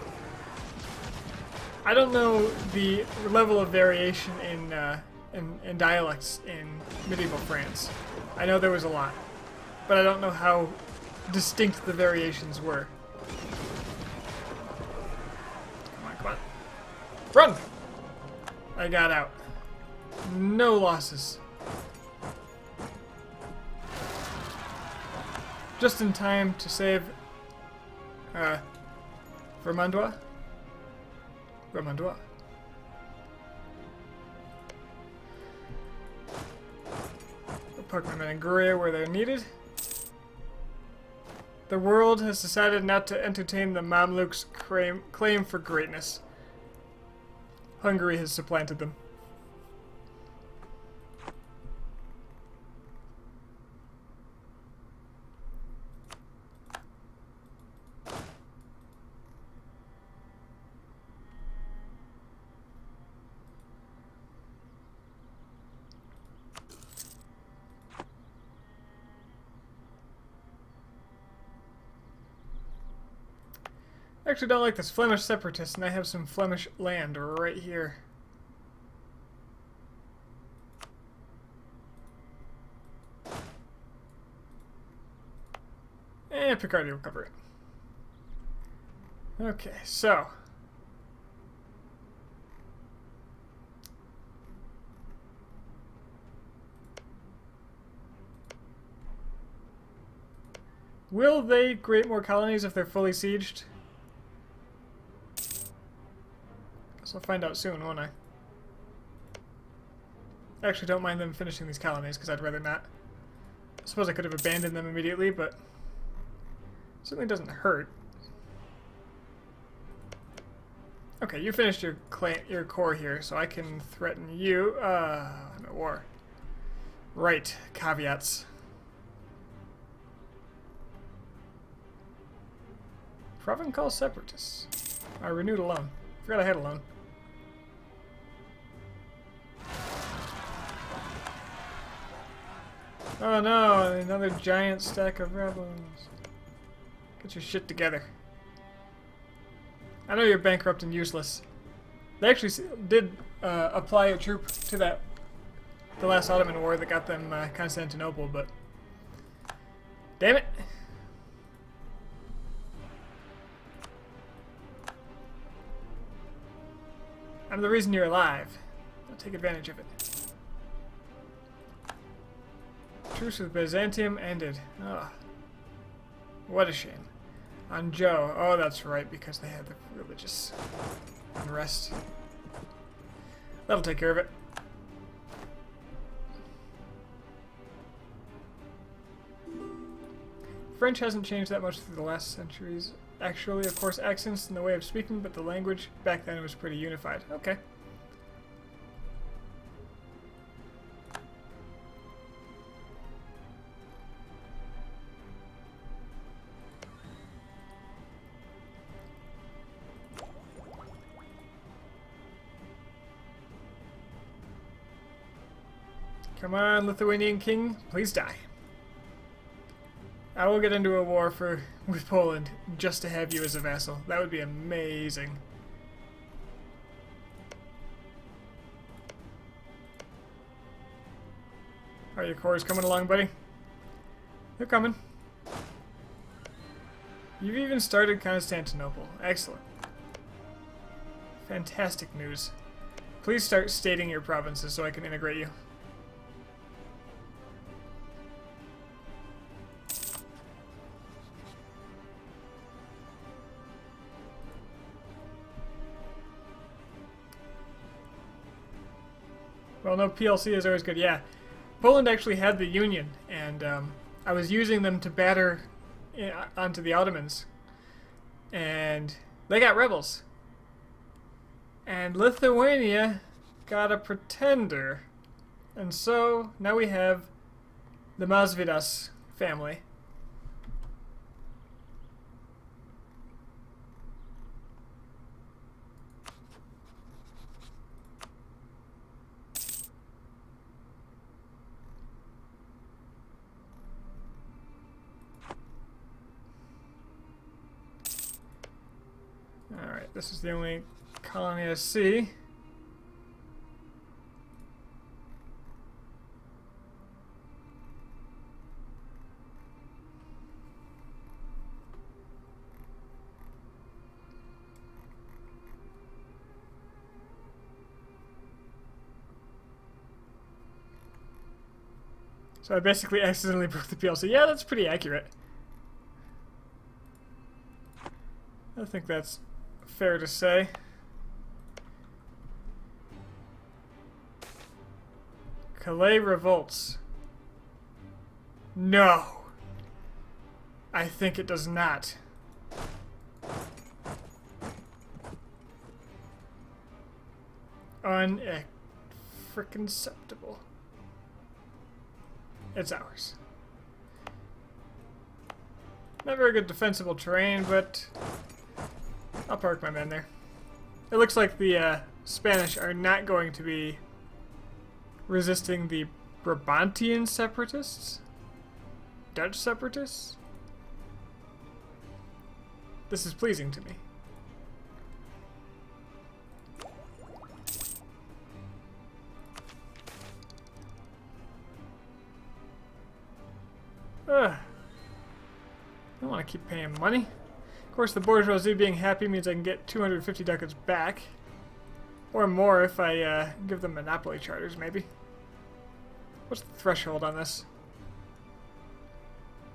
I don't know the level of variation in dialects in medieval France. I know there was a lot, but I don't know how distinct the variations were. Come on, come on. Run! I got out. No losses. Just in time to save Vermandois? Vermandois. I'll park my men in Guria where they're needed. The world has decided not to entertain the Mamluks' claim for greatness. Hungary has supplanted them. I actually don't like this Flemish separatist, and I have some Flemish land right here. And Picardy will cover it. Okay, so. Will they create more colonies if they're fully sieged? I'll find out soon, won't I? I actually don't mind them finishing these colonies, because I'd rather not. I suppose I could have abandoned them immediately, but it certainly doesn't hurt. Okay, you finished your core here, so I can threaten you. I'm at war. Right, caveats. Provencal separatists. I renewed a loan. Forgot I had a loan. Oh no, another giant stack of rebels. Get your shit together. I know you're bankrupt and useless. They actually did apply a troop to the last Ottoman war that got them Constantinople, but damn it. I'm the reason you're alive. I'll take advantage of it. Truce with Byzantium ended. Ugh. What a shame. Anjou. Oh, that's right, because they had the religious unrest. That'll take care of it. French hasn't changed that much through the last centuries. Actually, of course, accents and the way of speaking, but the language back then was pretty unified. Okay. Come on, Lithuanian king, please die. I will get into a war with Poland just to have you as a vassal. That would be amazing. Are your cores coming along, buddy? They're coming. You've even started Constantinople. Excellent. Fantastic news. Please start stating your provinces so I can integrate you. Well, no, PLC is always good. Yeah. Poland actually had the Union, and I was using them to batter onto the Ottomans. And they got rebels. And Lithuania got a pretender. And so now we have the Masvidas family. Alright, this is the only colony I see. So I basically accidentally broke the PLC. Yeah, that's pretty accurate. I think that's fair to say. Calais revolts. No. I think it does not. Unacceptable. It's ours. Not very good defensible terrain, but I'll park my men there. It looks like the Spanish are not going to be resisting the Brabantian separatists? Dutch separatists? This is pleasing to me. I don't want to keep paying money. Of course, the bourgeoisie being happy means I can get 250 ducats back. Or more if I give them monopoly charters, maybe. What's the threshold on this?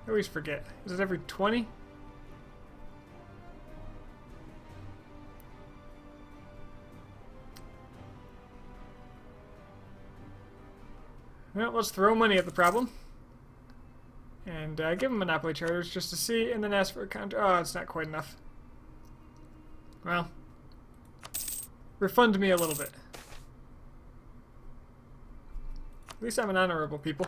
I always forget. Is it every 20? Well, let's throw money at the problem. And give them monopoly charters just to see, and then ask for a counter. Oh, it's not quite enough. Well, refund me a little bit. At least I'm an honorable people.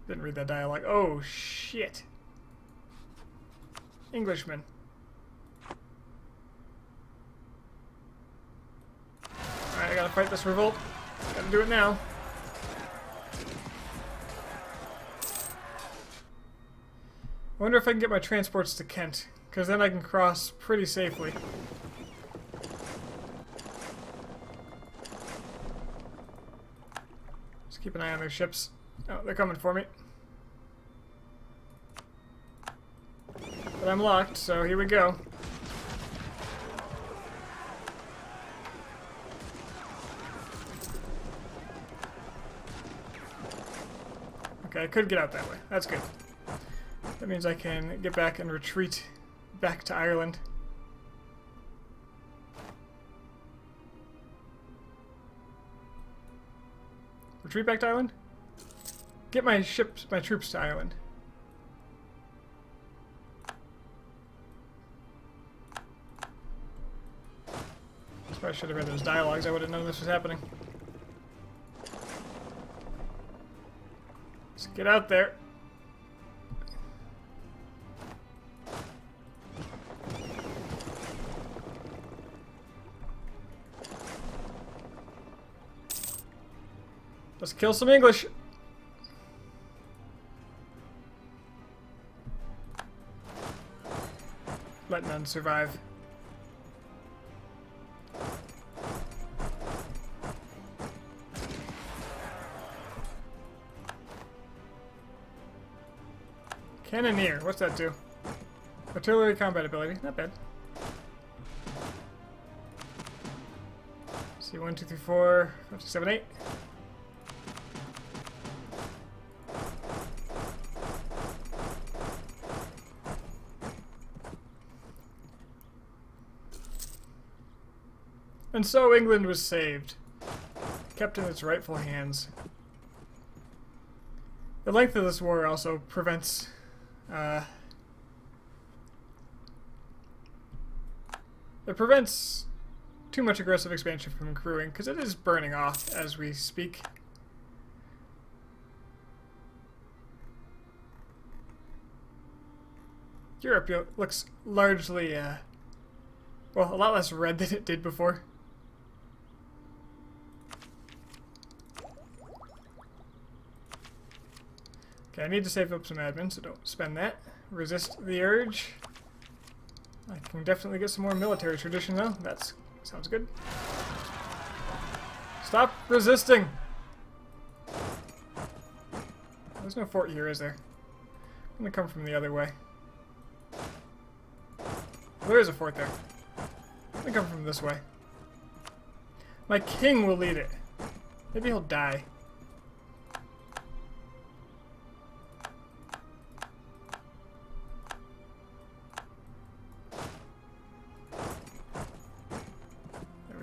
Didn't read that dialogue. Oh, shit. Englishman. Alright, I gotta fight this revolt. Gotta do it now. I wonder if I can get my transports to Kent, because then I can cross pretty safely. Just keep an eye on their ships. Oh, they're coming for me. But I'm locked, so here we go. Okay, I could get out that way. That's good. That means I can get back and retreat back to Ireland. Retreat back to Ireland? Get my ships, my troops to Ireland. That's why I should have read those dialogues. I would have known this was happening. Let's get out there. Let's kill some English. Let none survive. Cannoneer, what's that do? Artillery combat ability, not bad. See, 1, 2, 3, 4, 5, 6, 7, 8. And so England was saved, kept in its rightful hands. The length of this war also prevents it prevents too much aggressive expansion from accruing, because it is burning off as we speak. Europe looks largely, well, a lot less red than it did before. Okay, I need to save up some admin, so don't spend that. Resist the urge. I can definitely get some more military tradition, though. That sounds good. Stop resisting! There's no fort here, is there? I'm gonna come from the other way. There is a fort there. I'm gonna come from this way. My king will lead it. Maybe he'll die.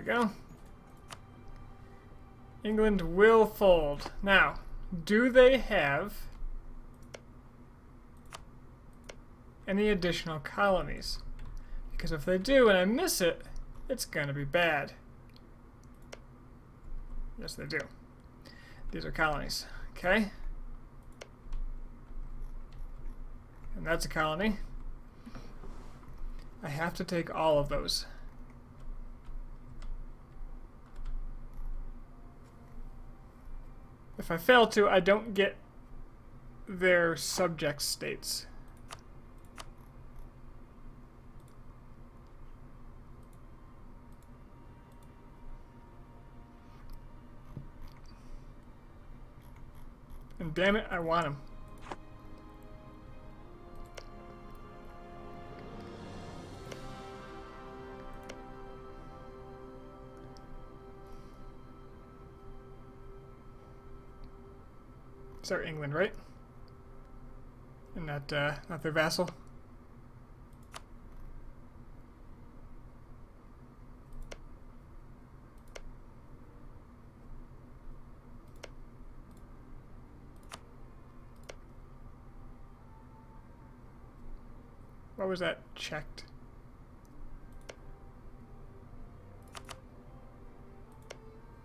Go. England will fold. Now, do they have any additional colonies? Because if they do and I miss it, it's going to be bad. Yes, they do. These are colonies. Okay. And that's a colony. I have to take all of those. If I fail to, I don't get their subject states. And damn it, I want them. They're England, right? And not their vassal. What was that checked?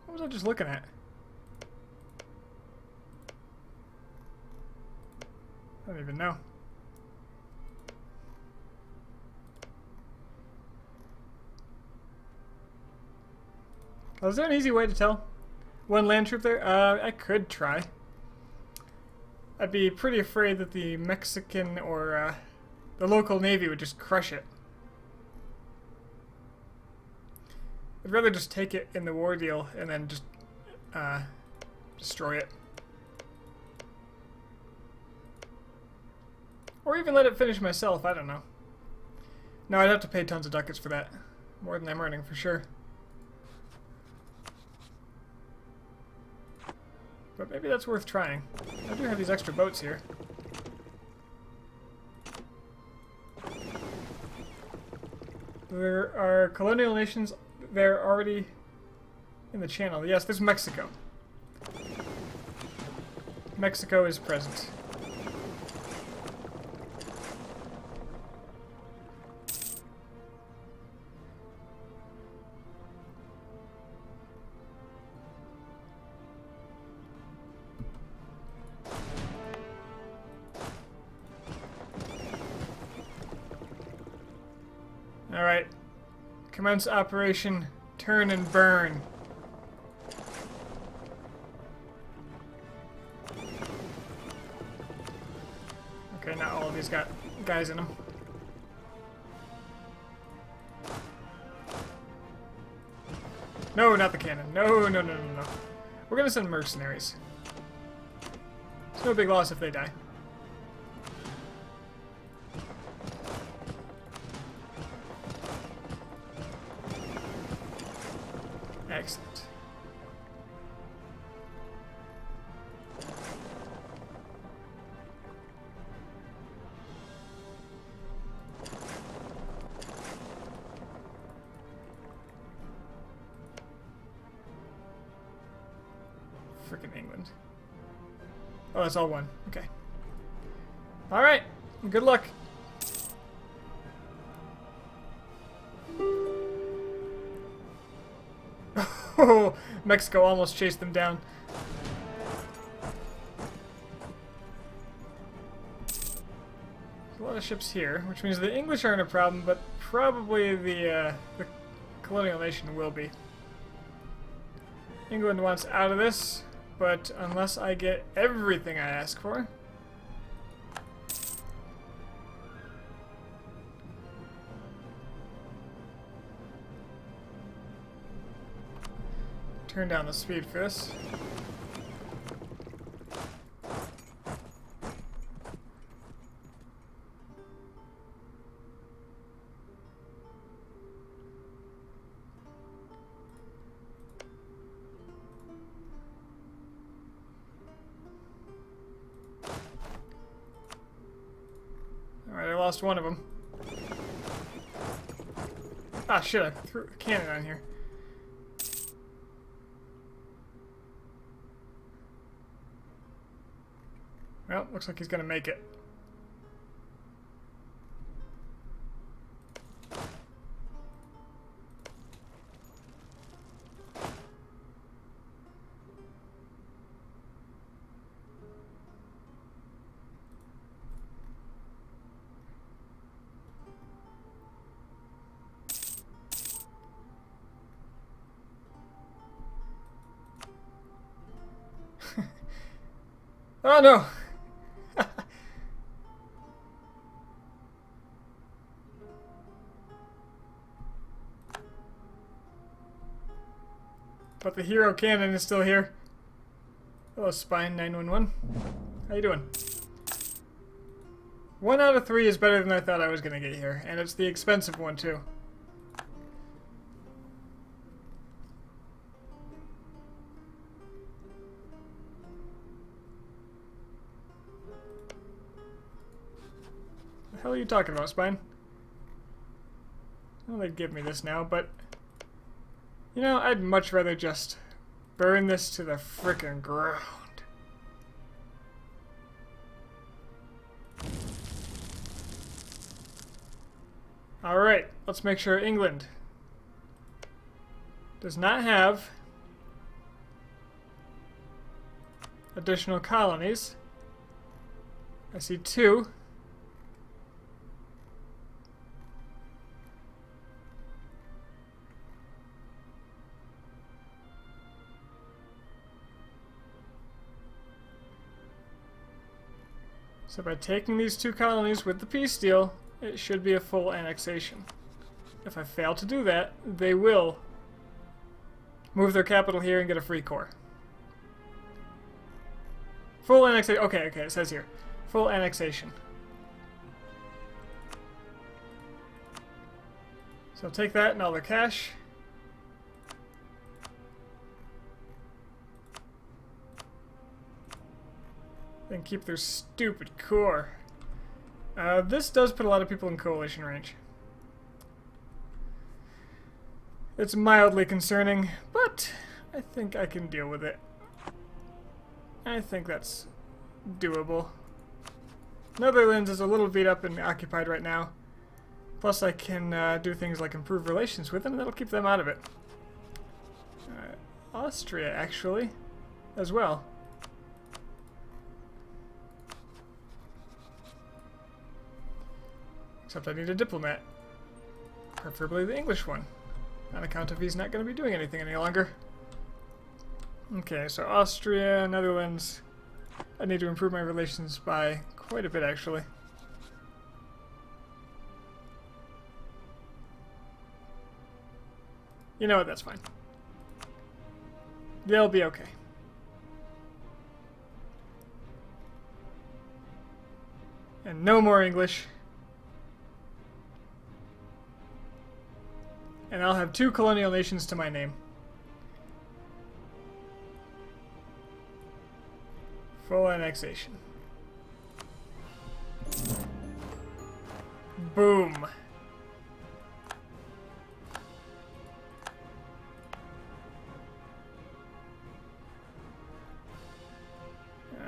What was I just looking at? I don't even know. Oh, is there an easy way to tell? One land troop there? I could try. I'd be pretty afraid that the Mexican or the local navy would just crush it. I'd rather just take it in the war deal and then just destroy it. Or even let it finish myself, I don't know. No, I'd have to pay tons of ducats for that. More than I'm earning, for sure. But maybe that's worth trying. I do have these extra boats here. There are colonial nations there already in the channel. Yes, there's Mexico. Mexico is present. Alright. Commence Operation Turn and Burn. he's got guys in him. No, not the cannon. No, no, no, no, no. We're gonna send mercenaries. It's no big loss if they die. Excellent. Frickin' England. Oh, that's all one. Okay. Alright. Good luck. Oh, Mexico almost chased them down. There's a lot of ships here, which means the English aren't a problem, but probably the colonial nation will be. England wants out of this, but unless I get everything I ask for... Turn down the speed for this. Alright, I lost one of them. Ah, shit, I threw a cannon on here. Well, looks like he's gonna make it. Oh no! But the hero cannon is still here. Hello, Spine 911. How you doing? 1 out of 3 is better than I thought I was gonna get here, and it's the expensive one too. What the hell are you talking about, Spine? Well, they'd give me this now, but... You know, I'd much rather just burn this to the frickin' ground. Alright, let's make sure England does not have additional colonies. I see 2. So by taking these 2 colonies with the peace deal, it should be a full annexation. If I fail to do that, they will move their capital here and get a free core. Full annexation. Okay, okay, it says here. Full annexation. So I'll take that and all the cash. Then keep their stupid core. This does put a lot of people in coalition range. It's mildly concerning, but I think I can deal with it. I think that's doable. Netherlands is a little beat up and occupied right now. Plus I can do things like improve relations with them, and that'll keep them out of it. Austria, actually, as well. Except I need a diplomat. Preferably the English one. On account of he's not going to be doing anything any longer. Okay, so Austria, Netherlands. I need to improve my relations by quite a bit, actually. You know what? That's fine. They'll be okay. And no more English. And I'll have 2 colonial nations to my name. Full annexation. Boom.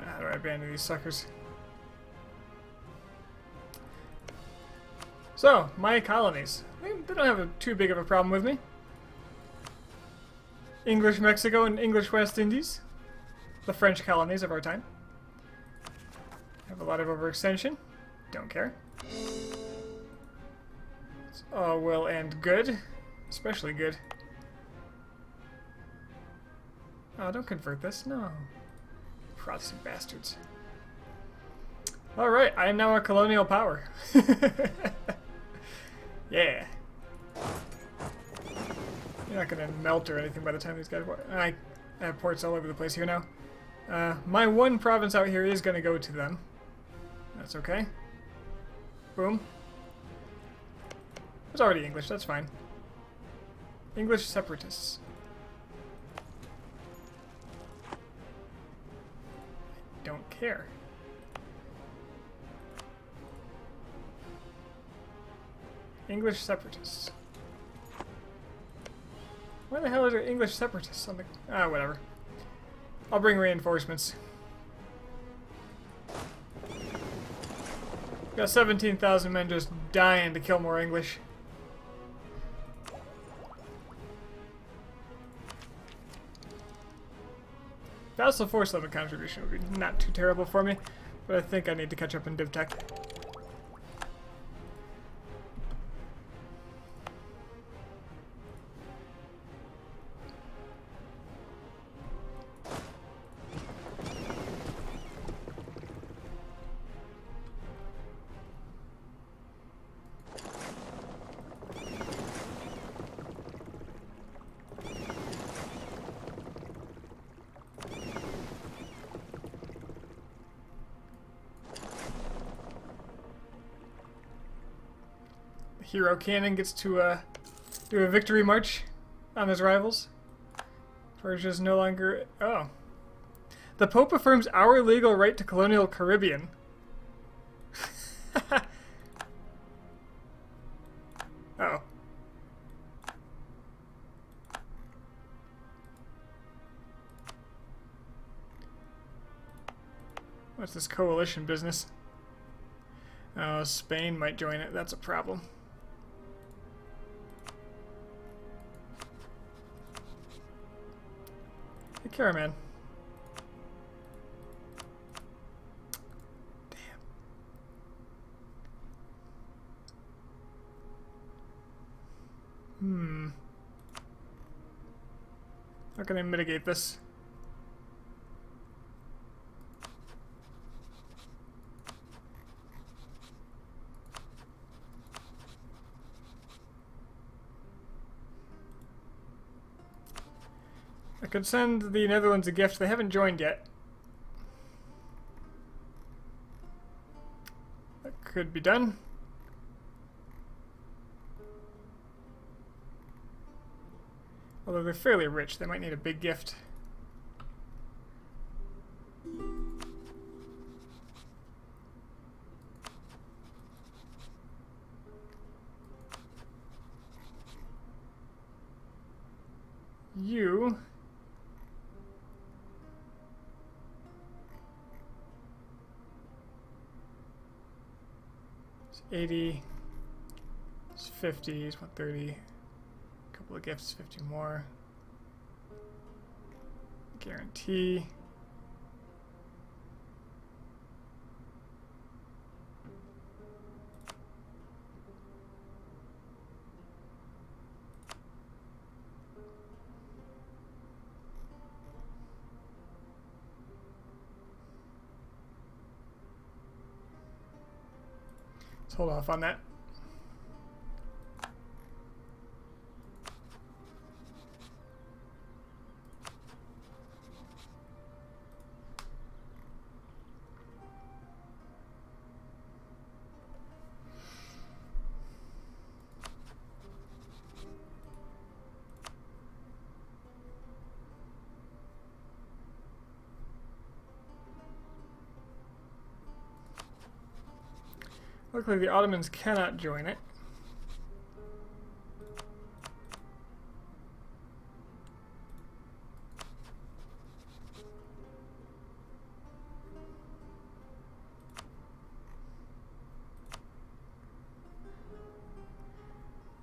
How do I abandon these suckers? So, my colonies. They don't have too big of a problem with me. English Mexico and English West Indies. The French colonies of our time. Have a lot of overextension. Don't care. It's all well and good. Especially good. Oh, don't convert this. No. Protestant bastards. Alright, I am now a colonial power. Yeah. You're not gonna melt or anything by the time these guys... I have ports all over the place here now. My one province out here is gonna go to them. That's okay. Boom. It's already English, that's fine. English separatists. Don't care. English separatists. Why the hell are there English separatists on the... Ah, whatever. I'll bring reinforcements. Got 17,000 men just dying to kill more English. Vassal force limit contribution would be not too terrible for me, but I think I need to catch up in DivTech. Hero Cannon gets to do a victory march on his rivals. Persia's no longer... Oh. The Pope affirms our legal right to colonial Caribbean. Oh. What's this coalition business? Oh, Spain might join it. That's a problem. Hey, Caraman. Damn. How can I mitigate this? I could send the Netherlands a gift. They haven't joined yet. That could be done. Although they're fairly rich, they might need a big gift. You... It's 80. It's 50. It's 130. Couple of gifts, 50 more. Guarantee. Let's hold off on that. Luckily, the Ottomans cannot join it.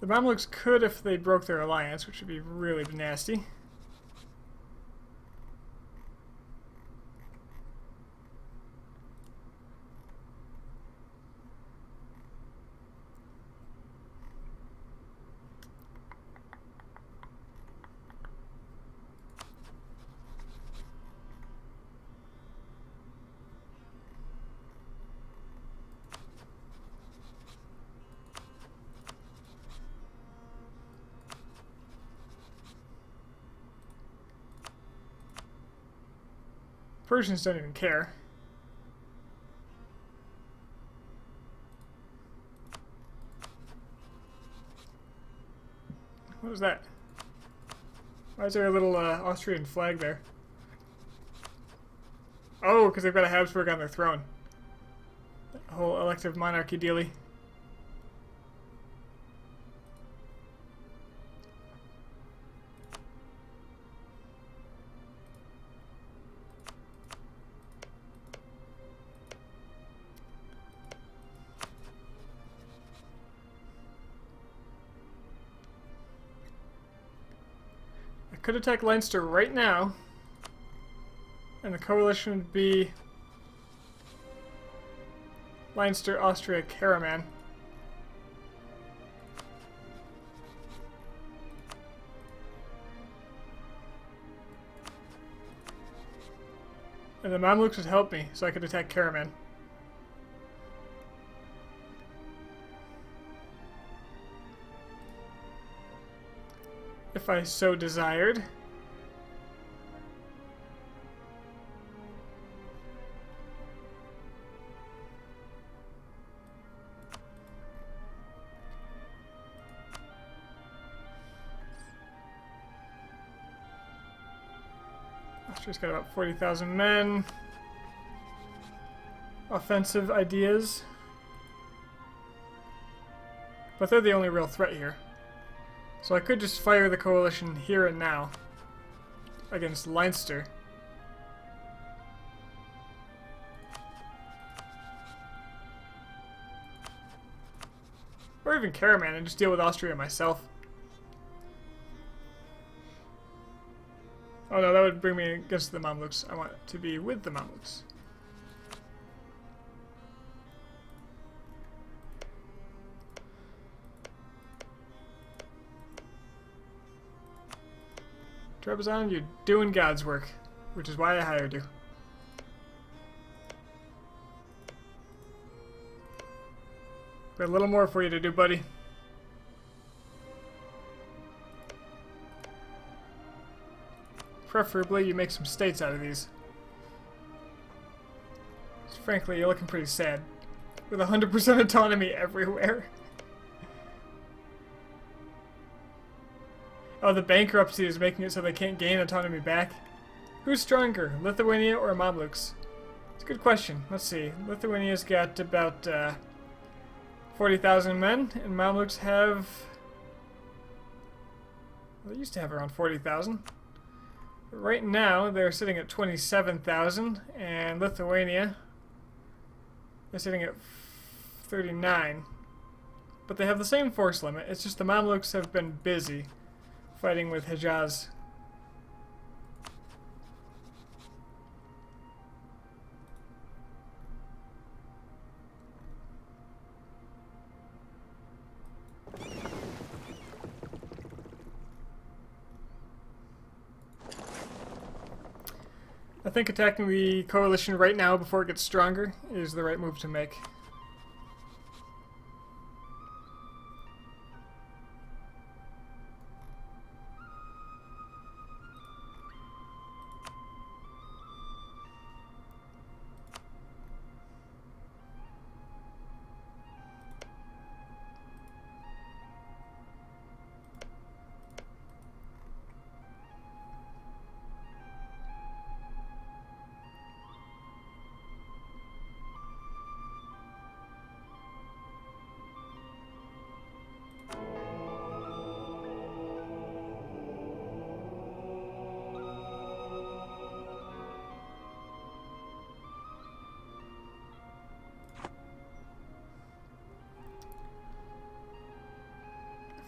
The Mamluks could if they broke their alliance, which would be really nasty. Persians don't even care. What was that? Why is there a little Austrian flag there? Oh, because they've got a Habsburg on their throne. That whole elective monarchy dealie. Could attack Leinster right now, and the coalition would be Leinster, Austria, Karaman. And the Mamluks would help me, so I could attack Karaman. If I so desired. Austria's got about 40,000 men. Offensive ideas. But they're the only real threat here. So I could just fire the coalition here and now against Leinster. Or even Karaman and just deal with Austria myself. Oh no, that would bring me against the Mamluks. I want to be with the Mamluks. Trebizond, you're doing God's work, which is why I hired you. Got a little more for you to do, buddy. Preferably, you make some states out of these. Frankly, you're looking pretty sad. With 100% autonomy everywhere. Oh, the bankruptcy is making it so they can't gain autonomy back. Who's stronger, Lithuania or Mamluks? It's a good question. Let's see. Lithuania's got about 40,000 men, and Mamluks have... Well, they used to have around 40,000. Right now, they're sitting at 27,000, and Lithuania, they're sitting at 39. But they have the same force limit. It's just the Mamluks have been busy fighting with Hejaz. I think attacking the coalition right now before it gets stronger is the right move to make.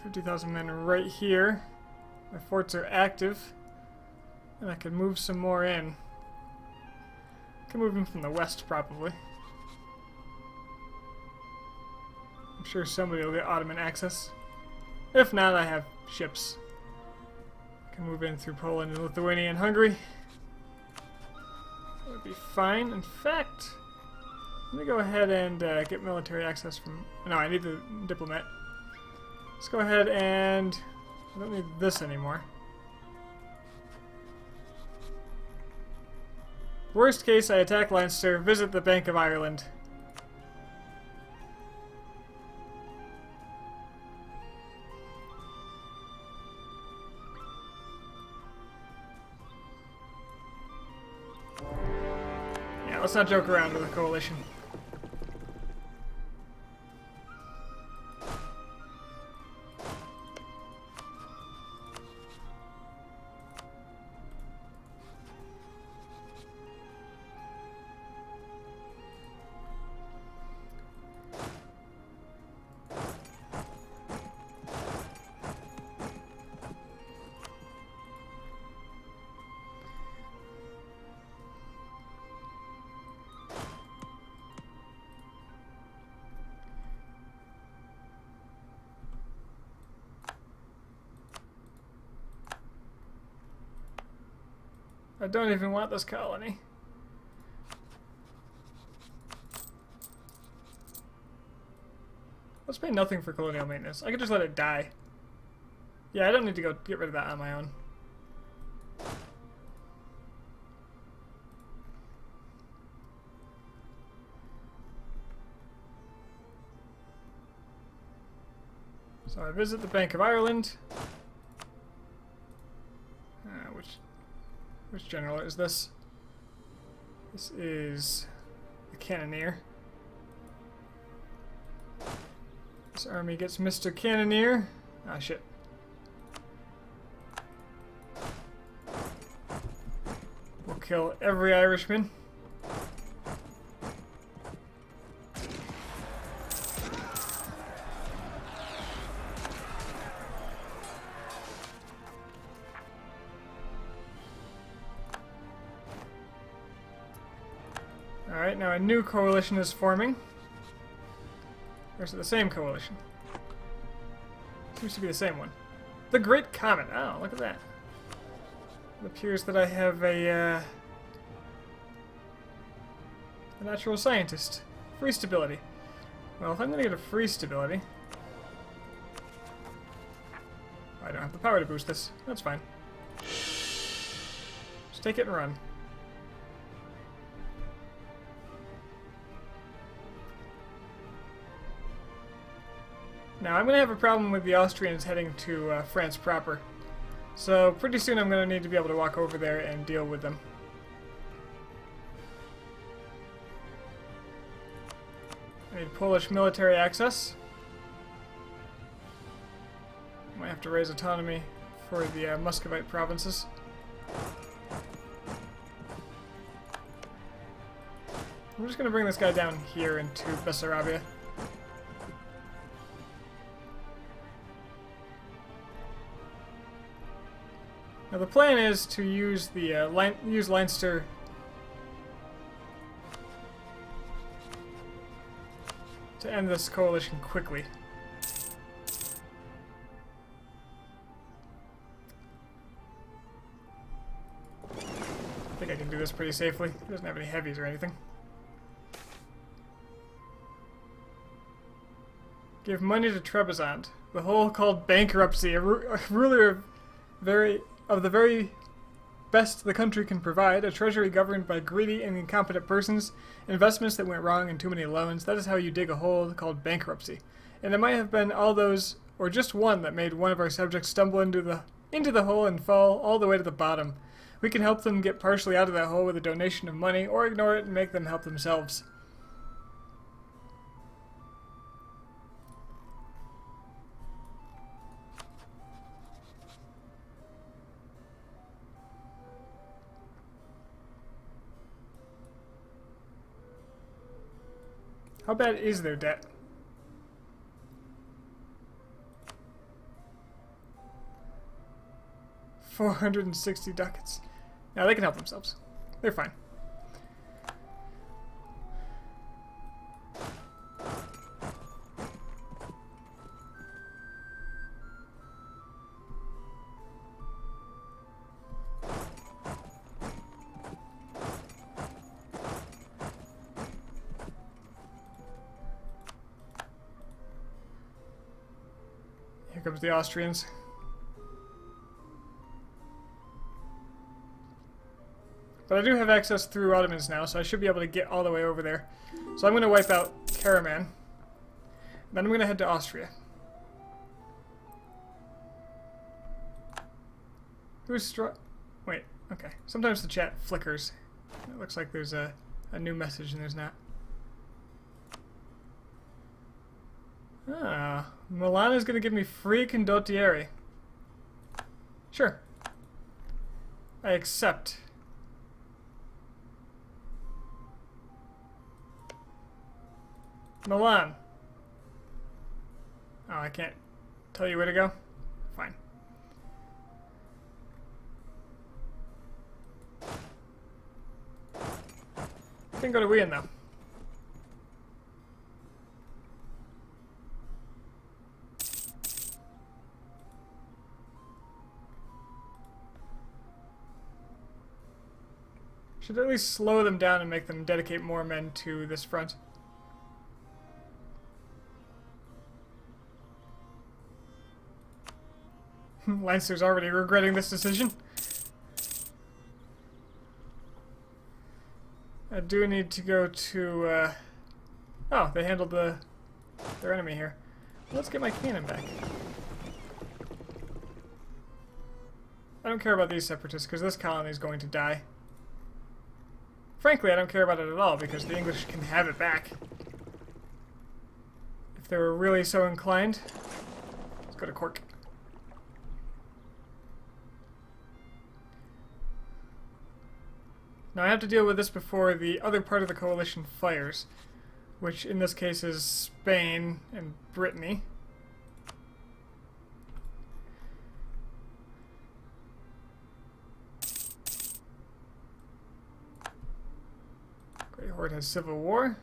50,000 men right here. My forts are active. And I can move some more in. I can move in from the west, probably. I'm sure somebody will get Ottoman access. If not, I have ships. I can move in through Poland and Lithuania and Hungary. That would be fine. In fact, let me go ahead and get military access from... No, I need the diplomat. Let's go ahead and... I don't need this anymore. Worst case, I attack Leinster, visit the Bank of Ireland. Yeah, let's not joke around with a coalition. I don't even want this colony. Let's pay nothing for colonial maintenance. I could just let it die. Yeah, I don't need to go get rid of that on my own. So I visit the Bank of Ireland. Which general is this? This is the Cannoneer. This army gets Mr. Cannoneer. Ah, shit. We'll kill every Irishman. Alright, now a new coalition is forming. Or is it the same coalition? Seems to be the same one. The Great Comet. Oh, look at that. It appears that I have a natural scientist. Free stability. Well, if I'm going to get a free stability... I don't have the power to boost this. That's fine. Just take it and run. Now, I'm going to have a problem with the Austrians heading to France proper. So, pretty soon I'm going to need to be able to walk over there and deal with them. I need Polish military access. Might have to raise autonomy for the Muscovite provinces. I'm just going to bring this guy down here into Bessarabia. Now the plan is to use the use Leinster to end this coalition quickly. I think I can do this pretty safely. It doesn't have any heavies or anything. Give money to Trebizond. The whole called bankruptcy. A ruler of the very best the country can provide, a treasury governed by greedy and incompetent persons, investments that went wrong and too many loans. That is how you dig a hole called bankruptcy. And it might have been all those, or just one, that made one of our subjects stumble into the hole and fall all the way to the bottom. We can help them get partially out of that hole with a donation of money, or ignore it and make them help themselves. How bad is their debt? 460 ducats. Now they can help themselves. They're fine. Here comes the Austrians. But I do have access through Ottomans now, so I should be able to get all the way over there. So I'm going to wipe out Karaman. Then I'm going to head to Austria. Who's Wait, okay. Sometimes the chat flickers. It looks like there's a new message and there's not. Ah, Milan is going to give me free condottieri. Sure. I accept. Milan. Oh, I can't tell you where to go? Fine. Can go to Wien, though. Should at least slow them down and make them dedicate more men to this front. Leinster's already regretting this decision. I do need to go to, oh, they handled their enemy here. Let's get my cannon back. I don't care about these separatists, because this colony is going to die. Frankly, I don't care about it at all, because the English can have it back. If they were really so inclined. Let's go to Cork. Now I have to deal with this before the other part of the coalition fires, which in this case is Spain and Brittany. Great Horde has civil war.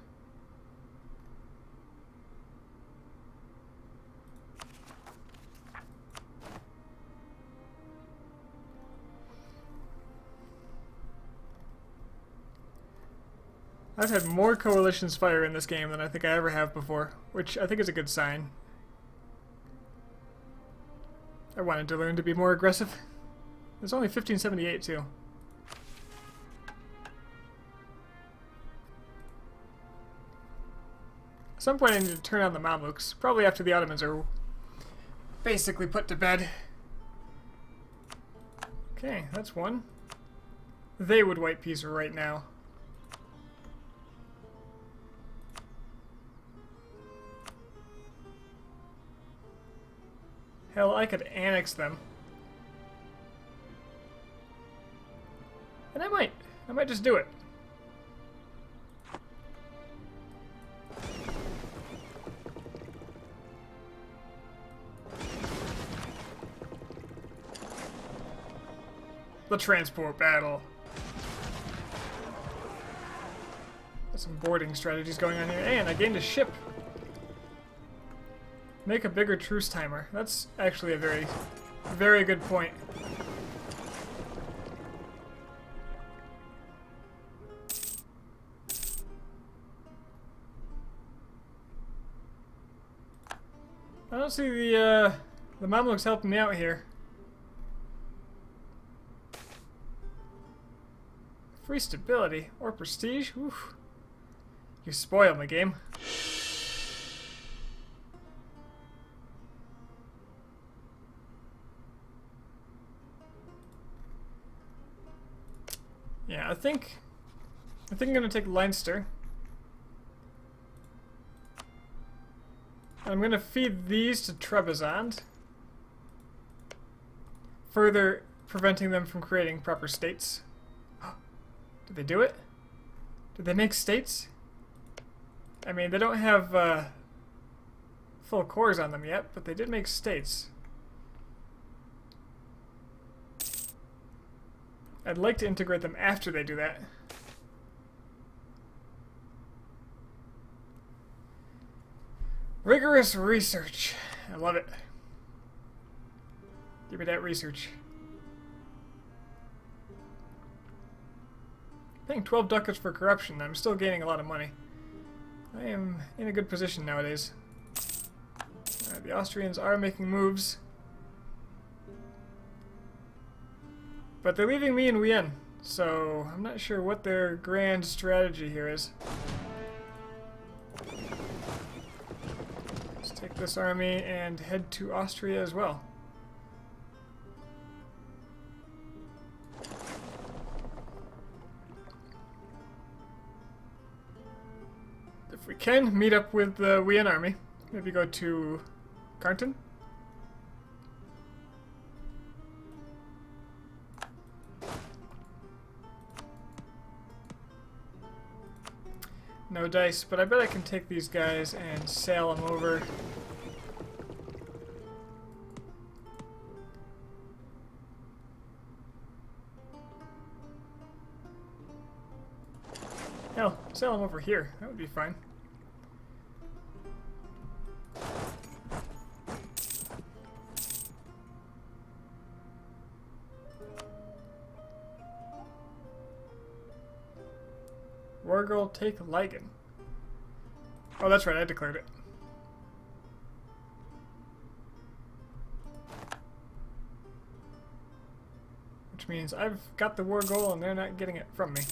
I've had more coalitions fire in this game than I think I ever have before, which I think is a good sign. I wanted to learn to be more aggressive. There's only 1578 too. At some point I need to turn on the Mamluks, probably after the Ottomans are basically put to bed. Okay, that's one. They would wipe Pisa right now. Hell, I could annex them. And I might just do it. The transport battle. Got some boarding strategies going on here. And I gained a ship. Make a bigger truce timer. That's actually a very, very good point. I don't see the Mamluks helping me out here. Free stability or prestige? Oof. You spoil my game. Yeah, I think I'm gonna take Leinster. I'm gonna feed these to Trebizond, further preventing them from creating proper states. Did they do it? Did they make states? I mean, they don't have full cores on them yet, but they did make states. I'd like to integrate them after they do that. Rigorous research. I love it. Give me that research. Paying 12 ducats for corruption. I'm still gaining a lot of money. I am in a good position nowadays. The Austrians are making moves. But they're leaving me in Wien, so I'm not sure what their grand strategy here is. Let's take this army and head to Austria as well. If we can, meet up with the Wien army. Maybe go to Carnton. No dice, but I bet I can take these guys and sail them over. Hell, sail them over here. That would be fine. Wargirl, take Ligon. Oh, that's right, I declared it. Which means I've got the war goal and they're not getting it from me.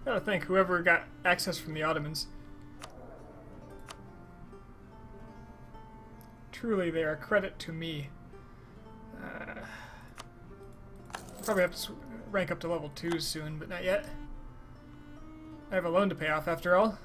Gotta think, whoever got access from the Ottomans. Truly, they are a credit to me. Probably have to rank up to level 2 soon, but not yet. I have a loan to pay off after all.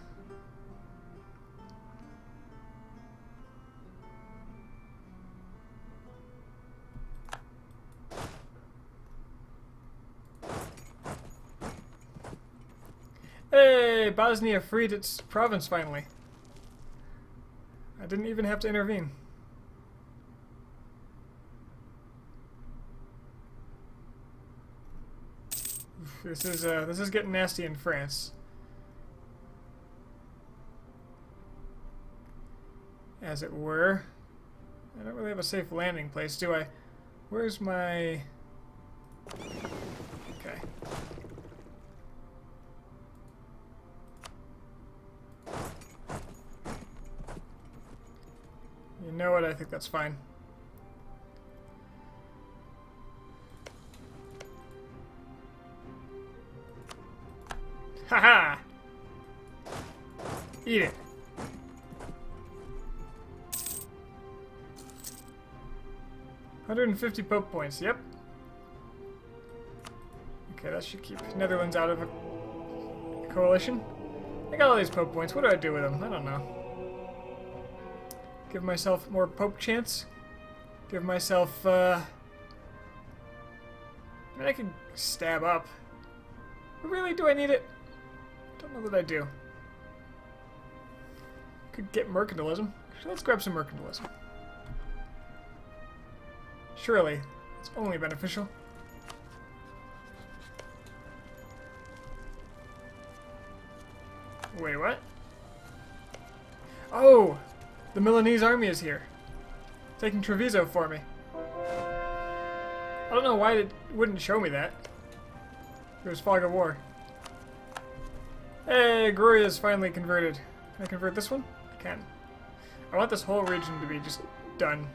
Hey, Bosnia freed its province finally. I didn't even have to intervene. This is getting nasty in France. As it were. I don't really have a safe landing place, do I? Where's my... Okay. You know what? I think that's fine. Haha! Eat it. $150 Pope points, yep. Okay, that should keep Netherlands out of a coalition. I got all these Pope points. What do I do with them? I don't know. Give myself more Pope chance. Give myself, I mean, I could stab up. But really, do I need it? Don't know that I do. Could get mercantilism. Let's grab some mercantilism. Surely, it's only beneficial. Wait, what? Oh! The Milanese army is here. Taking Treviso for me. I don't know why it wouldn't show me that. It was fog of war. Hey, Gruria's finally converted. Can I convert this one? I can. I want this whole region to be just done.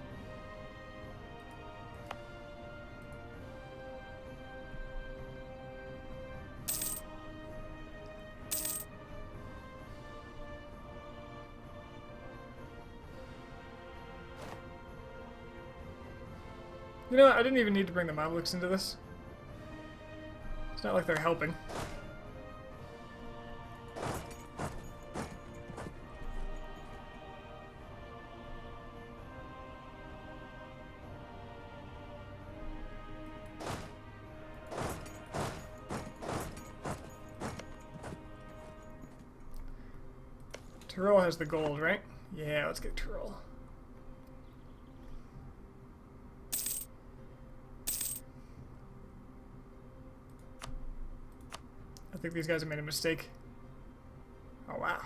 You know what? I didn't even need to bring the Mamluks into this. It's not like they're helping. Tyrol has the gold, right? Yeah, let's get Tyrol. I think these guys have made a mistake. Oh, wow.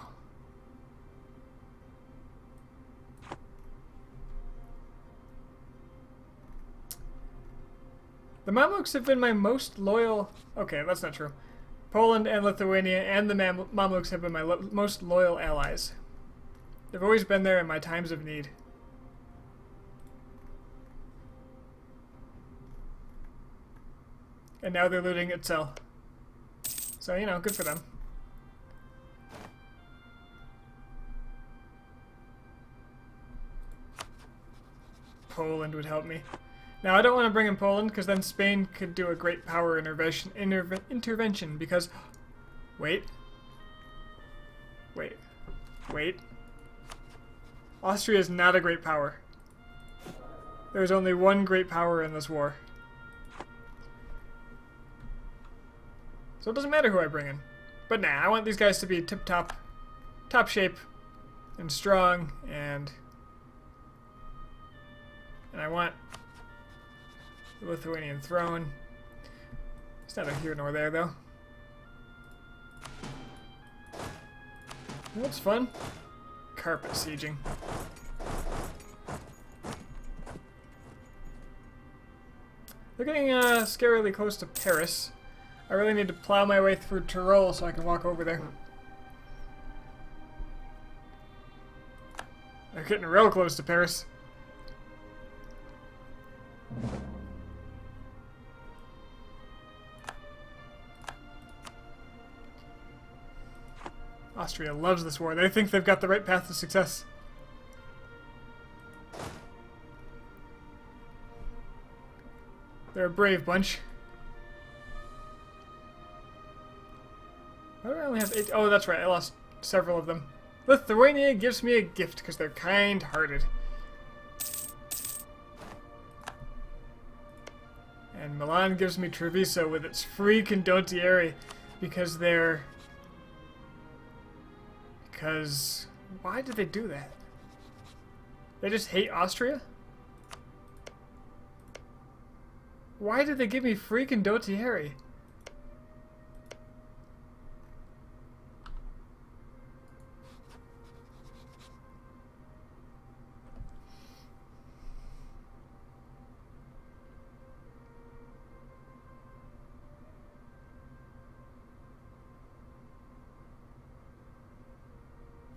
The Mamluks have been my most loyal... Okay, that's not true. Poland and Lithuania and the Mamluks have been my most loyal allies. They've always been there in my times of need. And now they're looting Itzel. So, you know, good for them. Poland would help me. Now, I don't want to bring in Poland, because then Spain could do a great power intervention, because... Wait. Austria is not a great power. There's only one great power in this war. So it doesn't matter who I bring in. But nah, I want these guys to be tip-top, top shape, and strong, and I want the Lithuanian throne. It's neither here nor there, though. What's fun? Carpet sieging. They're getting scarily close to Paris. I really need to plow my way through Tyrol so I can walk over there. They're getting real close to Paris. Austria loves this war. They think they've got the right path to success. They're a brave bunch. Why do I only have 8? Oh, that's right. I lost several of them. Lithuania gives me a gift because they're kind-hearted. And Milan gives me Treviso with its free condottieri because they're... Because... Why did they do that? They just hate Austria? Why did they give me free condottieri?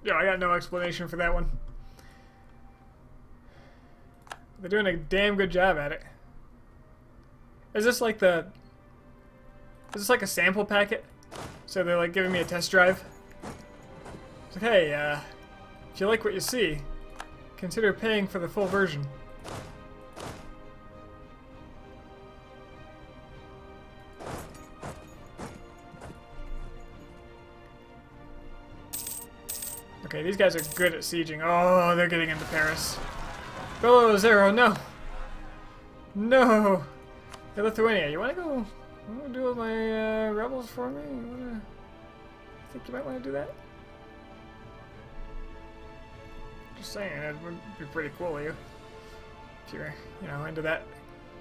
Yeah, I got no explanation for that one. They're doing a damn good job at it. Is this like the... Is this like a sample packet? So they're like giving me a test drive? It's like, hey, if you like what you see, consider paying for the full version. Okay, these guys are good at sieging. Oh, they're getting into Paris. Below zero, no! No! Hey, Lithuania, you wanna go do with my rebels for me? I think you might want to do that? Just saying, it would be pretty cool of you. If you're, you know, into that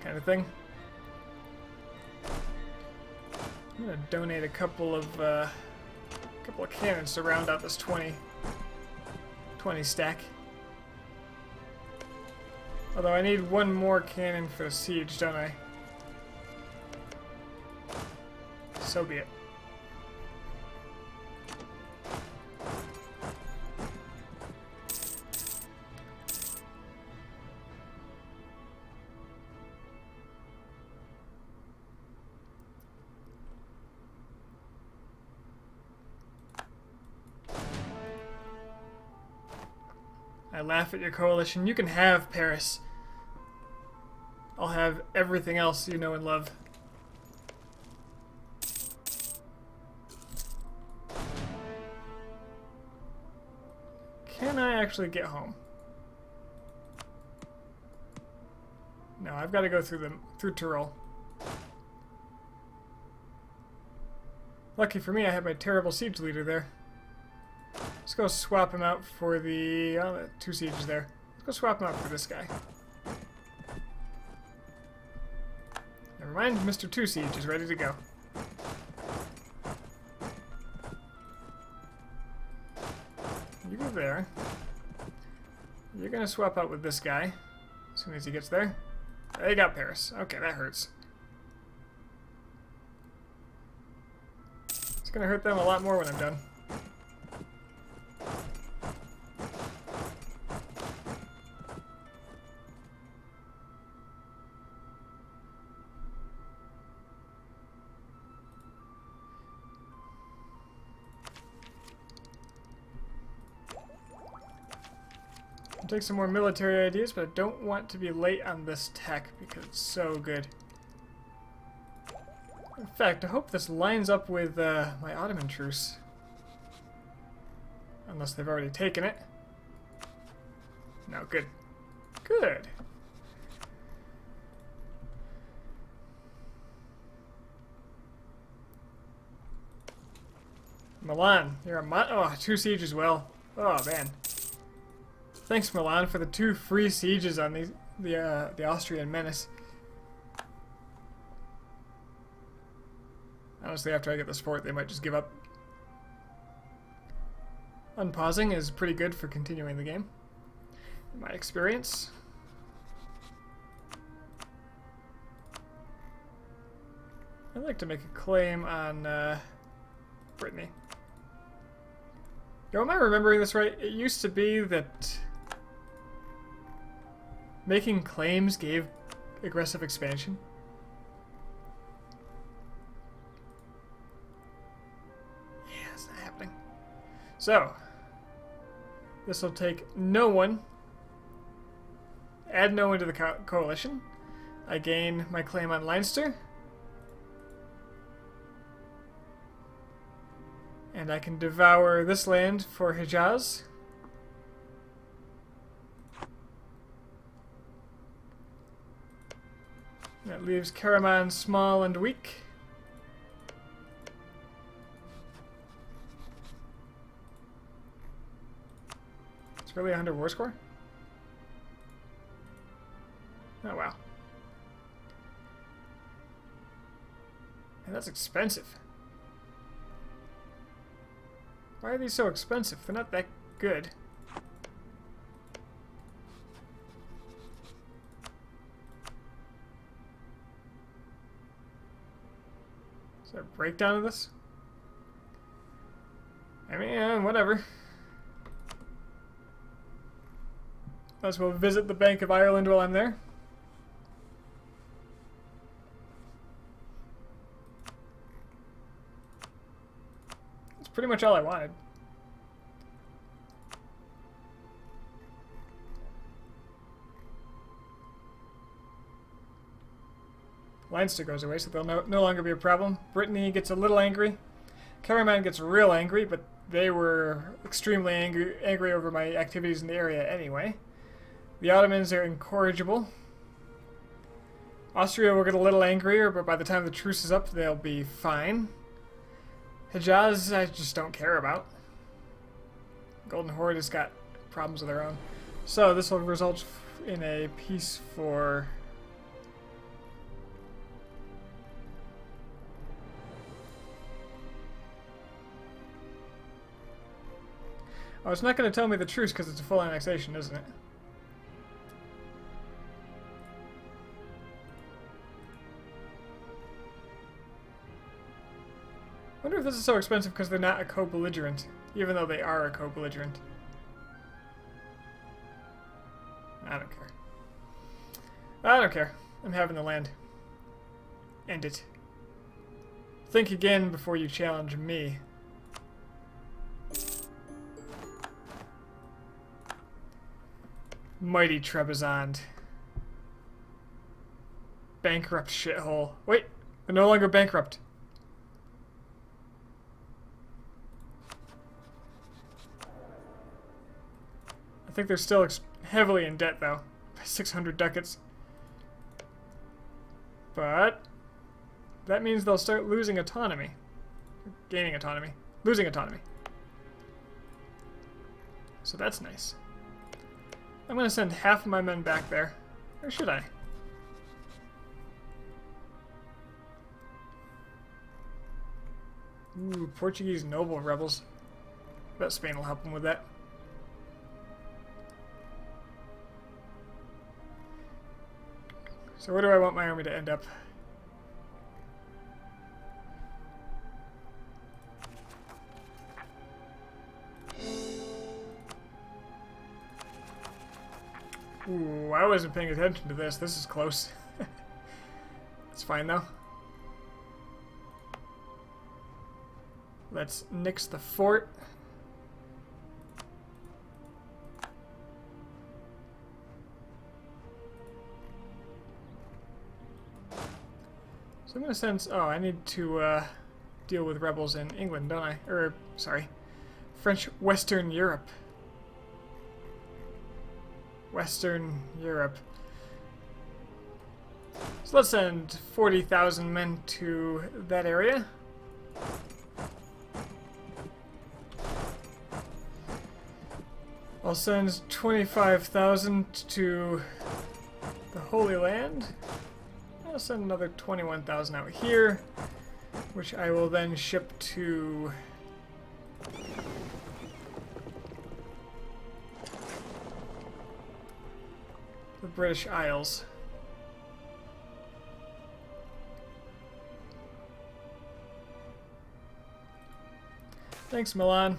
kind of thing. I'm gonna donate a couple of cannons to round out this 20 stack. Although I need one more cannon for the siege, don't I? So be it. I laugh at your coalition. You can have Paris. I'll have everything else you know and love. Can I actually get home? No, I've got to go through Tyrol. Lucky for me, I have my terrible siege leader there. Let's go swap him out for the 2 sieges there. Let's go swap him out for this guy. Never mind, Mr. 2 Siege is ready to go. You go there. You're gonna swap out with this guy as soon as he gets there. They got Paris. Okay, that hurts. It's gonna hurt them a lot more when I'm done. Take some more military ideas, but I don't want to be late on this tech because it's so good. In fact, I hope this lines up with my Ottoman truce. Unless they've already taken it. No, good. Good. Milan, you're a 2 siege as well. Oh man. Thanks, Milan, for the 2 free sieges on the Austrian menace. Honestly, after I get this fort, they might just give up. Unpausing is pretty good for continuing the game, in my experience. I'd like to make a claim on Brittany. Yo, am I remembering this right? It used to be that making claims gave aggressive expansion. Yeah, it's not happening. So, this will take no one. Add no one to the coalition. I gain my claim on Leinster. And I can devour this land for Hejaz. That leaves Karaman small and weak. It's really 100 war score? Oh wow. And that's expensive. Why are these so expensive? They're not that good. Is there a breakdown of this? I mean, whatever. Might as well visit the Bank of Ireland while I'm there. That's pretty much all I wanted. Leinster goes away, so they'll no longer be a problem. Brittany gets a little angry. Karaman gets real angry, but they were extremely angry over my activities in the area anyway. The Ottomans are incorrigible. Austria will get a little angrier, but by the time the truce is up, they'll be fine. Hejaz, I just don't care about. Golden Horde has got problems of their own. So this will result in a peace for... Oh, it's not going to tell me the truce because it's a full annexation, isn't it? I wonder if this is so expensive because they're not a co-belligerent, even though they are a co-belligerent. I don't care. I don't care. I'm having the land. End it. Think again before you challenge me. Mighty Trebizond. Bankrupt shithole. Wait, they're no longer bankrupt. I think they're still heavily in debt, though. 600 ducats. But that means they'll start losing autonomy. Gaining autonomy. Losing autonomy. so that's nice. I'm going to send half of my men back there. Or should I? Ooh, Portuguese noble rebels. I bet Spain will help them with that. So where do I want my army to end up? Ooh, I wasn't paying attention to this. This is close. It's fine though. Let's nix the fort. So I'm gonna send. Oh, I need to deal with rebels in England, don't I? Or sorry, French Western Europe. Western Europe. So let's send 40,000 men to that area. I'll send 25,000 to the Holy Land. I'll send another 21,000 out here, which I will then ship to the British Isles. Thanks, Milan.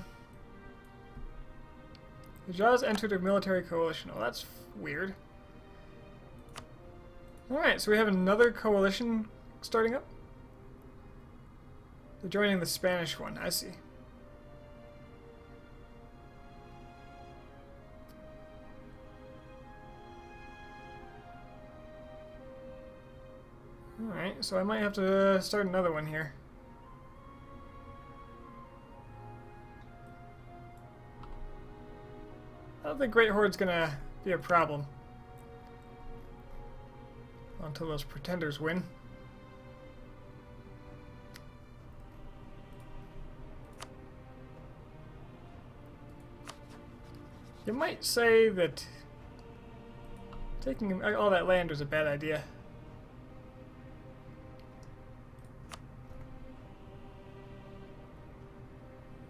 The Jaws entered a military coalition. Oh, that's weird. Alright, so we have another coalition starting up. They're joining the Spanish one, I see. Alright, so I might have to start another one here. I don't think Great Horde's gonna be a problem. Until those pretenders win. You might say that taking all that land was a bad idea.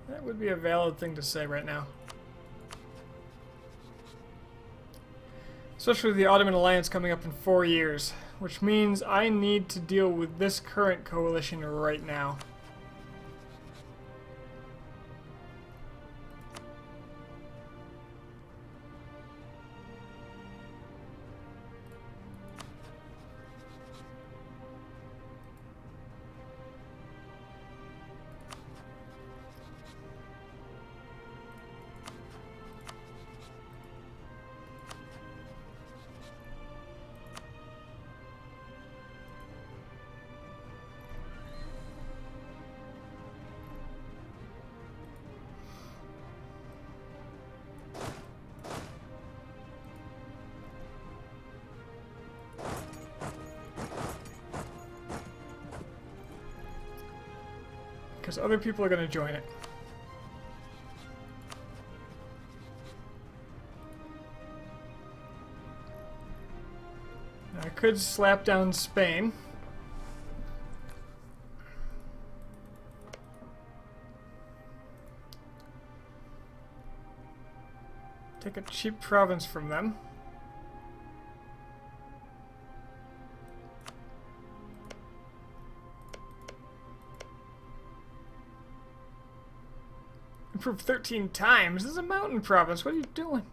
That would be a valid thing to say right now. Especially with the Ottoman alliance coming up in 4 years, which means I need to deal with this current coalition right now. Because other people are going to join it. Now, I could slap down Spain. Take a cheap province from them. Improved 13 times. This is a mountain province. What are you doing?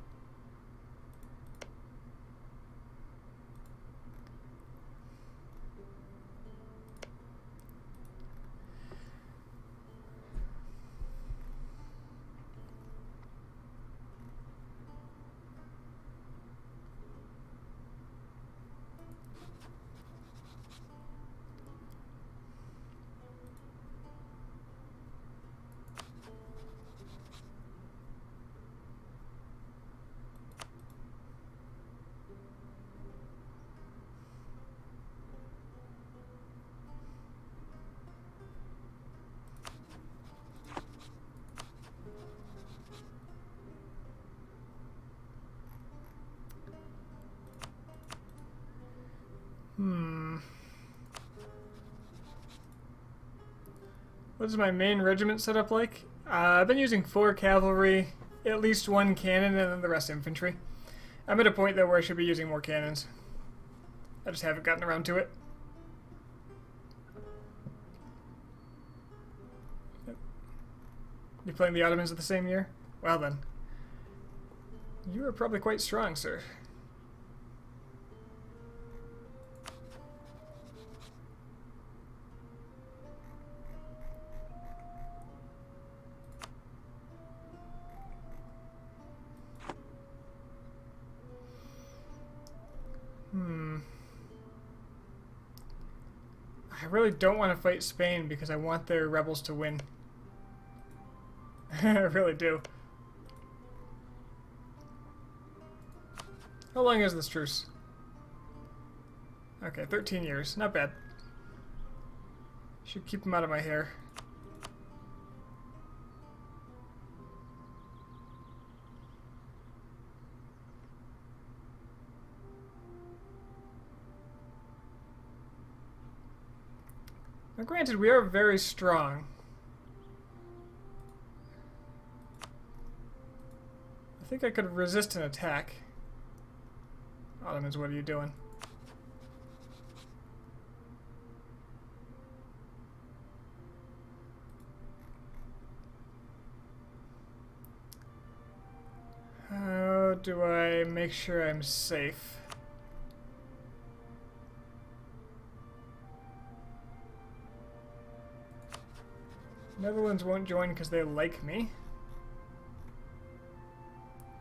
What is my main regiment set up like? I've been using 4 cavalry, at least 1 cannon, and then the rest infantry. I'm at a point though where I should be using more cannons. I just haven't gotten around to it. You playing the Ottomans of the same year? Well then. You are probably quite strong, sir. I really don't want to fight Spain because I want their rebels to win. I really do. How long is this truce? Okay, 13 years. Not bad. Should keep them out of my hair. Now granted, we are very strong. I think I could resist an attack. Ottomans, what are you doing? How do I make sure I'm safe? Netherlands won't join because they like me.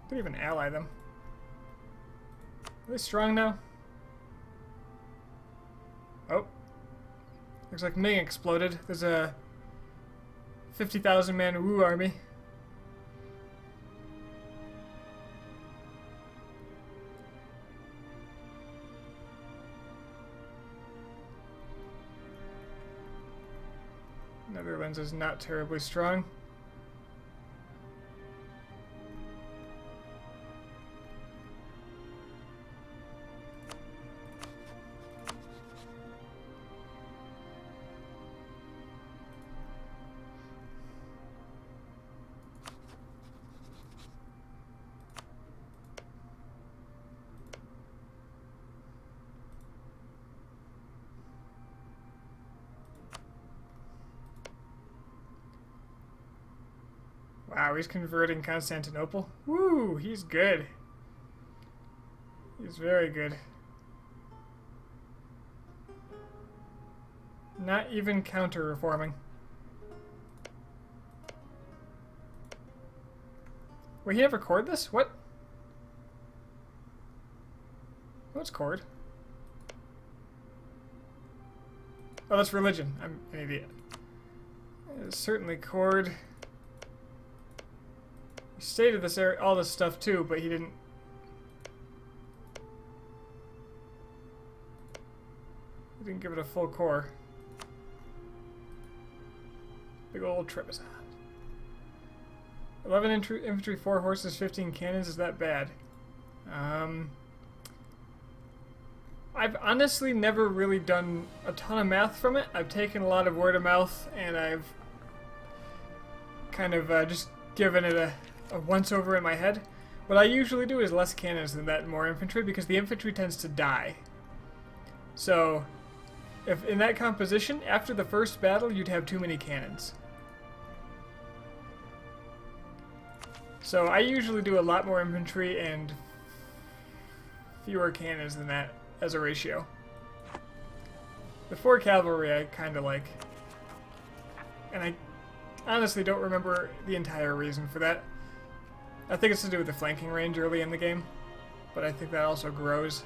Could even ally them. Are they strong now? Oh. Looks like Ming exploded. There's a 50,000 man Wu army. Netherlands is not terribly strong. Wow, he's converting Constantinople. Woo, he's good. He's very good. Not even counter-reforming. Wait, he never cored this? What? What's cored? Oh, that's religion. I'm an idiot. It's certainly cored. He stated this all this stuff too, but he didn't. He didn't give it a full core. Big old Trebizond. 11 infantry, 4 horses, 15 cannons. Is that bad? I've honestly never really done a ton of math from it. I've taken a lot of word of mouth, and I've kind of just given it a once over in my head. What I usually do is less cannons than that and more infantry, because the infantry tends to die. So, if in that composition, after the first battle, you'd have too many cannons. So I usually do a lot more infantry and fewer cannons than that as a ratio. The 4 cavalry I kind of like. And I honestly don't remember the entire reason for that. I think it's to do with the flanking range early in the game, but I think that also grows.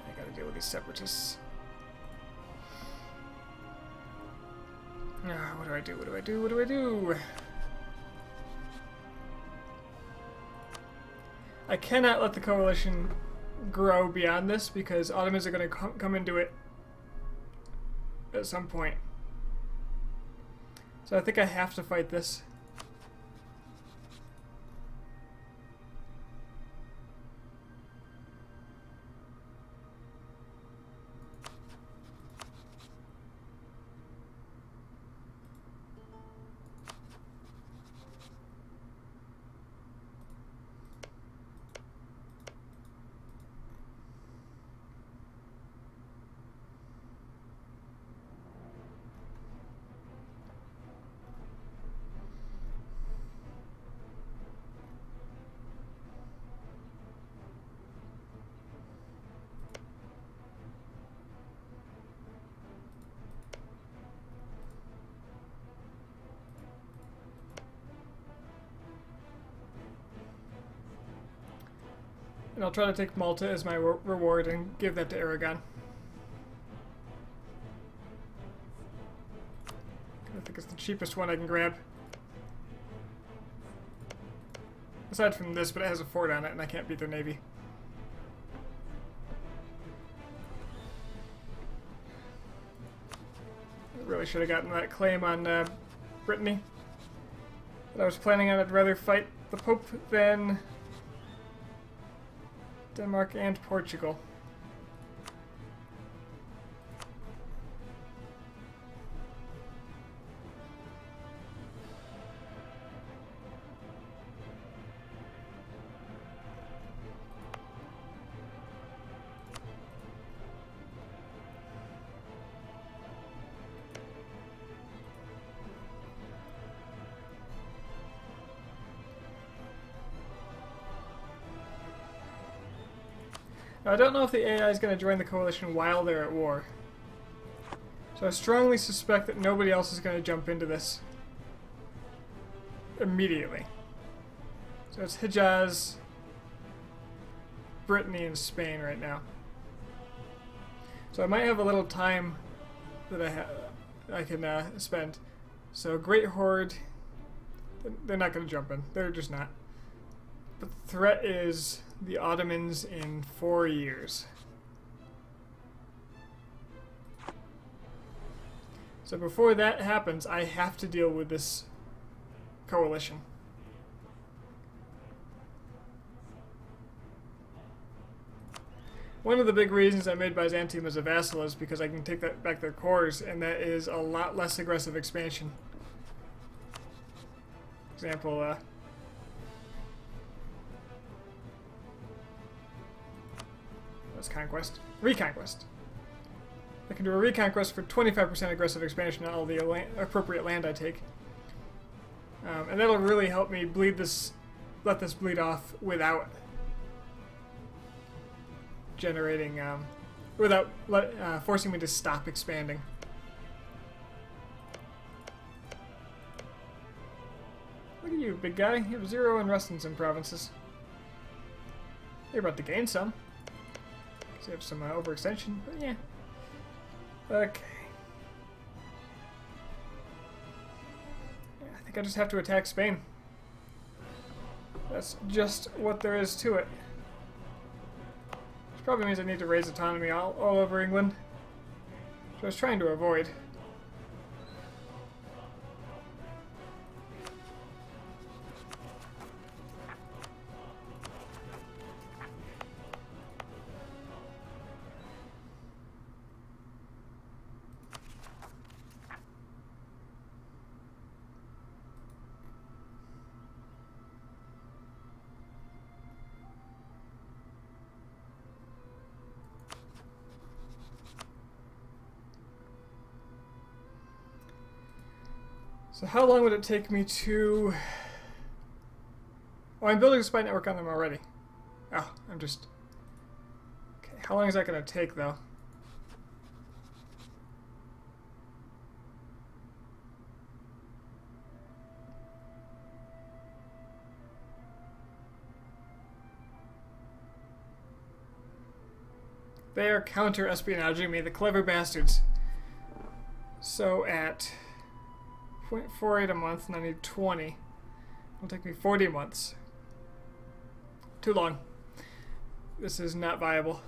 I gotta deal with these separatists. What do I do? What do I do? What do I do? I cannot let the coalition grow beyond this because Ottomans are going to come into it at some point. So I think I have to fight this. And I'll try to take Malta as my reward and give that to Aragon. I think it's the cheapest one I can grab. Aside from this, but it has a fort on it and I can't beat their navy. I really should have gotten that claim on Brittany. But I was planning on I'd rather fight the Pope than Denmark and Portugal. I don't know if the AI is going to join the coalition while they're at war. So I strongly suspect that nobody else is going to jump into this immediately. So it's Hijaz, Brittany, and Spain right now. So I might have a little time that I can spend. So Great Horde, they're not going to jump in. They're just not. But the threat is the Ottomans in 4 years. So before that happens, I have to deal with this coalition. One of the big reasons I made Byzantium as a vassal is because I can take that back their cores, and that is a lot less aggressive expansion. Example, that's conquest. Reconquest. I can do a reconquest for 25% aggressive expansion on all the appropriate land I take. And that'll really help me let this bleed off without generating, without forcing me to stop expanding. Look at you, big guy. You have 0 in rust in some provinces. You're about to gain some. So you have some overextension, but yeah. Okay. Yeah, I think I just have to attack Spain. That's just what there is to it. Which probably means I need to raise autonomy all over England. Which I was trying to avoid. So how long would it take me to... Oh, I'm building a spy network on them already. Oh, I'm just... Okay, how long is that going to take, though? They are counter-espionaging me, the clever bastards. So at 0.48 a month, and I need 20. It'll take me 40 months. Too long. This is not viable.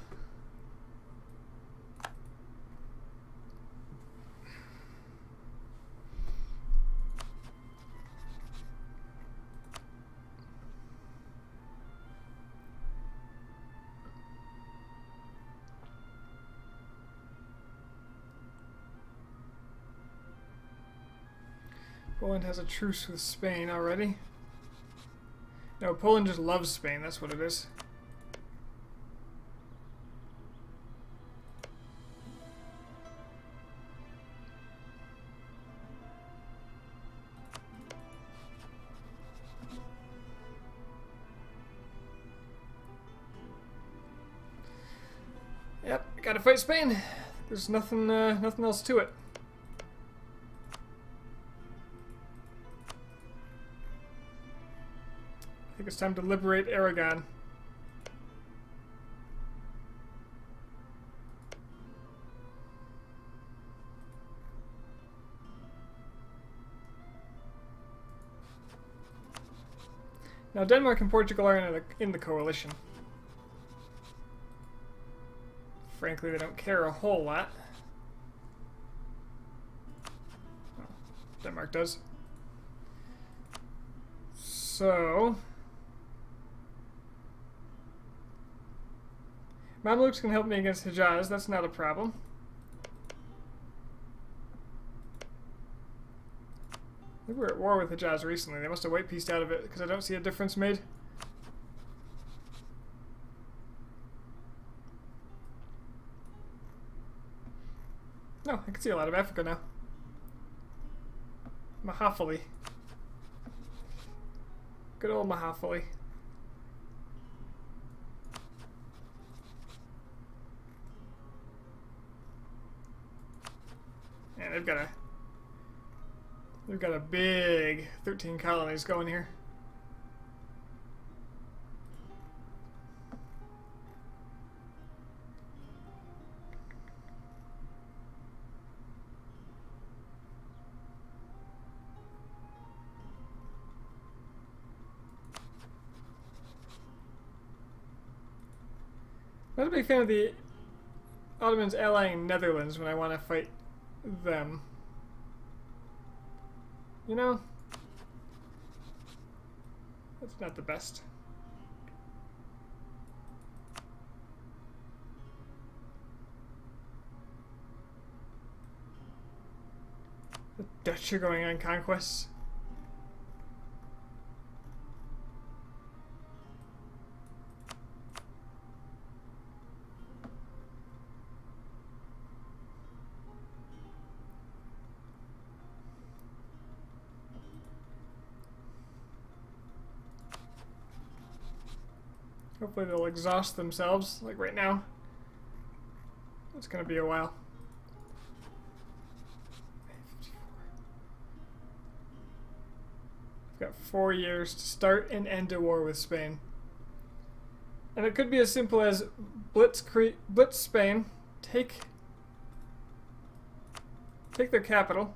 Poland has a truce with Spain already. No, Poland just loves Spain, that's what it is. Yep, gotta fight Spain. There's nothing else to it. I think it's time to liberate Aragon. Now Denmark and Portugal are in the coalition. Frankly, they don't care a whole lot. Well, Denmark does. So... Mamluks can help me against Hejaz, that's not a problem. We were at war with Hejaz recently. They must have white pieced out of it because I don't see a difference made. No, I can see a lot of Africa now. Mahafali. Good old Mahafali. Yeah, they've got a big 13 colonies going here. Not a big fan of the Ottomans allying Netherlands when I want to fight them. You know, that's not the best. The Dutch are going on conquests. Hopefully they'll exhaust themselves, like right now. It's gonna be a while. I've got 4 years to start and end a war with Spain. And it could be as simple as blitz Spain, take their capital.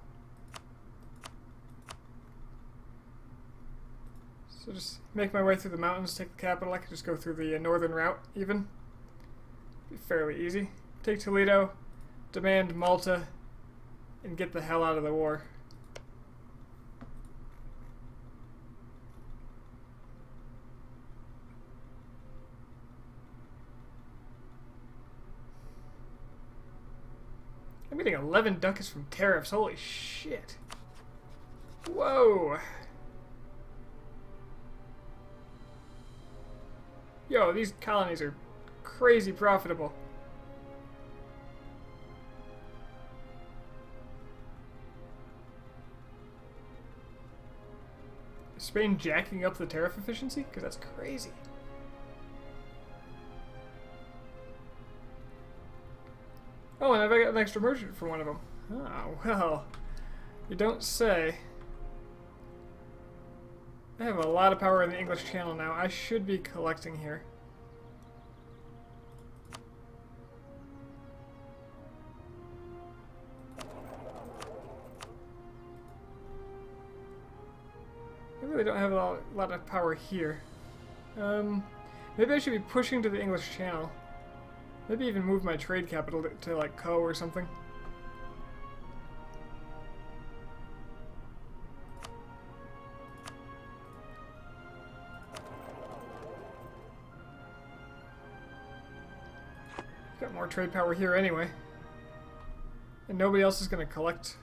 So just make my way through the mountains, take the capital. I could just go through the northern route, even. Be fairly easy. Take Toledo, demand Malta, and get the hell out of the war. I'm getting 11 ducats from tariffs. Holy shit. Whoa. Yo, these colonies are crazy profitable. Is Spain jacking up the tariff efficiency? Because that's crazy. Oh, and I've got an extra merchant for one of them. Oh, well. You don't say. I have a lot of power in the English Channel now. I should be collecting here. I really don't have a lot of power here. Maybe I should be pushing to the English Channel. Maybe even move my trade capital to like Co or something. Got more trade power here anyway. And nobody else is going to collect.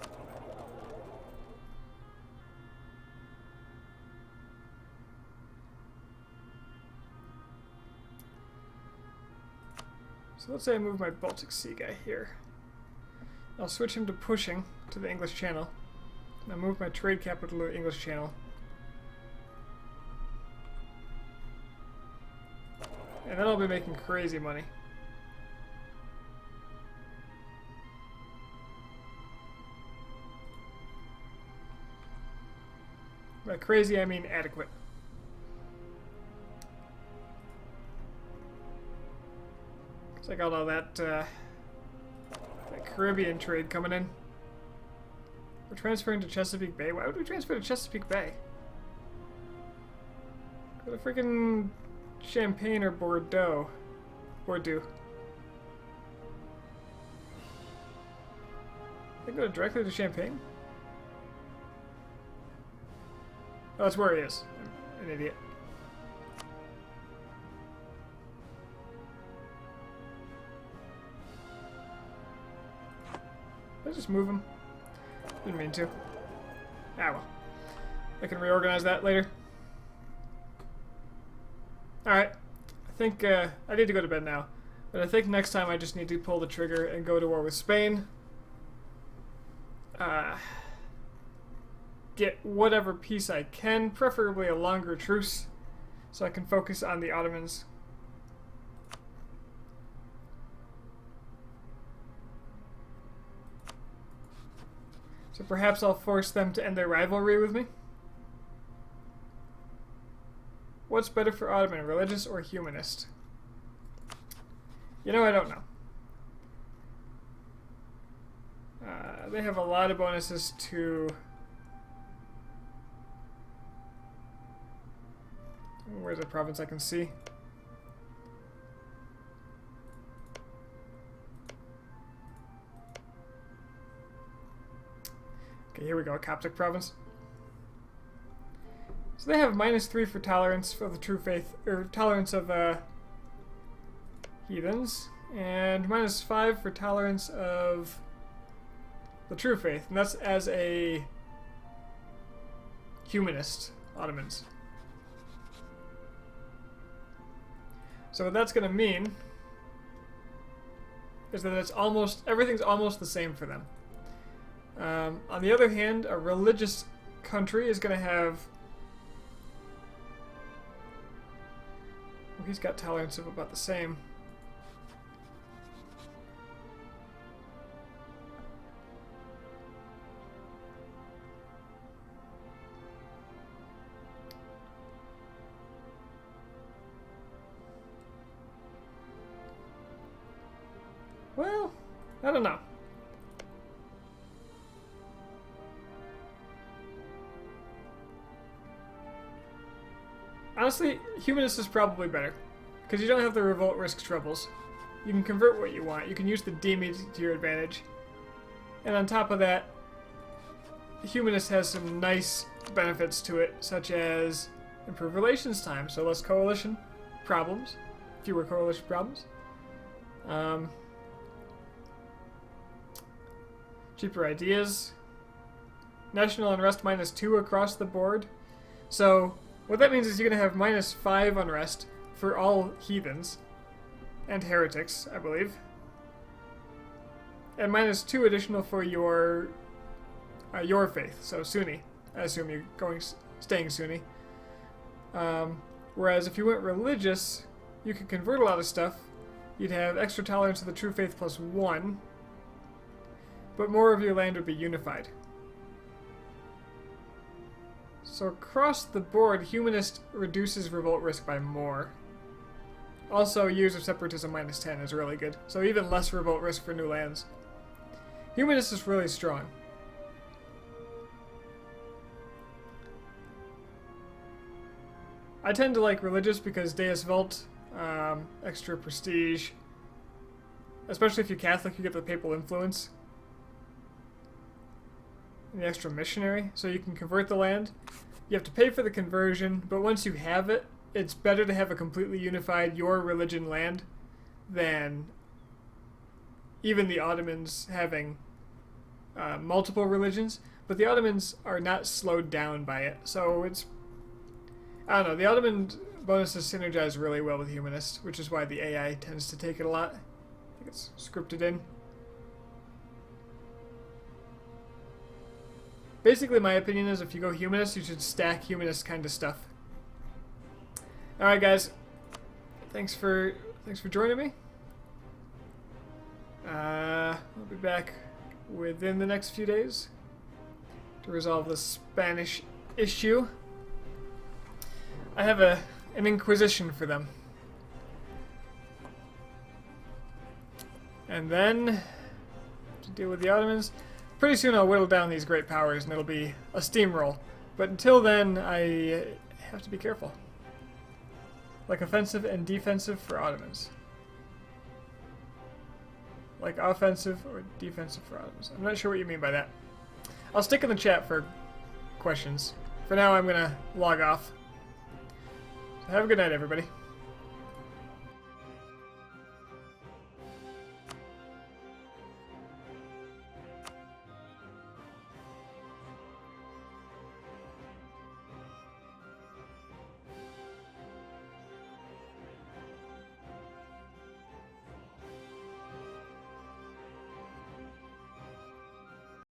So let's say I move my Baltic Sea guy here. I'll switch him to pushing to the English Channel. I'll move my trade capital to the English Channel. And then I'll be making crazy money. By crazy, I mean adequate. Because I got all that Caribbean trade coming in. We're transferring to Chesapeake Bay. Why would we transfer to Chesapeake Bay? Go to freaking Champagne or Bordeaux. Bordeaux. I go directly to Champagne? Oh, that's where he is. I'm an idiot. Did I just move him? Didn't mean to. Ah well. I can reorganize that later. Alright. I think I need to go to bed now. But I think next time I just need to pull the trigger and go to war with Spain. Get whatever peace I can, preferably a longer truce, so I can focus on the Ottomans. So perhaps I'll force them to end their rivalry with me. What's better for Ottoman, religious or humanist? You know, I don't know. They have a lot of bonuses to... Where's a province I can see? Okay, here we go, a Coptic province. So they have -3 for tolerance for the true faith, or tolerance of heathens, and -5 for tolerance of the true faith, and that's as a humanist Ottomans. So what that's going to mean is that it's almost everything's almost the same for them. On the other hand, a religious country is going to have... Well, he's got tolerance of about the same. Well, I don't know. Honestly, humanist is probably better, because you don't have the revolt risk troubles. You can convert what you want. You can use the demi to your advantage. And on top of that, humanist has some nice benefits to it, such as improved relations time, so less coalition problems, fewer coalition problems. Cheaper ideas. National unrest -2 across the board. So what that means is you're going to have -5 unrest for all heathens and heretics, I believe, and -2 additional for your faith. So Sunni. I assume you're staying Sunni. Whereas if you went religious, you could convert a lot of stuff. You'd have extra tolerance of the true faith +1. But more of your land would be unified. So across the board, humanist reduces revolt risk by more. Also, years of separatism -10 is really good. So even less revolt risk for new lands. Humanist is really strong. I tend to like religious because Deus Vult, extra prestige. Especially if you're Catholic, you get the papal influence. The extra missionary, so you can convert the land. You have to pay for the conversion, but once you have it, it's better to have a completely unified your religion land than even the Ottomans having multiple religions. But the Ottomans are not slowed down by it, so it's... I don't know, the Ottoman bonuses synergize really well with humanist, which is why the AI tends to take it a lot. I think it's scripted in. Basically, my opinion is if you go humanist, you should stack humanist kind of stuff. Alright guys, thanks for joining me. I'll be back within the next few days to resolve the Spanish issue. I have an inquisition for them. And then to deal with the Ottomans. Pretty soon I'll whittle down these great powers and it'll be a steamroll. But until then, I have to be careful. Like offensive and defensive for Ottomans. Like offensive or defensive for Ottomans. I'm not sure what you mean by that. I'll stick in the chat for questions. For now, I'm going to log off. So have a good night, everybody.